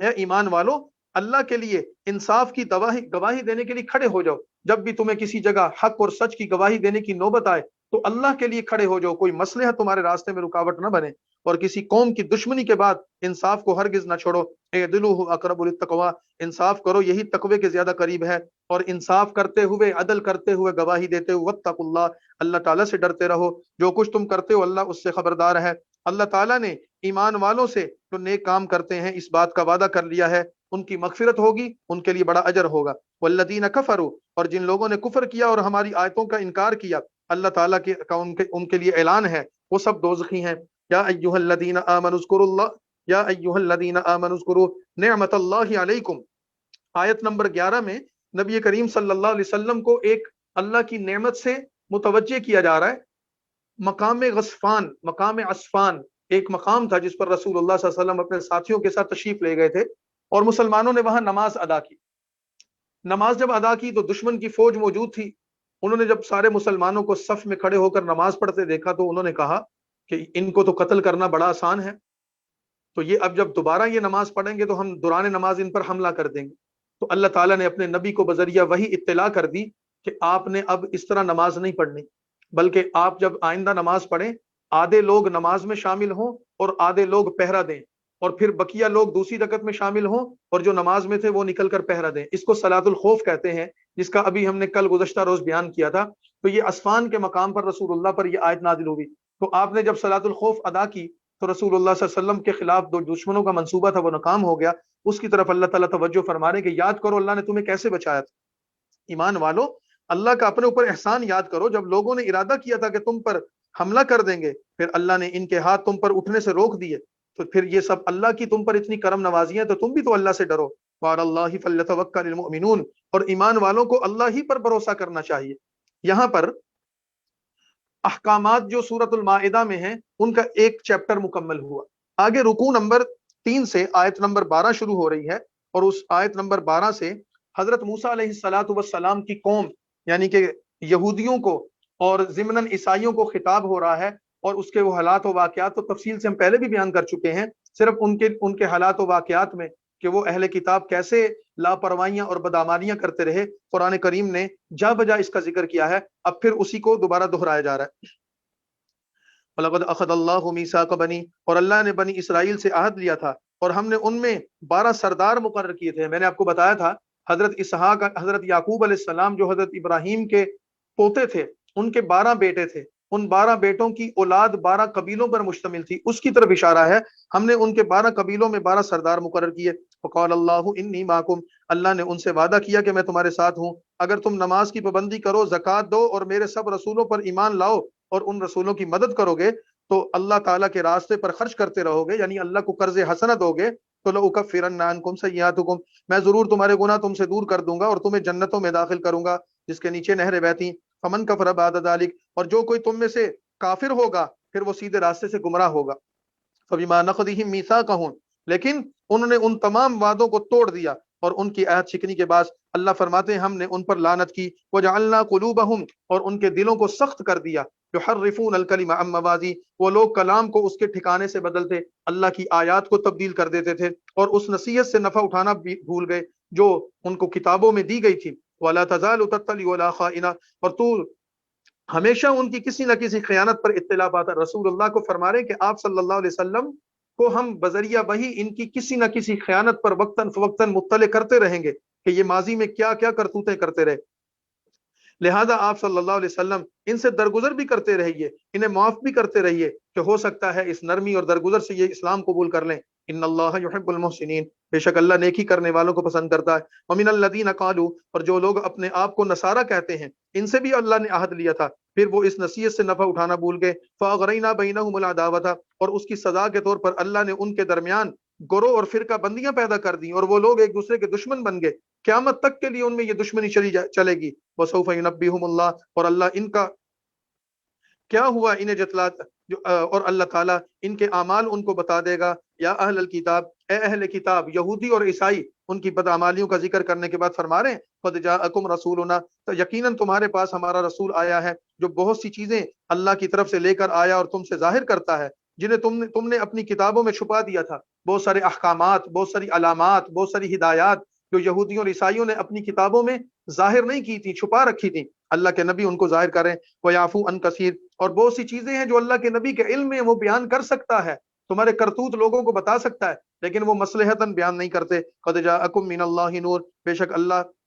اے ایمان والو اللہ کے لیے انصاف کی گواہی دینے کے لیے کھڑے ہو جاؤ۔ جب بھی تمہیں کسی جگہ حق اور سچ کی گواہی دینے کی نوبت آئے تو اللہ کے لیے کھڑے ہو جاؤ، کوئی مصلحہ تمہارے راستے میں رکاوٹ نہ بنے، اور کسی قوم کی دشمنی کے بعد انصاف کو ہرگز نہ چھوڑو۔ اعدلوا اقرب للتقوی، انصاف کرو یہی تقوی کے زیادہ قریب ہے، اور انصاف کرتے ہوئے، عدل کرتے ہوئے، گواہی دیتے ہوئے، واتقوا اللہ، اللہ تعالیٰ سے ڈرتے رہو، جو کچھ تم کرتے ہو اللہ اس سے خبردار ہے۔ اللہ تعالیٰ نے ایمان والوں سے جو نیک کام کرتے ہیں اس بات کا وعدہ کر لیا ہے ان کی مغفرت ہوگی، ان کے لیے بڑا اجر ہوگا۔ والذین کفروا، اور جن لوگوں نے کفر کیا اور ہماری آیتوں کا انکار کیا، اللہ تعالیٰ ان کے لیے اعلان ہے وہ سب دوزخی ہیں۔ یا ایھا الذین آمنوا اذکروا اللہ، یا ایھا الذین آمنوا اذکروا نعمت اللہ علیکم۔ آیت نمبر 11 میں نبی کریم صلی اللہ علیہ وسلم کو ایک اللہ کی نعمت سے متوجہ کیا جا رہا ہے۔ مقام غصفان، مقام عصفان ایک مقام تھا جس پر رسول اللہ صلی اللہ علیہ وسلم اپنے ساتھیوں کے ساتھ تشریف لے گئے تھے، اور مسلمانوں نے وہاں نماز ادا کی۔ نماز جب ادا کی تو دشمن کی فوج موجود تھی، انہوں نے جب سارے مسلمانوں کو صف میں کھڑے ہو کر نماز پڑھتے دیکھا تو انہوں نے کہا کہ ان کو تو قتل کرنا بڑا آسان ہے، تو یہ اب جب دوبارہ یہ نماز پڑھیں گے تو ہم دوران نماز ان پر حملہ کر دیں گے۔ تو اللہ تعالیٰ نے اپنے نبی کو بذریعہ وحی اطلاع کر دی کہ آپ نے اب اس طرح نماز نہیں پڑھنی، بلکہ آپ جب آئندہ نماز پڑھیں آدھے لوگ نماز میں شامل ہوں اور آدھے لوگ پہرا دیں، اور پھر بقیہ لوگ دوسری رکعت میں شامل ہوں اور جو نماز میں تھے وہ نکل کر پہرا دیں۔ اس کو صلاۃ الخوف کہتے ہیں، جس کا ابھی ہم نے کل گزشتہ روز بیان کیا تھا۔ تو یہ عصفان کے مقام پر رسول اللہ پر یہ آیت نازل ہوئی، تو آپ نے جب صلاۃ الخوف ادا کی تو رسول اللہ صلی اللہ علیہ وسلم کے خلاف جو دشمنوں کا منصوبہ تھا وہ ناکام ہو گیا۔ اس کی طرف اللہ تعالیٰ توجہ فرما رہے کہ یاد کرو اللہ نے تمہیں کیسے بچایا تھا۔ ایمان والو اللہ کا اپنے اوپر احسان یاد کرو، جب لوگوں نے ارادہ کیا تھا کہ تم پر حملہ کر دیں گے، پھر اللہ نے ان کے ہاتھ تم پر اٹھنے سے روک دیے، تو پھر یہ سب اللہ کی تم پر اتنی کرم نوازیاں، تو تم بھی تو اللہ سے ڈرو۔ وعلی اللہ فلیتوکل المؤمنون، اور ایمان والوں کو اللہ ہی پر بھروسہ کرنا چاہیے۔ یہاں پر احکامات جو سورۃ المائدہ میں ہیں ان کا ایک چیپٹر مکمل ہوا۔ آگے رکوع نمبر 3 سے آیت نمبر 12 شروع ہو رہی ہے، اور اس آیت نمبر 12 سے حضرت موسیٰ علیہ السلام کی قوم یعنی کہ یہودیوں کو اور ضمناً عیسائیوں کو خطاب ہو رہا ہے، اور اس کے وہ حالات و واقعات تو تفصیل سے ہم پہلے بھی بیان کر چکے ہیں، صرف ان کے حالات و واقعات میں کہ وہ اہل کتاب کیسے لاپرواہیاں اور بدعمالیاں کرتے رہے قرآن کریم نے جا بجا اس کا ذکر کیا ہے، اب پھر اسی کو دوبارہ دہرایا جا رہا ہے۔ وَلَقَدْ أَخَذَ اللَّهُ مِيثَاقَ بَنِي، اور اللہ نے بنی اسرائیل سے عہد لیا تھا، اور ہم نے ان میں 12 سردار مقرر کیے تھے۔ میں نے آپ کو بتایا تھا حضرت اسحاق، حضرت یعقوب علیہ السلام جو حضرت ابراہیم کے پوتے تھے، ان کے 12 بیٹے تھے، ان 12 بیٹوں کی اولاد 12 قبیلوں پر مشتمل تھی، اس کی طرف اشارہ ہے۔ ہم نے ان کے 12 قبیلوں میں 12 سردار مقرر کیے۔ فقال اللہ انی معکم، اللہ نے ان سے وعدہ کیا کہ میں تمہارے ساتھ ہوں، اگر تم نماز کی پابندی کرو، زکوٰۃ دو اور میرے سب رسولوں پر ایمان لاؤ اور ان رسولوں کی مدد کرو گے تو اللہ تعالیٰ کے راستے پر خرچ کرتے رہو گے، یعنی اللہ کو قرض حسنہ دو گے تو لأکفرن عنکم سیئاتکم، میں ضرور تمہارے گناہ تم سے دور کر دوں گا اور تمہیں جنتوں میں داخل کروں گا جس کے نیچے نہریں بہتی۔ فمن کفر بعد ذلک، اور جو کوئی تم میں سے کافر ہوگا پھر وہ سیدھے راستے سے گمراہ ہوگا۔ فبما نقضهم میثاقهم، لیکن انہوں نے ان تمام وعدوں کو توڑ دیا اور ان کی عہد شکنی کے بعد اللہ فرماتے ہیں ہم نے ان پر لعنت کی، وجعلنا قلوبهم، اور ان کے دلوں کو سخت کر دیا، یحرفون الکلم عن مواضع، وہ لوگ کلام کو اس کے ٹھکانے سے بدلتے، اللہ کی آیات کو تبدیل کر دیتے تھے اور اس نصیحت سے نفع اٹھانا بھی بھول گئے جو ان کو کتابوں میں دی گئی تھی۔ ولا تزال تطلع على خائنہ، اور تو ہمیشہ ان کی کسی نہ کسی خیانت پر اطلاع پاتا۔ رسول اللہ کو فرما رہے ہیں کہ آپ صلی اللہ علیہ وسلم کو ہم بذریعہ وحی ان کی کسی نہ کسی خیانت پر وقتاً فوقتاً مطلع کرتے رہیں گے کہ یہ ماضی میں کیا کیا کرتوتیں کرتے رہے، لہذا آپ صلی اللہ علیہ وسلم ان سے درگزر بھی کرتے رہیے، انہیں معاف بھی کرتے رہیے کہ ہو سکتا ہے اس نرمی اور درگزر سے یہ اسلام قبول کر لیں۔ ان اللہ یحب المحسنین، بے شک اللہ نیکی کرنے والوں کو پسند کرتا ہے۔ ومن الذین قالوا، اور جو لوگ اپنے آپ کو نصارہ کہتے ہیں ان سے بھی اللہ نے عہد لیا تھا پھر وہ اس نصیحت سے نفع اٹھانا بھول گئے۔ فاغرینا بینہم العداوۃ، اور اس کی سزا کے طور پر اللہ نے ان کے درمیان گروہ اور فرقہ بندیاں پیدا کر دیں اور وہ لوگ ایک دوسرے کے دشمن بن گئے، قیامت تک کے لیے ان میں یہ دشمنی چلے گی۔ وسوف ینبئہم اللہ، اور اللہ ان کا کیا ہوا انہیں جتلا، اور اللہ تعالیٰ ان کے اعمال ان کو بتا دے گا۔ یا اہل الکتاب، اے اہل کتاب، یہودی اور عیسائی ان کی بدعمالیوں کا ذکر کرنے کے بعد فرما رہے ہیں قد جاءکم رسولنا، تو یقیناً تمہارے پاس ہمارا رسول آیا ہے جو بہت سی چیزیں اللہ کی طرف سے لے کر آیا اور تم سے ظاہر کرتا ہے جنہیں تم نے اپنی کتابوں میں چھپا دیا تھا، بہت سارے احکامات، بہت ساری علامات، بہت ساری ہدایات جو یہودیوں اور عیسائیوں نے اپنی کتابوں میں ظاہر نہیں کی تھی، چھپا رکھی تھی، اللہ کے نبی ان کو ظاہر کریں۔ وَيَعْفُو عَنْ كَثِيرٍ، اور بہت سی چیزیں ہیں جو اللہ کے نبی کے علم میں وہ بیان کر سکتا ہے، تمہارے کرتوت لوگوں کو بتا سکتا ہے لیکن وہ مصلحتاً بیان نہیں کرتے۔ قَدْ جَاءَكُم مِّنَ اللَّهِ نُورٌ،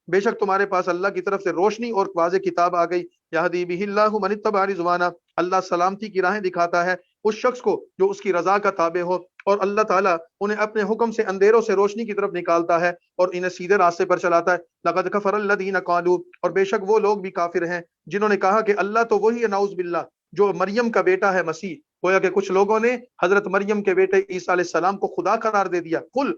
بے شک تمہارے پاس اللہ کی طرف سے روشنی اور واضح کتاب آ گئی۔ یہدی بہ اللہ من اتبع رضوانہ، اللہ سلامتی کی راہیں دکھاتا ہے اس شخص کو جو اس کی رضا کا تابع ہو، اور اللہ تعالیٰ انہیں اپنے حکم سے اندھیروں سے روشنی کی طرف نکالتا ہے اور انہیں سیدھے راستے پر چلاتا ہے۔ لقد کفر الذین قالوا، اور بے شک وہ لوگ بھی کافر ہیں جنہوں نے کہا کہ اللہ تو وہی ہے، نعوذ باللہ، جو مریم کا بیٹا ہے مسیح۔ گویا کہ کچھ لوگوں نے حضرت مریم کے بیٹے عیسیٰ علیہ السلام کو خدا قرار دے دیا۔ قل،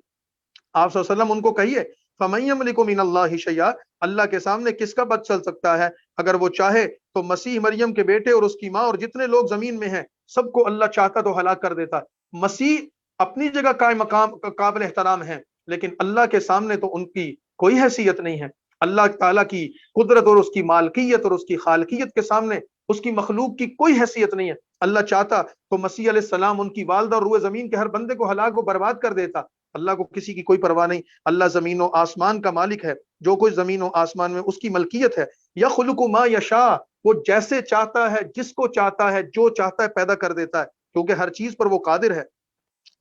آپ صلی اللہ علیہ وسلم ان کو کہیے، فَمَن يَمْلِكُ مِنَ اللَّهِ شَيْئًا، اللہ کے سامنے کس کا بد چل سکتا ہے؟ اگر وہ چاہے تو مسیح مریم کے بیٹے اور اس کی ماں اور جتنے لوگ زمین میں ہیں سب کو اللہ چاہتا تو ہلاک کر دیتا۔ مسیح اپنی جگہ قائم مقام قابل احترام ہیں لیکن اللہ کے سامنے تو ان کی کوئی حیثیت نہیں ہے۔ اللہ تعالیٰ کی قدرت اور اس کی مالکیت اور اس کی خالقیت کے سامنے اس کی مخلوق کی کوئی حیثیت نہیں ہے۔ اللہ چاہتا تو مسیح علیہ السلام ان کی والدہ اور روئے زمین کے ہر بندے کو ہلاک و برباد کر دیتا، اللہ کو کسی کی کوئی پرواہ نہیں۔ اللہ زمین و آسمان کا مالک ہے، جو کچھ زمین و آسمان میں اس کی ملکیت ہے۔ یخلق ما یشاء، وہ جیسے چاہتا ہے، جس کو چاہتا ہے، جو چاہتا ہے پیدا کر دیتا ہے کیونکہ ہر چیز پر وہ قادر ہے۔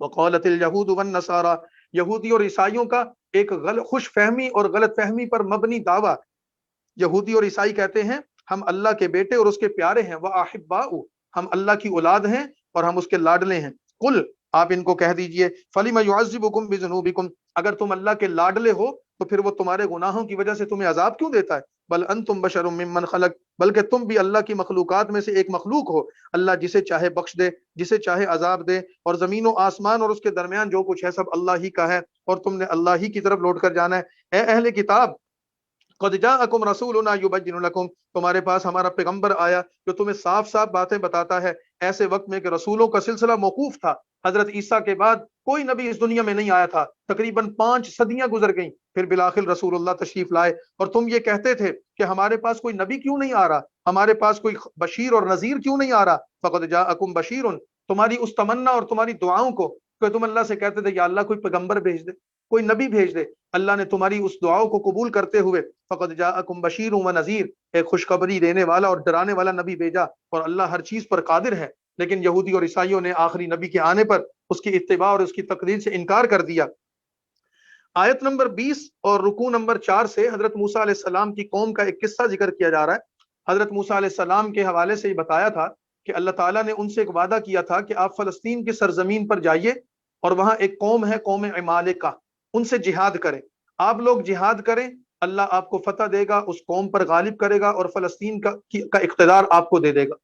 وقالت الیہود والنصارى، یہودی اور عیسائیوں کا ایک خوش فہمی اور غلط فہمی پر مبنی دعویٰ، یہودی اور عیسائی کہتے ہیں ہم اللہ کے بیٹے اور اس کے پیارے ہیں، وَأَحِبَّاؤُ، ہم اللہ کی اولاد ہیں اور ہم اس کے لاڈلے ہیں۔ قل، آپ ان کو کہہ دیجئے، فَلِمَ يُعَذِّبُكُم بِذُنُوبِكُم، اگر تم اللہ کے لاڈلے ہو تو پھر وہ تمہارے گناہوں کی وجہ سے تمہیں عذاب کیوں دیتا ہے؟ بل انتم بشر ممن خلق، بلکہ تم بھی اللہ کی مخلوقات میں سے ایک مخلوق ہو، اللہ جسے چاہے بخش دے، جسے چاہے عذاب دے، اور زمین و آسمان اور اس کے درمیان جو کچھ ہے سب اللہ ہی کا ہے اور تم نے اللہ ہی کی طرف لوٹ کر جانا ہے۔ اے اہل کتاب، قد جاءکم رسولنا یبین لکم، تمہارے پاس ہمارا پیغمبر آیا جو تمہیں صاف صاف باتیں بتاتا ہے۔ ایسے وقت میں کہ رسولوں کا سلسلہ موقوف تھا، حضرت عیسیٰ کے بعد کوئی نبی اس دنیا میں نہیں آیا تھا، تقریباً 5 صدیاں گزر گئیں، پھر بالآخر رسول اللہ تشریف لائے، اور تم یہ کہتے تھے کہ ہمارے پاس کوئی نبی کیوں نہیں آ رہا، ہمارے پاس کوئی بشیر اور نذیر کیوں نہیں آ رہا۔ فقد جاءکم بشیر، تمہاری اس تمنا اور تمہاری دعاؤں کو کہ تم اللہ سے کہتے تھے یا اللہ کوئی پیغمبر بھیج دے، کوئی نبی بھیج دے، اللہ نے تمہاری اس دعاؤں کو قبول کرتے ہوئے فقد جاءکم بشیر و نذیر، ایک خوشخبری دینے والا اور ڈرانے والا نبی بھیجا، اور اللہ ہر چیز پر قادر ہے۔ لیکن یہودی اور عیسائیوں نے آخری نبی کے آنے پر اس کی اتباع اور اس کی تقریر سے انکار کر دیا۔ آیت نمبر 20 اور رکوع نمبر 4 سے حضرت موسیٰ علیہ السلام کی قوم کا ایک قصہ ذکر کیا جا رہا ہے۔ حضرت موسیٰ علیہ السلام کے حوالے سے یہ بتایا تھا کہ اللہ تعالیٰ نے ان سے ایک وعدہ کیا تھا کہ آپ فلسطین کی سرزمین پر جائیے اور وہاں ایک قوم ہے، قوم عمالقہ، ان سے جہاد کریں، آپ لوگ جہاد کریں، اللہ آپ کو فتح دے گا، اس قوم پر غالب کرے گا اور فلسطین کا اقتدار آپ کو دے دے گا۔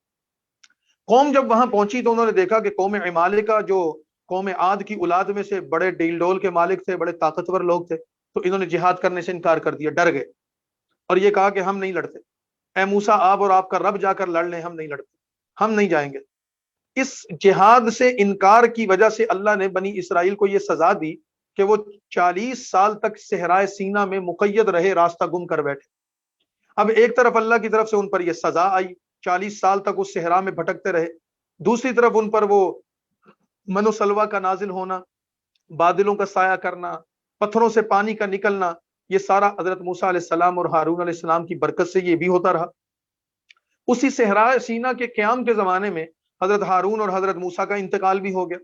قوم جب وہاں پہنچی تو انہوں نے دیکھا کہ قوم عمالقہ جو قوم عاد کی اولاد میں سے بڑے ڈیل ڈول کے مالک تھے، بڑے طاقتور لوگ تھے، تو انہوں نے جہاد کرنے سے انکار کر دیا، ڈر گئے اور یہ کہا کہ ہم نہیں لڑتے، اے موسیٰ آپ اور آپ کا رب جا کر لڑ لیں، ہم نہیں لڑتے، ہم نہیں جائیں گے۔ اس جہاد سے انکار کی وجہ سے اللہ نے بنی اسرائیل کو یہ سزا دی کہ وہ 40 سال تک صحرائے سینا میں مقید رہے، راستہ گم کر بیٹھے۔ اب ایک طرف اللہ کی طرف سے ان پر یہ سزا آئی، 40 سال تک اس صحرا میں بھٹکتے رہے، دوسری طرف ان پر وہ من و سلوا کا نازل ہونا، بادلوں کا سایہ کرنا، پتھروں سے پانی کا نکلنا، یہ سارا حضرت موسیٰ علیہ السلام اور ہارون علیہ السلام کی برکت سے یہ بھی ہوتا رہا۔ اسی صحرا سینا کے قیام کے زمانے میں حضرت ہارون اور حضرت موسیٰ کا انتقال بھی ہو گیا،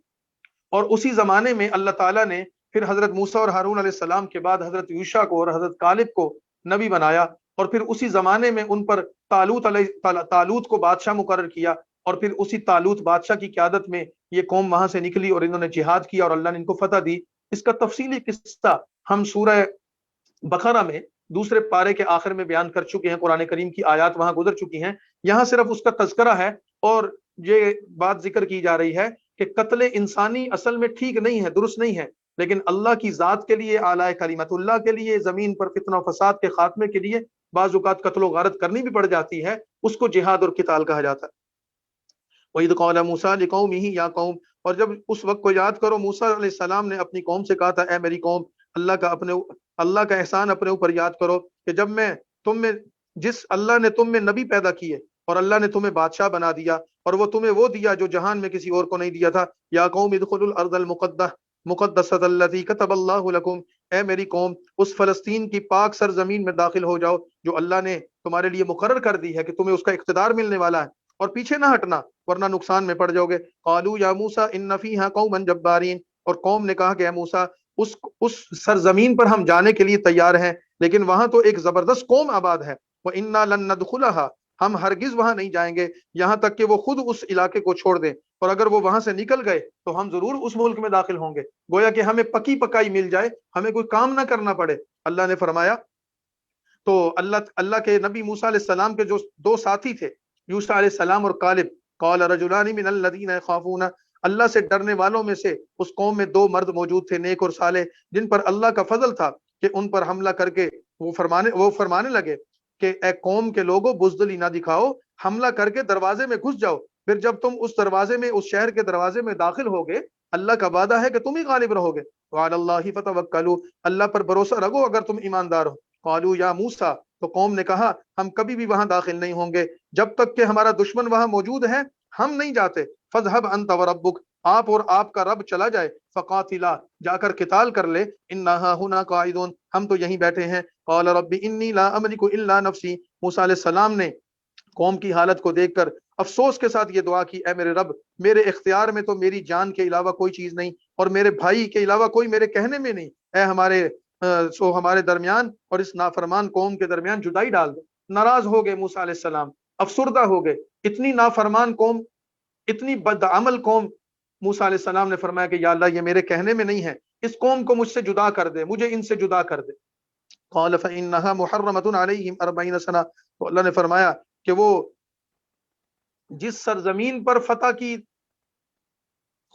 اور اسی زمانے میں اللہ تعالیٰ نے پھر حضرت موسیٰ اور ہارون علیہ السلام کے بعد حضرت یوشع کو اور حضرت کالب کو نبی بنایا، اور پھر اسی زمانے میں ان پر طالوت کو بادشاہ مقرر کیا، اور پھر اسی طالوت بادشاہ کی قیادت میں یہ قوم وہاں سے نکلی اور انہوں نے جہاد کیا اور اللہ نے ان کو فتح دی۔ اس کا تفصیلی قصہ ہم سورہ بقرہ میں دوسرے پارے کے آخر میں بیان کر چکے ہیں، قرآن کریم کی آیات وہاں گزر چکی ہیں، یہاں صرف اس کا تذکرہ ہے، اور یہ بات ذکر کی جا رہی ہے کہ قتل انسانی اصل میں ٹھیک نہیں ہے، درست نہیں ہے، لیکن اللہ کی ذات کے لیے، اعلی کلمت اللہ کے لیے، زمین پر فتنہ و فساد کے خاتمے کے لیے بعض اوقات قتل و غارت کرنی بھی پڑ جاتی ہے، اس کو جہاد اور قتال کہا جاتا ہے۔ وَإِذْ قَالَ مُوسَىٰ لِقَوْمِهِ يَا قَوْمِ، اور جب اس وقت کو یاد کرو موسیٰ علیہ السلام نے اپنی قوم سے کہا تھا، اے میری قوم، اللہ کا احسان اپنے اوپر یاد کرو کہ جب میں تم میں جس اللہ نے تم میں نبی پیدا کیے اور اللہ نے تمہیں بادشاہ بنا دیا اور وہ تمہیں وہ دیا جو جہان میں کسی اور کو نہیں دیا تھا۔ یا قوم ادخلوا الارض المقدسۃ التي كتب اللہ لكم، اے میری قوم اس فلسطین کی پاک سرزمین میں داخل ہو جاؤ جو اللہ نے تمہارے لیے مقرر کر دی ہے کہ تمہیں اس کا اقتدار ملنے والا ہے، اور پیچھے نہ ہٹنا ورنہ نقصان میں پڑ جاؤ گے۔ قالوا یا موسیٰ ان فیہا قوما جبارین، اور قوم نے کہا کہ اے موسیٰ اس سرزمین پر ہم جانے کے لیے تیار ہیں، لیکن وہاں تو ایک زبردست قوم آباد ہے، وَإِنَّا لَن نَدْخُلَهَا، ہم ہرگز وہاں نہیں جائیں گے یہاں تک کہ وہ خود اس علاقے کو چھوڑ دیں، اور اگر وہ وہاں سے نکل گئے تو ہم ضرور اس ملک میں داخل ہوں گے، گویا کہ ہمیں پکی پکائی مل جائے، ہمیں کوئی کام نہ کرنا پڑے۔ اللہ نے فرمایا، تو اللہ کے نبی موسیٰ علیہ السلام کے جو دو ساتھی تھے، یوشع علیہ السلام اور کالب، قال رجلان من الذین یخافون، اللہ سے ڈرنے والوں میں سے اس قوم میں دو مرد موجود تھے نیک اور صالح، جن پر اللہ کا فضل تھا کہ ان پر حملہ کر کے وہ فرمانے لگے کہ اے قوم کے لوگوں بزدلی نہ دکھاؤ، حملہ کر کے دروازے میں گھس جاؤ، پھر جب تم اس دروازے میں، اس شہر کے دروازے میں داخل ہوگے، اللہ کا وعدہ ہے کہ تم ہی غالب رہو گے، وعلی اللہ فتوکلوا، اللہ پر بھروسہ رکھو اگر تم ایماندار ہو۔ قالوا یا موسیٰ، تو قوم نے کہا ہم کبھی بھی وہاں داخل نہیں ہوں گے جب تک کہ ہمارا دشمن وہاں موجود ہے، ہم نہیں جاتے۔ فذهب انت وربک، آپ اور آپ کا رب چلا جائے، فقاتلا، جا کر قتال کر لے، انا ہاہنا قاعدون، ہم تو یہیں بیٹھے ہیں۔ قال رب انی لا املک الا نفسی، موسیٰ علیہ السلام نے قوم کی حالت کو دیکھ کر افسوس کے ساتھ یہ دعا کی، اے میرے رب، میرے اختیار میں تو میری جان کے علاوہ کوئی چیز نہیں، اور میرے بھائی کے علاوہ کوئی میرے کہنے میں نہیں، اے ہمارے درمیان اور اس نافرمان قوم کے درمیان جدائی ڈال دو۔ ناراض ہو گئے موسیٰ علیہ السلام، افسردہ ہو گئے، اتنی نافرمان قوم، اتنی بدعمل قوم۔ موسیٰ علیہ السلام نے فرمایا کہ یا اللہ یہ میرے کہنے میں نہیں ہے، اس قوم کو مجھ سے جدا کر دے، مجھے ان سے جدا کر دے۔ قال فإنها محرمة عليهم 40 سنة، تو اللہ نے فرمایا کہ وہ جس سرزمین پر فتح کی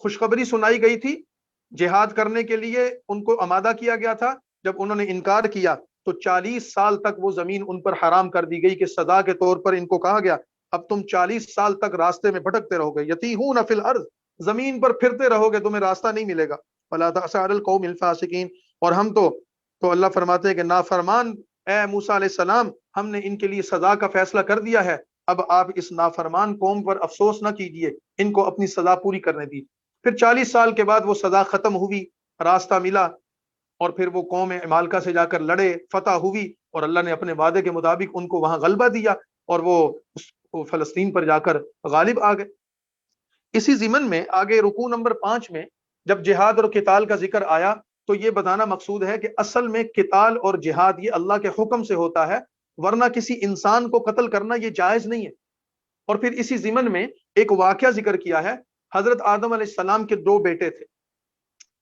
خوشخبری سنائی گئی تھی، جہاد کرنے کے لیے ان کو آمادہ کیا گیا تھا، جب انہوں نے انکار کیا تو 40 سال تک وہ زمین ان پر حرام کر دی گئی کہ سزا کے طور پر ان کو کہا گیا اب تم 40 سال تک راستے میں بھٹکتے رہو گے، یتیہون فی الارض، زمین پر پھرتے رہو گے، تمہیں راستہ نہیں ملے گا، فلا تأس علی القوم الفاسقین، اور ہم تو اللہ فرماتے ہیں کہ نافرمان اے موسیٰ علیہ السلام، ہم نے ان کے لیے سزا کا فیصلہ کر دیا ہے، اب آپ اس نافرمان قوم پر افسوس نہ کیجئے، ان کو اپنی سزا پوری کرنے دی۔ پھر 40 سال کے بعد وہ سزا ختم ہوئی، راستہ ملا، اور پھر وہ قوم عمالقہ سے جا کر لڑے، فتح ہوئی، اور اللہ نے اپنے وعدے کے مطابق ان کو وہاں غلبہ دیا، اور وہ فلسطین پر جا کر غالب آ گئے۔ اسی ضمن میں آگے رکوع نمبر 5 میں جب جہاد اور قتال کا ذکر آیا تو یہ بتانا مقصود ہے کہ اصل میں قتال اور جہاد یہ اللہ کے حکم سے ہوتا ہے، ورنہ کسی انسان کو قتل کرنا یہ جائز نہیں ہے۔ اور پھر اسی ضمن میں ایک واقعہ ذکر کیا ہے، حضرت آدم علیہ السلام کے 2 بیٹے تھے،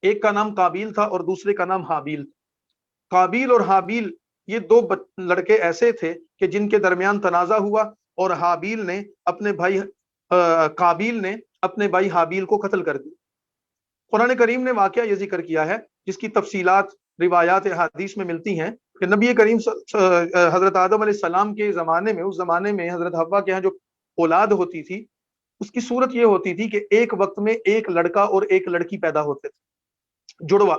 ایک کا نام قابیل تھا اور دوسرے کا نام حابیل۔ قابیل اور حابیل یہ دو لڑکے ایسے تھے کہ جن کے درمیان تنازع ہوا، اور حابیل نے اپنے بھائی قابیل نے اپنے بھائی حابیل کو قتل کر دیا۔ قرآن کریم نے واقعہ یہ ذکر کیا ہے جس کی تفصیلات روایات حدیث میں ملتی ہیں کہ نبی کریم حضرت آدم علیہ السلام کے زمانے میں، اس زمانے میں حضرت حوا کے ہاں جو اولاد ہوتی تھی اس کی صورت یہ ہوتی تھی کہ ایک وقت میں ایک لڑکا اور ایک لڑکی پیدا ہوتے تھے، جڑوا،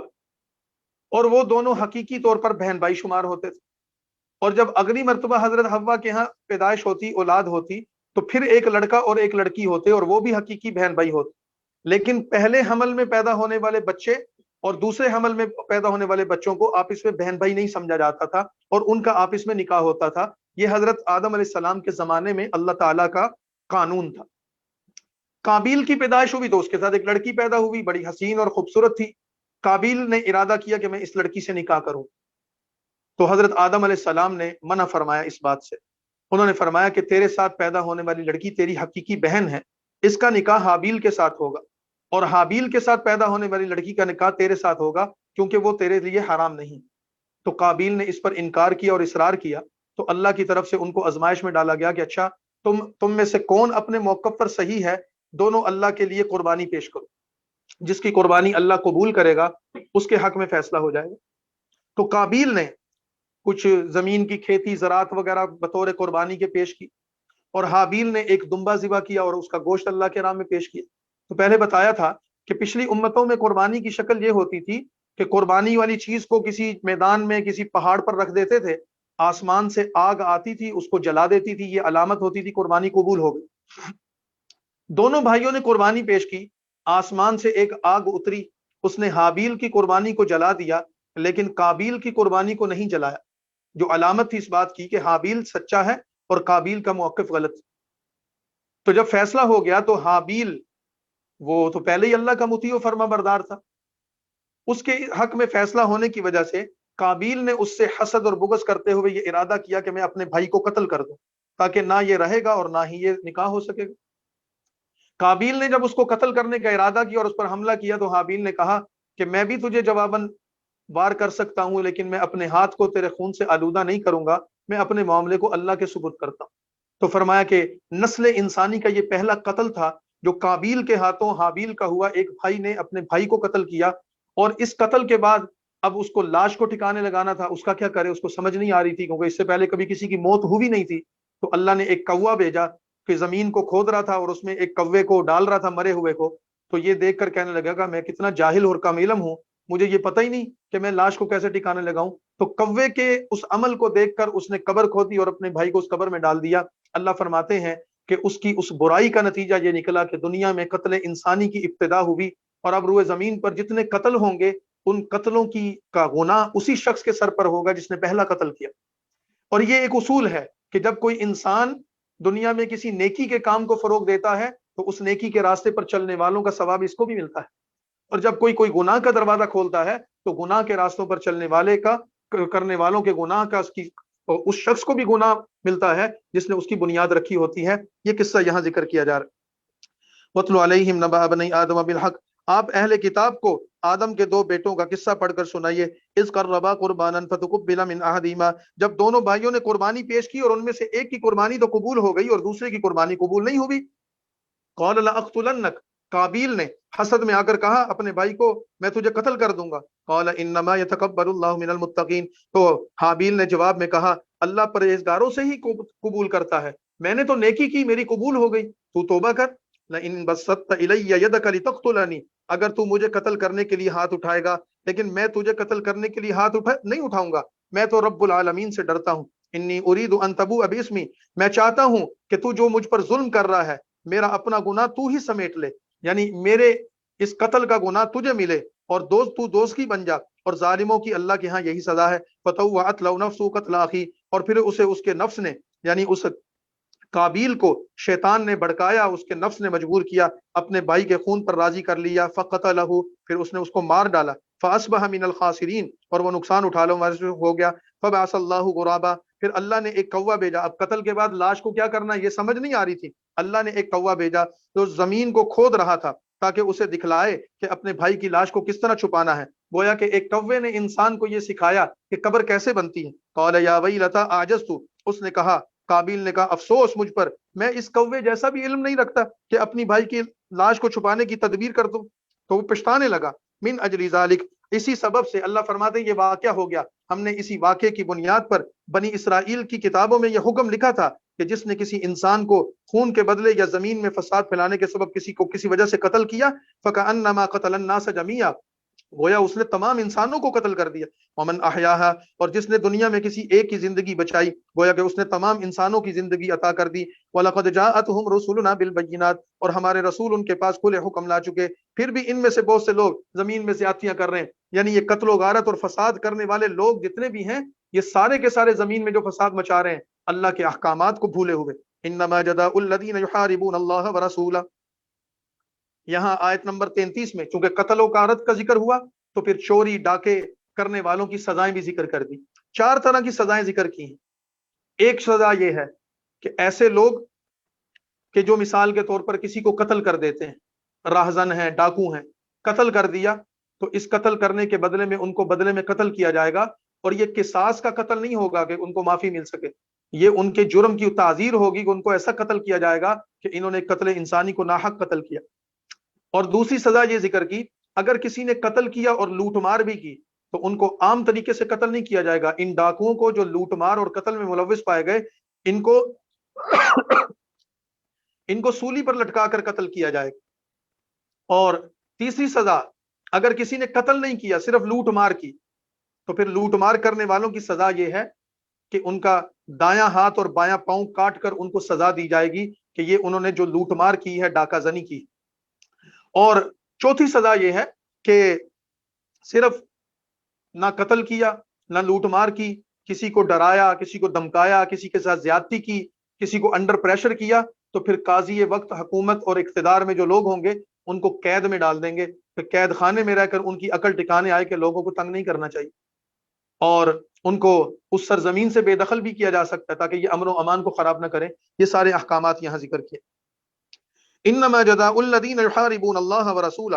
اور وہ دونوں حقیقی طور پر بہن بھائی شمار ہوتے تھے۔ اور جب اگلی مرتبہ حضرت حوا کے ہاں پیدائش ہوتی، اولاد ہوتی، تو پھر ایک لڑکا اور ایک لڑکی ہوتے اور وہ بھی حقیقی بہن بھائی ہوتے۔ لیکن پہلے حمل میں پیدا ہونے والے بچے اور دوسرے حمل میں پیدا ہونے والے بچوں کو آپس میں بہن بھائی نہیں سمجھا جاتا تھا اور ان کا آپس میں نکاح ہوتا تھا۔ یہ حضرت آدم علیہ السلام کے زمانے میں اللہ تعالیٰ کا قانون تھا۔ قابیل کی پیدائش ہوئی تو اس کے ساتھ ایک لڑکی پیدا ہوئی، بڑی حسین اور خوبصورت تھی۔ قابیل نے ارادہ کیا کہ میں اس لڑکی سے نکاح کروں، تو حضرت آدم علیہ السلام نے منع فرمایا اس بات سے۔ انہوں نے فرمایا کہ تیرے ساتھ پیدا ہونے والی لڑکی تیری حقیقی بہن ہے، اس کا نکاح حابیل کے ساتھ ہوگا، اور حابیل کے ساتھ پیدا ہونے والی لڑکی کا نکاح تیرے ساتھ ہوگا کیونکہ وہ تیرے لیے حرام نہیں۔ تو قابیل نے اس پر انکار کیا اور اصرار کیا، تو اللہ کی طرف سے ان کو آزمائش میں ڈالا گیا کہ اچھا تم میں سے کون اپنے موقف پر صحیح ہے، دونوں اللہ کے لیے قربانی پیش کرو، جس کی قربانی اللہ قبول کرے گا اس کے حق میں فیصلہ ہو جائے گا۔ تو قابیل نے کچھ زمین کی کھیتی زراعت وغیرہ بطور قربانی کے پیش کی، اور حابیل نے ایک دمبا ذبح کیا اور اس کا گوشت اللہ کے راہ میں پیش کیا۔ تو پہلے بتایا تھا کہ پچھلی امتوں میں قربانی کی شکل یہ ہوتی تھی کہ قربانی والی چیز کو کسی میدان میں کسی پہاڑ پر رکھ دیتے تھے، آسمان سے آگ آتی تھی اس کو جلا دیتی تھی، یہ علامت ہوتی تھی قربانی قبول ہو گئی۔ دونوں بھائیوں نے قربانی پیش کی، آسمان سے ایک آگ اتری، اس نے حابیل کی قربانی کو جلا دیا لیکن قابیل کی قربانی کو نہیں جلایا، جو علامت تھی اس بات کی کہ حابیل سچا ہے اور قابیل کا موقف غلط۔ تو جب فیصلہ ہو گیا تو حابیل وہ تو پہلے ہی اللہ کا مطیع و فرما بردار تھا، اس کے حق میں فیصلہ ہونے کی وجہ سے قابیل نے اس سے حسد اور بغض کرتے ہوئے یہ ارادہ کیا کہ میں اپنے بھائی کو قتل کر دوں تاکہ نہ یہ رہے گا اور نہ ہی یہ نکاح ہو سکے گا۔ قابیل نے جب اس کو قتل کرنے کا ارادہ کیا اور اس پر حملہ کیا تو حابیل نے کہا کہ میں بھی تجھے جواباً وار کر سکتا ہوں لیکن میں اپنے ہاتھ کو تیرے خون سے آلودہ نہیں کروں گا، میں اپنے معاملے کو اللہ کے سپرد کرتا ہوں۔ تو فرمایا کہ نسل انسانی کا یہ پہلا قتل تھا جو قابیل کے ہاتھوں حابیل کا ہوا، ایک بھائی نے اپنے بھائی کو قتل کیا، اور اس قتل کے بعد اب اس کو لاش کو ٹھکانے لگانا تھا، اس کا کیا کرے، اس کو سمجھ نہیں آ رہی تھی کیونکہ اس سے پہلے کبھی کسی کی موت ہوئی نہیں تھی۔ تو اللہ نے ایک کوا بھیجا کہ زمین کو کھود رہا تھا اور اس میں ایک کوے کو ڈال رہا تھا مرے ہوئے کو، تو یہ دیکھ کر کہنے لگا کہ میں کتنا جاہل اور کم علم ہوں، مجھے یہ پتہ ہی نہیں کہ میں لاش کو کیسے ٹھکانے لگاؤں۔ تو کوے کے اس عمل کو دیکھ کر اس نے قبر کھودی اور اپنے بھائی کو اس قبر میں ڈال دیا۔ اللہ فرماتے ہیں کہ اس کی اس برائی کا نتیجہ یہ نکلا کہ دنیا میں قتل انسانی کی ابتدا ہوئی، اور اب روئے زمین پر جتنے قتل ہوں گے ان قتلوں کی کا گناہ اسی شخص کے سر پر ہوگا جس نے پہلا قتل کیا۔ اور یہ ایک اصول ہے کہ جب کوئی انسان دنیا میں کسی نیکی کے کام کو فروغ دیتا ہے تو اس نیکی کے راستے پر چلنے والوں کا ثواب اس کو بھی ملتا ہے، اور جب کوئی گناہ کا دروازہ کھولتا ہے تو گناہ کے راستوں پر چلنے والے کا کرنے والوں کے گناہ کا اس شخص کو بھی گناہ ملتا ہے جس نے اس کی بنیاد رکھی ہوتی ہے۔ یہ قصہ یہاں ذکر کیا جا رہا ہے۔ وَاتْلُ عَلَيْهِمْ نَبَأَ بَنِي آدَمَ بِالْحَقِّ، آپ اہل کتاب کو آدم کے دو بیٹوں کا قصہ پڑھ کر سنائیے۔ اِذْ قَرَّبَا قُرْبَانًا فَتُقُبِّلَ مِنْ أَحَدِهِمَا، جب دونوں بھائیوں نے قربانی پیش کی اور ان میں سے ایک کی قربانی تو قبول ہو گئی اور دوسرے کی قربانی قبول نہیں ہوئی۔ قَالَ لَأَقْتُلَنَّكَ، قابیل نے حسد میں آ کر کہا اپنے بھائی کو میں تجھے قتل کر دوں گا۔ قَالَ إِنَّمَا يَتَقَبَّلُ اللَّهُ مِنَ الْمُتَّقِينَ، تو حابیل نے جواب میں کہا اللہ پرہیزگاروں سے ہی قبول کرتا ہے، میں نے تو نیکی کی میری قبول ہو گئی، تو توبہ کر۔ لَإِن بَسَّطتَ إِلَيَّ يَدَكَ لِتَقْتُلَنِي، اگر تو مجھے قتل کرنے کے لیے ہاتھ اٹھائے گا، لیکن میں تجھے قتل کرنے کے لیے ہاتھ نہیں اٹھاؤں گا، میں تو رب العالمین سے ڈرتا ہوں۔ انی اريد ان تبوء باسمی، میں چاہتا ہوں کہ تو جو مجھ پر ظلم کر رہا ہے میرا اپنا گناہ تو ہی سمیٹ لے، یعنی میرے اس قتل کا گناہ تجھے ملے اور دوست کی بن جا، اور ظالموں کی اللہ کے ہاں یہی سزا ہے۔ فطوعت له نفسه قتل اخی، اور پھر اسے اس کے نفس نے یعنی اس قابیل کو شیطان نے بھڑکایا، اس کے نفس نے مجبور کیا، اپنے بھائی کے خون پر راضی کر لیا۔ فقتلہ، پھر اس نے اس کو مار ڈالا۔ فاصبح من الخاسرین، اور وہ نقصان اٹھانے والوں میں ہو گیا۔ فبعث اللہ غرابا، پھر اللہ نے ایک کوا بھیجا۔ اب قتل کے بعد لاش کو کیا کرنا یہ سمجھ نہیں آ رہی تھی، اللہ نے ایک کوا بھیجا جو زمین کو کھود رہا تھا تاکہ اسے دکھلائے کہ اپنے بھائی کی لاش کو کس طرح چھپانا ہے۔ گویا کہ ایک کوے نے انسان کو یہ سکھایا کہ قبر کیسے بنتی ہے۔ قال یا ویلتا اعجزت، اس نے کہا، قابیل نے کہا، افسوس مجھ پر، میں اس کوے جیسا بھی علم نہیں رکھتا کہ اپنی بھائی کی لاش کو چھپانے کی تدبیر کر دوں۔ تو وہ پچھتانے لگا۔ من اجل ذالک، اسی سبب سے اللہ فرماتے ہیں یہ واقعہ ہو گیا، ہم نے اسی واقعے کی بنیاد پر بنی اسرائیل کی کتابوں میں یہ حکم لکھا تھا کہ جس نے کسی انسان کو خون کے بدلے یا زمین میں فساد پھیلانے کے سبب کسی کو کسی وجہ سے قتل کیا، فکأنما قتل الناس جميعا، گویا اس نے تمام انسانوں کو قتل کر دیا۔ ومن احیاها، اور جس نے دنیا میں کسی ایک کی زندگی بچائی، گویا کہ اس نے تمام انسانوں کی زندگی عطا کر دی۔ وَلَقَدْ جَاءَتْهُمْ رُسُلُنَا بِالْبَيِّنَاتِ، اور ہمارے رسول ان کے پاس کھلے حکم لا چکے، پھر بھی ان میں سے بہت سے لوگ زمین میں زیادتیاں کر رہے ہیں۔ یعنی یہ قتل و غارت اور فساد کرنے والے لوگ جتنے بھی ہیں، یہ سارے کے سارے زمین میں جو فساد مچا رہے ہیں اللہ کے احکامات کو بھولے ہوئے۔ انما جزاء الذین یحاربون اللہ ورسولہ، یہاں آیت نمبر 33 میں چونکہ قتل و غارت کا ذکر ہوا تو پھر چوری ڈاکے کرنے والوں کی سزائیں بھی ذکر کر دی۔ 4 طرح کی سزائیں ذکر کی ہیں۔ ایک سزا یہ ہے کہ ایسے لوگ کہ جو مثال کے طور پر کسی کو قتل کر دیتے ہیں، راہزن ہیں، ڈاکو ہیں، قتل کر دیا تو اس قتل کرنے کے بدلے میں ان کو بدلے میں قتل کیا جائے گا، اور یہ قصاص کا قتل نہیں ہوگا کہ ان کو معافی مل سکے، یہ ان کے جرم کی تعزیر ہوگی کہ ان کو ایسا قتل کیا جائے گا کہ انہوں نے قتل انسانی کو ناحق قتل کیا۔ اور دوسری سزا یہ ذکر کی، اگر کسی نے قتل کیا اور لوٹ مار بھی کی تو ان کو عام طریقے سے قتل نہیں کیا جائے گا، ان ڈاکوؤں کو جو لوٹ مار اور قتل میں ملوث پائے گئے ان کو سولی پر لٹکا کر قتل کیا جائے گا۔ اور تیسری سزا، اگر کسی نے قتل نہیں کیا صرف لوٹ مار کی تو پھر لوٹ مار کرنے والوں کی سزا یہ ہے کہ ان کا دایاں ہاتھ اور بایاں پاؤں کاٹ کر ان کو سزا دی جائے گی کہ یہ انہوں نے جو لوٹ مار کی ہے، ڈاکہ زنی کی۔ اور چوتھی سزا یہ ہے کہ صرف نہ قتل کیا نہ لوٹ مار کی، کسی کو ڈرایا، کسی کو دھمکایا، کسی کے ساتھ زیادتی کی، کسی کو انڈر پریشر کیا، تو پھر قاضی وقت، حکومت اور اقتدار میں جو لوگ ہوں گے ان کو قید میں ڈال دیں گے، پھر قید خانے میں رہ کر ان کی عقل ٹھکانے آئے کہ لوگوں کو تنگ نہیں کرنا چاہیے، اور ان کو اس سرزمین سے بے دخل بھی کیا جا سکتا ہے تاکہ یہ امن و امان کو خراب نہ کریں۔ یہ سارے احکامات یہاں ذکر کیے۔ انما جزاء الذین یحاربون اللہ ورسولہ،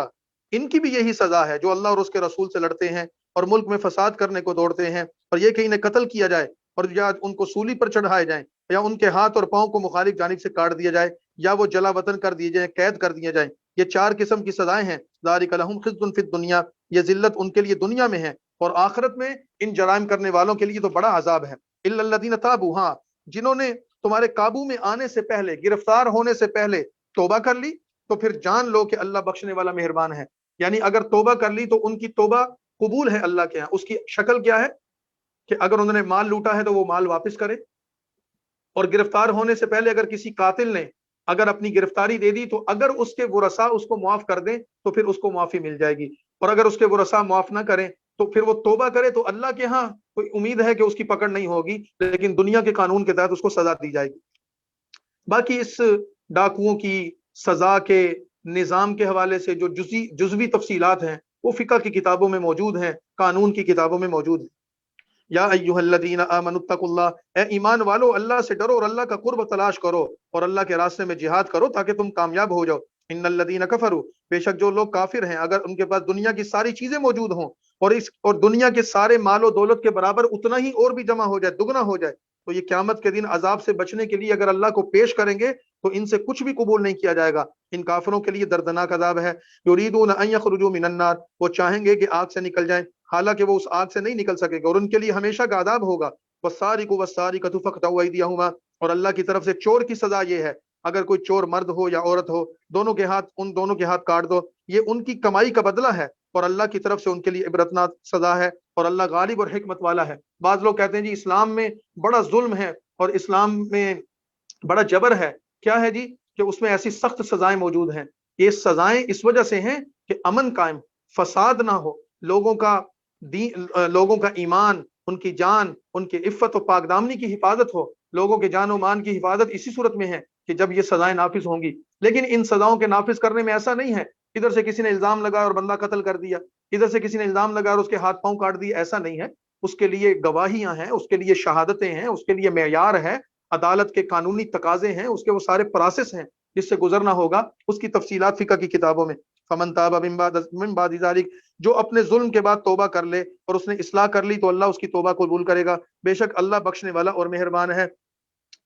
ان کی بھی یہی سزا ہے جو اللہ اور اس کے رسول سے لڑتے ہیں اور ملک میں فساد کرنے کو دوڑتے ہیں، اور یہ کہ انہیں قتل کیا جائے اور یا ان کو سولی پر چڑھائے جائیں، یا ان کے ہاتھ اور پاؤں کو مخالف جانب سے کاٹ دیا جائے، یا وہ جلا وطن کر دیے جائیں، قید کر دیے جائیں۔ یہ 4 قسم کی سزائیں ہیں۔ ذالک لہم خزی فی الدنیا، یہ ذلت ان کے لیے دنیا میں ہے، اور آخرت میں ان جرائم کرنے والوں کے لیے تو بڑا عذاب ہے۔ الا الذین تابوا، ہاں جنہوں نے تمہارے قابو میں آنے سے پہلے، گرفتار ہونے سے پہلے توبہ کر لی، تو پھر جان لو کہ اللہ بخشنے والا مہربان ہے۔ یعنی اگر توبہ کر لی تو ان کی توبہ قبول ہے اللہ کے ہاں۔ اس کی شکل کیا ہے کہ اگر انہوں نے مال لوٹا ہے تو وہ مال واپس کرے، اور گرفتار ہونے سے پہلے اگر کسی قاتل نے اگر اپنی گرفتاری دے دی تو اگر اس کے ورثاء اس کو معاف کر دیں تو پھر اس کو معافی مل جائے گی، اور اگر اس کے ورثاء معاف نہ کریں تو پھر وہ توبہ کرے تو اللہ کے ہاں کوئی امید ہے کہ اس کی پکڑ نہیں ہوگی، لیکن دنیا کے قانون کے تحت اس کو سزا دی جائے گی۔ باقی اس ڈاکوؤں کی سزا کے نظام کے حوالے سے جو جزوی تفصیلات ہیں وہ فقہ کی کتابوں میں موجود ہیں، قانون کی کتابوں میں موجود ہیں۔ یا ایھا الذین آمنوا اتقوا اللہ، اے ایمان والو اللہ سے ڈرو اور اللہ کا قرب تلاش کرو اور اللہ کے راستے میں جہاد کرو تاکہ تم کامیاب ہو جاؤ۔ ان الذین کفروا، بے شک جو لوگ کافر ہیں، اگر ان کے پاس دنیا کی ساری چیزیں موجود ہوں اور دنیا کے سارے مال و دولت کے برابر اتنا ہی اور بھی جمع ہو جائے، دگنا ہو جائے، تو یہ قیامت کے دن عذاب سے بچنے کے لیے اگر اللہ کو پیش کریں گے تو ان سے کچھ بھی قبول نہیں کیا جائے گا۔ ان کافروں کے لیے دردناک عذاب ہے۔ یریدون ان یخرجوا من النار، وہ چاہیں گے کہ آگ سے نکل جائیں، حالانکہ وہ اس آگ سے نہیں نکل سکے گا، اور ان کے لیے ہمیشہ کا عذاب ہوگا۔ والسارق والسارقۃ فاقطعوا ایدیہما، اور اللہ کی طرف سے چور کی سزا یہ ہے، اگر کوئی چور مرد ہو یا عورت ہو، ان دونوں کے ہاتھ کاٹ دو، یہ ان کی کمائی کا بدلہ ہے، اور اللہ کی طرف سے ان کے لیے عبرتناک سزا ہے، اور اللہ غالب اور حکمت والا ہے۔ بعض لوگ کہتے ہیں جی اسلام میں بڑا ظلم ہے اور اسلام میں بڑا جبر ہے، کیا ہے جی کہ اس میں ایسی سخت سزائیں موجود ہیں۔ یہ سزائیں اس وجہ سے ہیں کہ امن قائم، فساد نہ ہو، لوگوں کا ایمان، ان کی جان، ان کی عفت و پاک دامنی کی حفاظت ہو۔ لوگوں کے جان و مان کی حفاظت اسی صورت میں ہے کہ جب یہ سزائیں نافذ ہوں گی۔ لیکن ان سزاؤں کے نافذ کرنے میں ایسا نہیں ہے ادھر سے کسی نے الزام لگایا اور بندہ قتل کر دیا، ادھر سے کسی نے الزام لگایا اور اس کے ہاتھ پاؤں کاٹ دیے، ایسا نہیں ہے۔ اس کے لیے گواہیاں ہیں، اس کے لیے شہادتیں ہیں، اس کے لیے معیار ہے، عدالت کے قانونی تقاضے ہیں، اس کے وہ سارے پروسیس ہیں جس سے گزرنا ہوگا، اس کی تفصیلات فقہ کی کتابوں میں۔ فمن تاب من بعد ذلک، جو اپنے ظلم کے بعد توبہ کر لے اور اس نے اصلاح کر لی تو اللہ اس کی توبہ قبول کرے گا، بے شک اللہ بخشنے والا اور مہربان ہے۔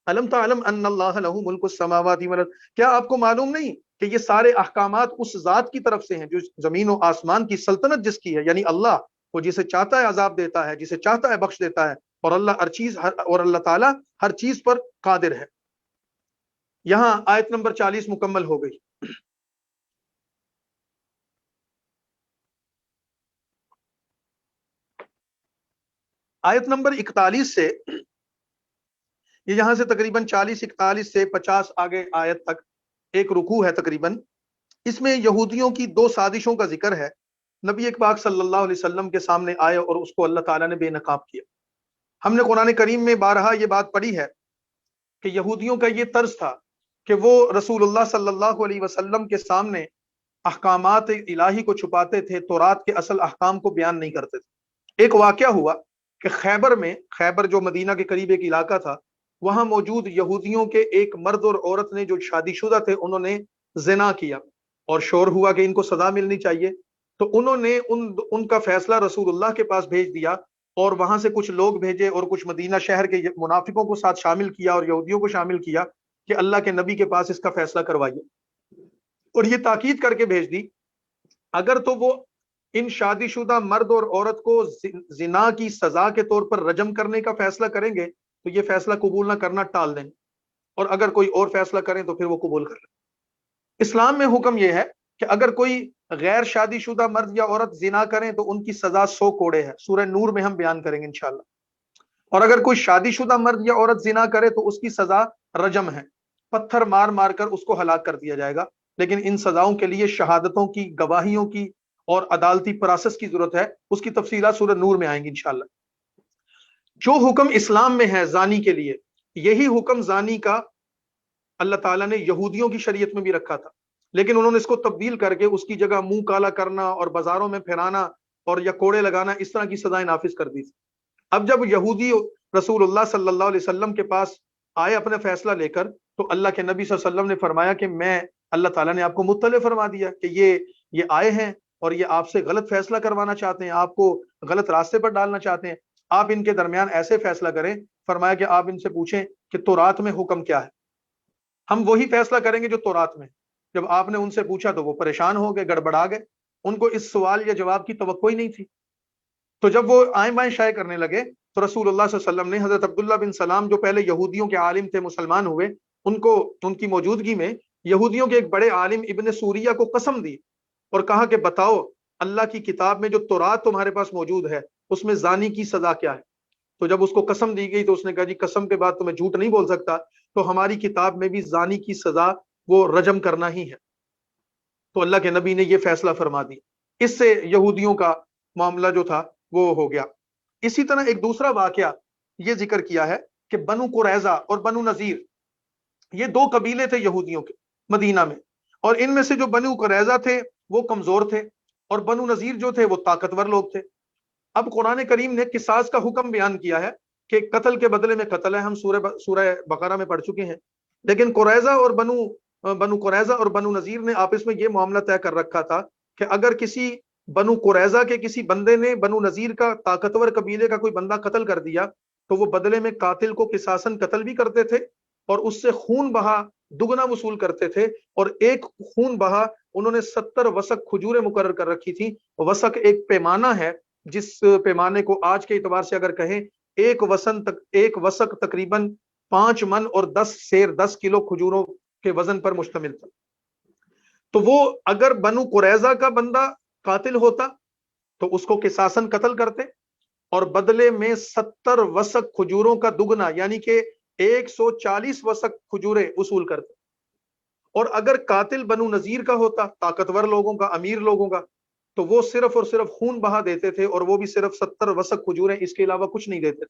الم تعلم ان اللہ لہ ملک السماوات والارض، کیا آپ کو معلوم نہیں کہ یہ سارے احکامات اس ذات کی طرف سے ہیں جو زمین و آسمان کی سلطنت جس کی ہے، یعنی اللہ، وہ جسے چاہتا ہے عذاب دیتا ہے، جسے چاہتا ہے بخش دیتا ہے، اور اللہ تعالی ہر چیز پر قادر ہے۔ یہاں آیت نمبر 40 مکمل ہو گئی۔ آیت نمبر 41 سے یہ یہاں سے تقریباً 40 41 سے 50 آگے آیت تک ایک رکوع ہے تقریباً، اس میں یہودیوں کی دو سازشوں کا ذکر ہے۔ نبی پاک صلی اللہ علیہ وسلم کے سامنے آئے اور اس کو اللہ تعالیٰ نے بے نقاب کیا۔ ہم نے قرآن کریم میں بارہا یہ بات پڑھی ہے کہ یہودیوں کا یہ طرز تھا کہ وہ رسول اللہ صلی اللہ علیہ وسلم کے سامنے احکامات الہی کو چھپاتے تھے، تورات کے اصل احکام کو بیان نہیں کرتے تھے۔ ایک واقعہ ہوا کہ خیبر جو مدینہ کے قریب ایک علاقہ تھا، وہاں موجود یہودیوں کے ایک مرد اور عورت نے جو شادی شدہ تھے، انہوں نے زنا کیا اور شور ہوا کہ ان کو سزا ملنی چاہیے، تو انہوں نے ان کا فیصلہ رسول اللہ کے پاس بھیج دیا، اور وہاں سے کچھ لوگ بھیجے اور کچھ مدینہ شہر کے منافقوں کو ساتھ شامل کیا اور یہودیوں کو شامل کیا کہ اللہ کے نبی کے پاس اس کا فیصلہ کروائیے، اور یہ تاکید کر کے بھیج دی اگر تو وہ ان شادی شدہ مرد اور عورت کو زنا کی سزا کے طور پر رجم کرنے کا فیصلہ کریں گے تو یہ فیصلہ قبول نہ کرنا ٹال دیں، اور اگر کوئی اور فیصلہ کریں تو پھر وہ قبول کر لیں۔ اسلام میں حکم یہ ہے کہ اگر کوئی غیر شادی شدہ مرد یا عورت زنا کریں تو ان کی سزا 100 کوڑے ہے، سورہ نور میں ہم بیان کریں گے انشاءاللہ، اور اگر کوئی شادی شدہ مرد یا عورت زنا کرے تو اس کی سزا رجم ہے، پتھر مار مار کر اس کو ہلاک کر دیا جائے گا۔ لیکن ان سزاؤں کے لیے شہادتوں کی، گواہیوں کی اور عدالتی پروسیس کی ضرورت ہے، اس کی تفصیلات سورہ نور میں آئیں گی انشاءاللہ۔ جو حکم اسلام میں ہے زانی کے لیے، یہی حکم زانی کا اللہ تعالیٰ نے یہودیوں کی شریعت میں بھی رکھا تھا، لیکن انہوں نے اس کو تبدیل کر کے اس کی جگہ منہ کالا کرنا اور بازاروں میں پھرانا اور یا کوڑے لگانا، اس طرح کی سزائیں نافذ کر دی تھی۔ اب جب یہودی رسول اللہ صلی اللہ علیہ وسلم کے پاس آئے اپنا فیصلہ لے کر، تو اللہ کے نبی صلی اللہ علیہ وسلم نے فرمایا کہ میں، اللہ تعالیٰ نے آپ کو مطلع فرما دیا کہ یہ آئے ہیں اور یہ آپ سے غلط فیصلہ کروانا چاہتے ہیں، آپ کو غلط راستے پر ڈالنا چاہتے ہیں، آپ ان کے درمیان ایسے فیصلہ کریں۔ فرمایا کہ آپ ان سے پوچھیں کہ تورات میں حکم کیا ہے، ہم وہی فیصلہ کریں گے جو تورات میں۔ جب آپ نے ان سے پوچھا تو وہ پریشان ہو گئے، گڑبڑا گئے، ان کو اس سوال یا جواب کی توقع ہی نہیں تھی۔ تو جب وہ آئیں بائیں شائع کرنے لگے تو رسول اللہ صلی اللہ علیہ وسلم نے حضرت عبداللہ بن سلام، جو پہلے یہودیوں کے عالم تھے، مسلمان ہوئے، ان کی موجودگی میں یہودیوں کے ایک بڑے عالم ابن سوریہ کو قسم دی اور کہا کہ بتاؤ اللہ کی کتاب میں جو تورات تمہارے پاس موجود ہے اس میں زانی کی سزا کیا ہے؟ تو جب اس کو قسم دی گئی تو اس نے کہا جی قسم کے بعد تو میں جھوٹ نہیں بول سکتا، تو ہماری کتاب میں بھی زانی کی سزا وہ رجم کرنا ہی ہے۔ تو اللہ کے نبی نے یہ فیصلہ فرما دی، اس سے یہودیوں کا معاملہ جو تھا وہ ہو گیا۔ اسی طرح ایک دوسرا واقعہ یہ ذکر کیا ہے کہ بنو قریظہ اور بنو نذیر، یہ دو قبیلے تھے یہودیوں کے مدینہ میں، اور ان میں سے جو بنو قریظہ تھے وہ کمزور تھے اور بنو نذیر جو تھے وہ طاقتور لوگ تھے۔ اب قرآن کریم نے قصاص کا حکم بیان کیا ہے کہ قتل کے بدلے میں قتل ہے، ہم سورہ بقرہ میں پڑھ چکے ہیں، لیکن قریظہ اور بنو قریظہ اور بنو نذیر نے آپس میں یہ معاملہ طے کر رکھا تھا کہ اگر کسی بنو قریظہ کے کسی بندے نے بنو نذیر کا طاقتور قبیلے کا کوئی بندہ قتل کر دیا تو وہ بدلے میں قاتل کو قصاصاً قتل بھی کرتے تھے اور اس سے خون بہا دگنا وصول کرتے تھے، اور ایک خون بہا انہوں نے 70 وسق کھجوریں مقرر کر رکھی تھی۔ وسق ایک پیمانہ ہے جس پیمانے کو آج کے اعتبار سے اگر کہیں ایک وسق تقریباً 5 من اور 10 سیر 10 کلو کھجوروں کے وزن پر مشتمل تھا۔ تو وہ اگر بنو قریظہ کا بندہ قاتل ہوتا تو اس کو قصاصاً قتل کرتے اور بدلے میں 70 وسق کھجوروں کا دگنا یعنی کہ 140 وسق کھجوریں وصول کرتے، اور اگر قاتل بنو نذیر کا ہوتا، طاقتور لوگوں کا، امیر لوگوں کا، تو وہ صرف اور صرف خون بہا دیتے تھے اور وہ بھی صرف 70 وسق کھجوریں، اس کے علاوہ کچھ نہیں دیتے۔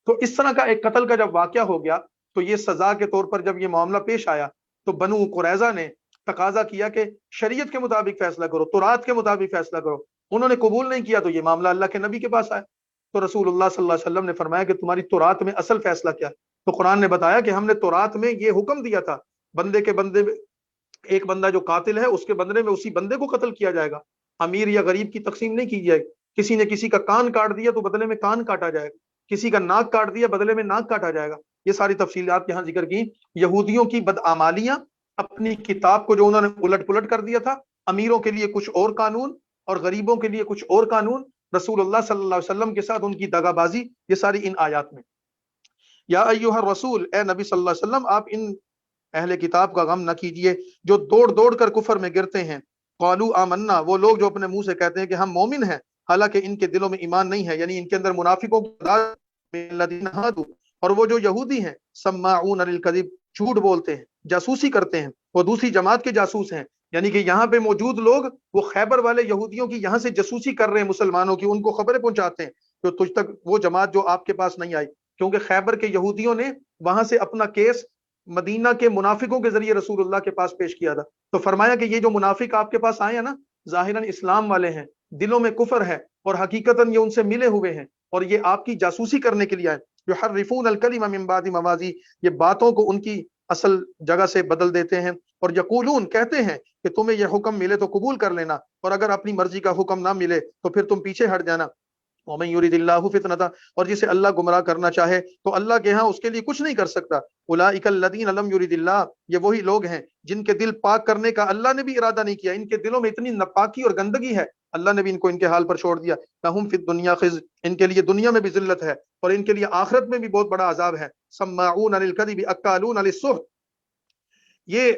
تو اس طرح کا ایک قتل کا جب واقعہ ہو گیا تو یہ سزا کے طور پر جب یہ معاملہ پیش آیا تو بنو قریظہ نے تقاضا کیا کہ شریعت کے مطابق فیصلہ کرو، تورات کے مطابق فیصلہ کرو۔ انہوں نے قبول نہیں کیا تو یہ معاملہ اللہ کے نبی کے پاس آیا تو رسول اللہ صلی اللہ علیہ وسلم نے فرمایا کہ تمہاری تورات میں اصل فیصلہ کیا ہے؟ تو قرآن نے بتایا کہ ہم نے تورات میں یہ حکم دیا تھا ایک بندہ جو قاتل ہے اس کے بدلے میں اسی بندے کو قتل کیا جائے گا، امیر یا غریب کی تقسیم نہیں کی جائے گی۔ کسی نے کسی کا کان کاٹ دیا تو بدلے میں کان کاٹا جائے گا، کسی کا ناک کاٹ دیا بدلے میں ناک کاٹا جائے گا۔ یہ ساری تفصیلات یہاں ذکر کی۔ یہودیوں کی بدعمالیاں، اپنی کتاب کو جو انہوں نے الٹ پلٹ کر دیا تھا، امیروں کے لیے کچھ اور قانون اور غریبوں کے لیے کچھ اور قانون، رسول اللہ صلی اللہ علیہ وسلم کے ساتھ ان کی دغا بازی، یہ ساری ان آیات میں۔ یا ایھا الرسول، اے نبی صلی اللہ علیہ وسلم، آپ ان اہل کتاب کا غم نہ کیجئے جو دوڑ دوڑ کر کفر میں گرتے ہیں۔ قالوا آمنا، وہ لوگ جو اپنے منہ سے کہتے ہیں کہ ہم مومن ہیں، حالانکہ ان کے دلوں میں ایمان نہیں ہے، یعنی ان کے اندر منافقوں کی تعداد من الذین ہادوا، اور وہ جو یہودی ہیں، سماعون للکذب، جھوٹ بولتے ہیں، جاسوسی کرتے ہیں، وہ دوسری جماعت کے جاسوس ہیں، یعنی کہ یہاں پہ موجود لوگ وہ خیبر والے یہودیوں کی یہاں سے جاسوسی کر رہے ہیں مسلمانوں کی، ان کو خبریں پہنچاتے ہیں جو تجھ تک، وہ جماعت جو آپ کے پاس نہیں آئی، کیونکہ خیبر کے یہودیوں نے وہاں سے اپنا کیس مدینہ کے منافقوں کے ذریعے رسول اللہ کے پاس پیش کیا تھا۔ تو فرمایا کہ یہ جو منافق آپ کے پاس آئے ہیں نا، ظاہراً اسلام والے ہیں، دلوں میں کفر ہے، اور حقیقتاً یہ ان سے ملے ہوئے ہیں، اور یہ آپ کی جاسوسی کرنے کے لیے آئے۔ یحرفون الکلم من بعد مواضع، یہ باتوں کو ان کی اصل جگہ سے بدل دیتے ہیں، اور یقولون، کہتے ہیں کہ تمہیں یہ حکم ملے تو قبول کر لینا، اور اگر اپنی مرضی کا حکم نہ ملے تو پھر تم پیچھے ہٹ جانا۔ وَمَن يُرِدِ اللَّهُ فِتْنَتَهُ، اور جسے اللہ گمراہ کرنا چاہے تو اللہ کے ہاں اس کے لیے کچھ نہیں کر سکتا۔ اولئک الذین لم یرد اللہ، یہ وہی لوگ ہیں جن کے دل پاک کرنے کا اللہ نے بھی ارادہ نہیں کیا، ان کے دلوں میں اتنی ناپاکی اور گندگی ہے، اللہ نے بھی ان کو ان کے حال پر چھوڑ دیا۔ لہم فی الدنیا خزي، ان کے لیے دنیا میں بھی ذلت ہے، اور ان کے لیے آخرت میں بھی بہت بڑا عذاب ہے۔ سماعون للکذب اکالون للسحت، یہ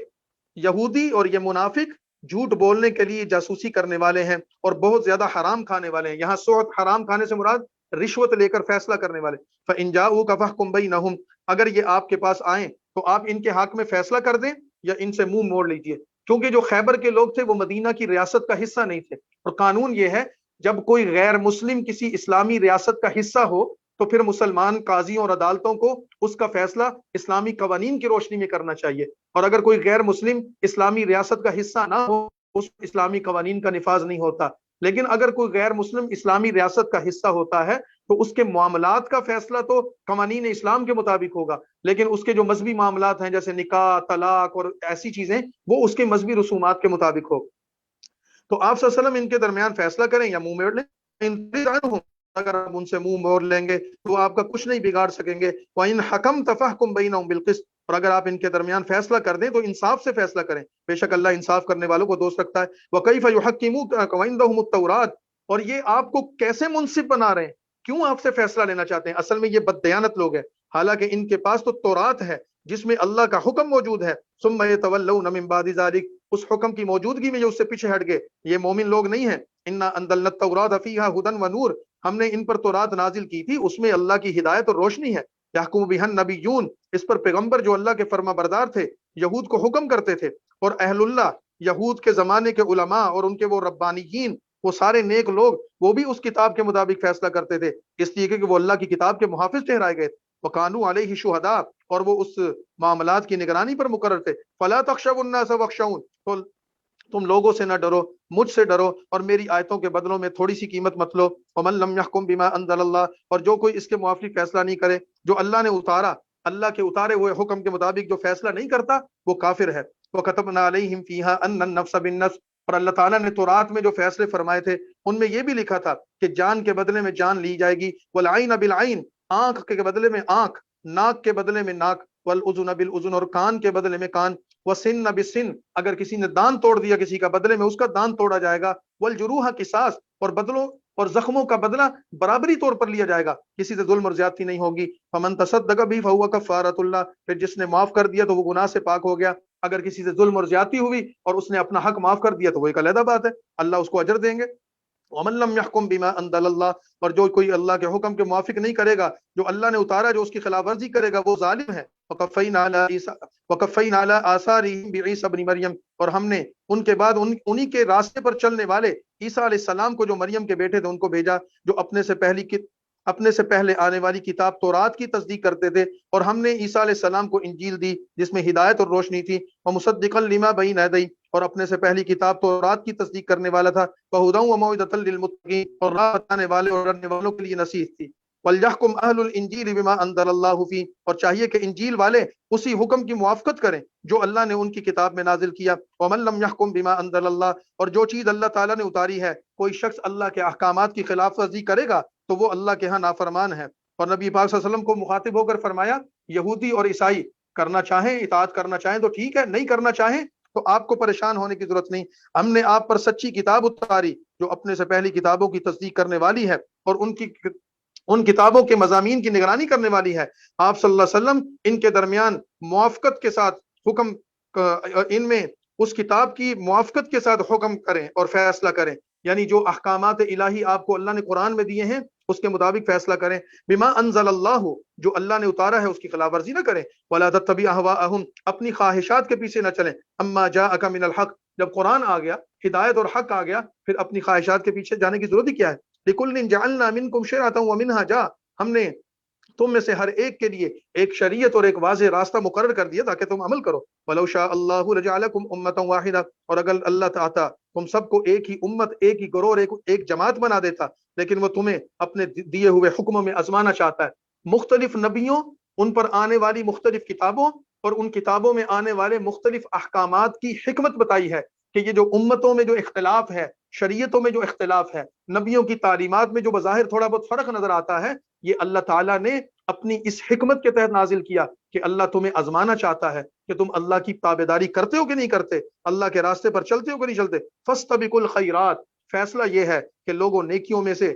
یہودی اور یہ منافق جھوٹ بولنے کے لیے جاسوسی کرنے والے ہیں، اور بہت زیادہ حرام کھانے والے ہیں۔ یہاں سحت، حرام کھانے سے مراد رشوت لے کر فیصلہ کرنے والے۔ فَإِن جَاءُوكَ فَاحْكُم بَيْنَهُمْ، اگر یہ آپ کے پاس آئیں تو آپ ان کے حق میں فیصلہ کر دیں یا ان سے منہ موڑ لیجئے، کیونکہ جو خیبر کے لوگ تھے وہ مدینہ کی ریاست کا حصہ نہیں تھے، اور قانون یہ ہے جب کوئی غیر مسلم کسی اسلامی ریاست کا حصہ ہو تو پھر مسلمان قاضیوں اور عدالتوں کو اس کا فیصلہ اسلامی قوانین کی روشنی میں کرنا چاہیے، اور اگر کوئی غیر مسلم اسلامی ریاست کا حصہ نہ ہو اس اسلامی قوانین کا نفاذ نہیں ہوتا۔ لیکن اگر کوئی غیر مسلم اسلامی ریاست کا حصہ ہوتا ہے تو اس کے معاملات کا فیصلہ تو قوانین اسلام کے مطابق ہوگا، لیکن اس کے جو مذہبی معاملات ہیں جیسے نکاح، طلاق اور ایسی چیزیں، وہ اس کے مذہبی رسومات کے مطابق ہو۔ تو آپ صلی اللہ علیہ وسلم ان کے درمیان فیصلہ کریں یا منہ موڑ لیں، اگر آپ ان سے منہ موڑ لیں گے تو آپ کا کچھ نہیں بگاڑ سکیں گے۔ وَإِنْ حَكَمْتَ فَاحْكُم بَيْنَهُم بِالْقِسْطِ، اور اگر آپ ان کے درمیان فیصلہ کر دیں تو انصاف سے فیصلہ کریں، بے شک اللہ انصاف کرنے والوں کو دوست رکھتا ہے۔ وَكَيْفَ يُحَكِّمُونَكَ وَعِندَهُمُ التَّوْرَاةُ، اور یہ آپ کو کیسے منصف بنا رہے ہیں، کیوں آپ سے فیصلہ لینا چاہتے ہیں؟ اصل میں یہ بددیانت لوگ ہیں، حالانکہ ان کے پاس تو تورات ہے جس میں اللہ کا حکم موجود ہے۔ ثُمَّ يَتَوَلَّوْنَ مِن بَعْدِ ذَلِكَ، اس حکم کی موجودگی میں جو اس سے پیچھے ہٹ گئے، یہ مومن لوگ نہیں ہیں۔ اِنَّا أَنزَلْنَا التَّوْرَاةَ فِيهَا هُدًى وَنُورٌ، ہم نے ان پر تورات نازل کی تھی، اس میں اللہ کی ہدایت اور روشنی ہے۔ یحکم بہا النبیون، اس پر پیغمبر جو اللہ کے فرما بردار تھے یہود کو حکم کرتے تھے، اور اہل اللہ، یہود کے زمانے کے علماء اور ان کے وہ ربانیین، وہ سارے نیک لوگ، وہ بھی اس کتاب کے مطابق فیصلہ کرتے تھے، اس لیے کہ وہ اللہ کی کتاب کے محافظ ٹھہرائے گئے۔ وَقَانُوا عَلَيْهِ شُهَدَاءَ، اور وہ اس معاملات کی نگرانی پر مقرر تھے۔ فَلَا تَخْشَوُا النَّاسَ وَاخْشَوْنِ، تو تم لوگوں سے نہ ڈرو، مجھ سے ڈرو، اور میری آیتوں کے بدلوں میں تھوڑی سی قیمت مت لو۔ وَمَن لَّمْ يَحْكُم بِمَا أَنزَلَ اللَّهُ، اور جو کوئی اس کے موافق فیصلہ نہیں کرے جو اللہ نے اتارا، اللہ کے اتارے ہوئے حکم کے مطابق جو فیصلہ نہیں کرتا وہ کافر ہے۔ وَكَتَبْنَا عَلَيْهِمْ فِيهَا أَنَّ النَّفْسَ بِالنَّفْسِ، اور اللہ تعالیٰ نے تورات میں جو فیصلے فرمائے تھے ان میں یہ بھی لکھا تھا کہ جان کے بدلے میں جان لی جائے گی، وَالْعَيْنَ بِالْعَيْنِ، آنکھ کے بدلے میں آنکھ، ناک کے بدلے میں ناک، وَالْأُذُنَ بِالْأُذُنِ، اور کان کے بدلے میں کان، وَالسِّنَّ بِالسِّنِّ، اگر کسی نے دان توڑ دیا کسی کا بدلے میں اس کا دان توڑا جائے گا، وَالْجُرُوحَ قِصَاص، اور بدلوں اور زخموں کا بدلہ برابری طور پر لیا جائے گا، کسی سے ظلم اور زیادتی نہیں ہوگی۔ فَمَن تَصَدَّقَ بِهِ فَهُوَ كَفَّارَةٌ لَهُ، پھر جس نے معاف کر دیا تو وہ گناہ سے پاک ہو گیا۔ اگر کسی سے ظلم اور زیادتی ہوئی اور اس نے اپنا حق معاف کر دیا تو وہ ایک علیحدہ بات ہے، اللہ اس کو اجر دیں گے۔ وَمَن لَّمْ يَحْكُم بِمَا أَنزَلَ اللَّهُ، اور جو کوئی اللہ کے حکم کے موافق نہیں کرے گا، جو اللہ نے اتارا، جو اس کی خلاف ورزی کرے گا، وہ ظالم ہے۔ وَقَفَّيْنَا عَلَىٰ آثَارِهِم بِعِيسَى ابْنِ مَرْيَمَ، اور ہم نے ان کے بعد انہی کے راستے پر چلنے والے عیسیٰ علیہ السلام کو، جو مریم کے بیٹے تھے، ان کو بھیجا، جو اپنے سے پہلے آنے والی کتاب تورات کی تصدیق کرتے تھے، اور ہم نے عیسیٰ علیہ السلام کو انجیل دی جس میں ہدایت اور روشنی تھی، وَمُصَدِّقًا لِمَا بَيْنَ يَدَيْهِ، اور اپنے سے پہلی کتاب تورات کی تصدیق کرنے والا تھا، وَهُدًى وَمَوْعِظَةً لِّلْمُتَّقِينَ، اور راہ بتانے والے اور ڈرنے والوں کے لیے نصیحت تھی۔ وَلْيَحْكُمْ أَهْلُ الْإِنْجِيلِ بِمَا أَنزَلَ اللَّهُ فِيهِ، اور چاہیے کہ انجیل والے اسی حکم کی موافقت کریں جو اللہ نے ان کی کتاب میں نازل کیا. وَمَن لَّمْ يَحْكُمْ بِمَا أَنزَلَ اللَّهُ، اور جو چیز اللہ تعالیٰ نے اتاری ہے کوئی شخص اللہ کے احکامات کی خلاف ورزی کرے گا تو وہ اللہ کے ہاں نافرمان ہے. اور نبی پاک صلی اللہ علیہ وسلم کو مخاطب ہو کر فرمایا یہودی اور عیسائی کرنا چاہیں اطاعت کرنا چاہیں تو ٹھیک ہے، نہیں کرنا چاہیں تو آپ کو پریشان ہونے کی ضرورت نہیں. ہم نے آپ پر سچی کتاب اتاری جو اپنے سے پہلی کتابوں کی تصدیق کرنے والی ہے اور ان کتابوں کے مضامین کی نگرانی کرنے والی ہے. آپ صلی اللہ علیہ وسلم ان کے درمیان موافقت کے ساتھ حکم ان میں اس کتاب کی موافقت کے ساتھ حکم کریں اور فیصلہ کریں، یعنی جو احکامات الہی آپ کو اللہ نے قرآن میں دیے ہیں اس کے مطابق فیصلہ کریں. بما انزل اللہ، جو اللہ نے اتارا ہے اس کی خلاف ورزی نہ کریں. ولا تتبع اهواءهم، اپنی خواہشات کے پیچھے نہ چلیں. اما جاءک من الحق، جب قرآن آ گیا، ہدایت اور حق آ گیا، پھر اپنی خواہشات کے پیچھے جانے کی ضرورت ہی کیا ہے. لکل جعلنا منکم شرعۃ ومنهاجا، ہم نے تم میں سے ہر ایک کے لیے ایک شریعت اور ایک واضح راستہ مقرر کر دیا تاکہ تم عمل کرو. ولو شاء اللہ لجعلکم امۃ واحدہ، اور اگر اللہ چاہتا تم سب کو ایک ہی امت، ایک ہی گروہ اور ایک جماعت بنا دیتا، لیکن وہ تمہیں اپنے دیے ہوئے حکموں میں آزمانا چاہتا ہے. مختلف نبیوں، ان پر آنے والی مختلف کتابوں اور ان کتابوں میں آنے والے مختلف احکامات کی حکمت بتائی ہے کہ یہ جو امتوں میں جو اختلاف ہے، شریعتوں میں جو اختلاف ہے، نبیوں کی تعلیمات میں جو بظاہر تھوڑا بہت فرق نظر آتا ہے، یہ اللہ تعالیٰ نے اپنی اس حکمت کے تحت نازل کیا کہ اللہ تمہیں آزمانا چاہتا ہے کہ تم اللہ کی تابعداری کرتے ہو کہ نہیں کرتے، اللہ کے راستے پر چلتے ہو کہ نہیں چلتے. فاستبقوا الخیرات، فیصلہ یہ ہے کہ لوگوں نیکیوں میں سے،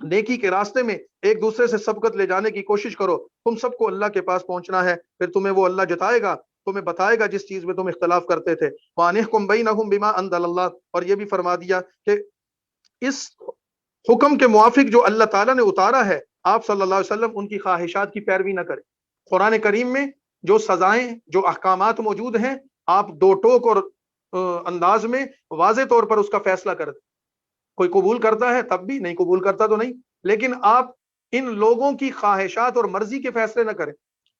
نیکی کے راستے میں ایک دوسرے سے سبقت لے جانے کی کوشش کرو. تم سب کو اللہ کے پاس پہنچنا ہے، پھر تمہیں وہ اللہ جتائے گا، تمہیں بتائے گا جس چیز میں تم اختلاف کرتے تھے. وَأَنِحْكُمْ بَيْنَهُمْ بِمَا أَنزَلَ اللَّهُ، اور یہ بھی فرما دیا کہ اس حکم کے موافق جو اللہ تعالیٰ نے اتارا ہے آپ صلی اللہ علیہ وسلم ان کی خواہشات کی پیروی نہ کریں. قرآن کریم میں جو سزائیں، جو احکامات موجود ہیں، آپ دو ٹوک اور انداز میں واضح طور پر اس کا فیصلہ کر دیں. کوئی قبول کرتا ہے تب بھی، نہیں قبول کرتا تو نہیں، لیکن آپ ان لوگوں کی خواہشات اور مرضی کے فیصلے نہ کریں.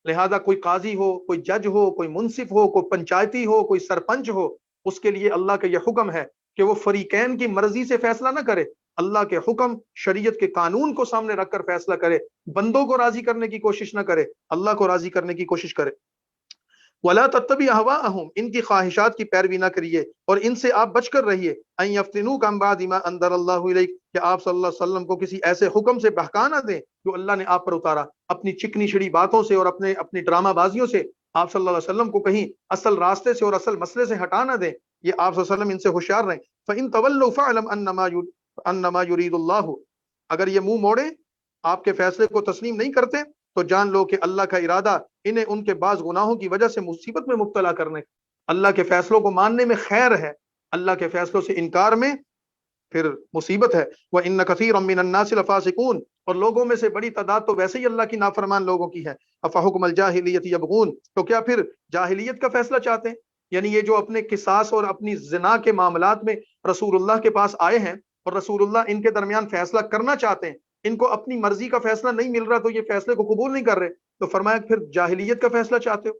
لہذا کوئی قاضی ہو، کوئی جج ہو، کوئی منصف ہو، کوئی پنچایتی ہو، کوئی سرپنچ ہو، اس کے لیے اللہ کا یہ حکم ہے کہ وہ فریقین کی مرضی سے فیصلہ نہ کرے، اللہ کے حکم، شریعت کے قانون کو سامنے رکھ کر فیصلہ کرے. بندوں کو راضی کرنے کی کوشش نہ کرے، اللہ کو راضی کرنے کی کوشش کرے. ولا تتبع اهواءهم، ان کی خواہشات کی پیروی نہ کریے اور ان سے آپ بچ کر رہیے. ان يفتنوك عن بعد ما انزل الله اليك، کہ آپ صلی اللہ علیہ وسلم کو کسی ایسے حکم سے بہکا نہ دیں جو اللہ نے آپ پر اتارا، اپنی چکنی چڑی باتوں سے اور اپنی ڈرامہ بازیوں سے آپ صلی اللہ علیہ وسلم کو کہیں اصل راستے سے اور اصل مسئلے سے ہٹا نہ دیں. یہ آپ صلی اللہ علیہ وسلم ان سے ہوشیار رہیں. فإن تولوا فاعلم انما يريد الله، اگر یہ منہ موڑے، آپ کے فیصلے کو تسلیم نہیں کرتے، تو جان لو کہ اللہ کا ارادہ انہیں ان کے بعض گناہوں کی وجہ سے مصیبت میں مبتلا کرنے. اللہ کے فیصلوں کو ماننے میں خیر ہے، اللہ کے فیصلوں سے انکار میں پھر مصیبت ہے. وَإِنَّ كَثِيرًا مِّنَ النَّاسِ لَفَاسِقُونَ، اور لوگوں میں سے بڑی تعداد تو ویسے ہی اللہ کی نافرمان لوگوں کی ہے. أَفَحُكْمَ الْجَاهِلِيَّةِ يَبْغُونَ، تو کیا پھر جاہلیت کا فیصلہ چاہتے ہیں؟ یعنی یہ جو اپنے قصاص اور اپنی زنا کے معاملات میں رسول اللہ کے پاس آئے ہیں اور رسول اللہ ان کے درمیان فیصلہ کرنا چاہتے ہیں، ان کو اپنی مرضی کا فیصلہ نہیں مل رہا تو یہ فیصلے کو قبول نہیں کر رہے. تو فرمایا پھر جاہلیت کا فیصلہ چاہتے ہو،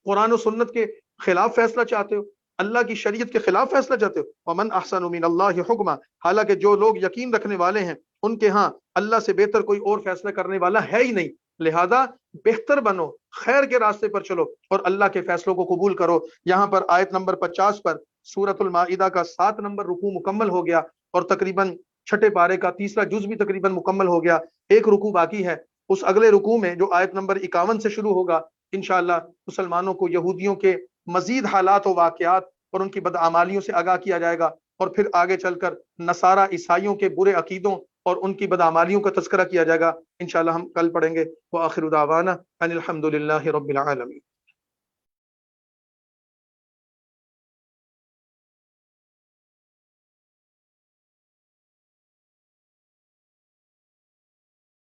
قرآن و سنت کے خلاف فیصلہ چاہتے ہو، اللہ کی شریعت کے خلاف فیصلہ چاہتے ہو. ومن احسن من اللہ حکما، حالانکہ جو لوگ یقین رکھنے والے ہیں ان کے ہاں اللہ سے بہتر کوئی اور فیصلہ کرنے والا ہے ہی نہیں. لہذا بہتر بنو، خیر کے راستے پر چلو اور اللہ کے فیصلوں کو قبول کرو. یہاں پر آیت نمبر 50 پر سورۃ المائدہ کا 7 نمبر رکوع مکمل ہو گیا اور تقریباً چھٹے پارے کا تیسرا جز بھی تقریباً مکمل ہو گیا. ایک رکوع باقی ہے، اس اگلے رکوع میں جو آیت نمبر 51 سے شروع ہوگا انشاءاللہ مسلمانوں کو یہودیوں کے مزید حالات و واقعات اور ان کی بدعمالیوں سے آگاہ کیا جائے گا، اور پھر آگے چل کر نصارہ عیسائیوں کے برے عقیدوں اور ان کی بدعمالیوں کا تذکرہ کیا جائے گا. انشاءاللہ ہم کل پڑھیں گے. وآخر دعوانا ان الحمد للہ رب العالمین.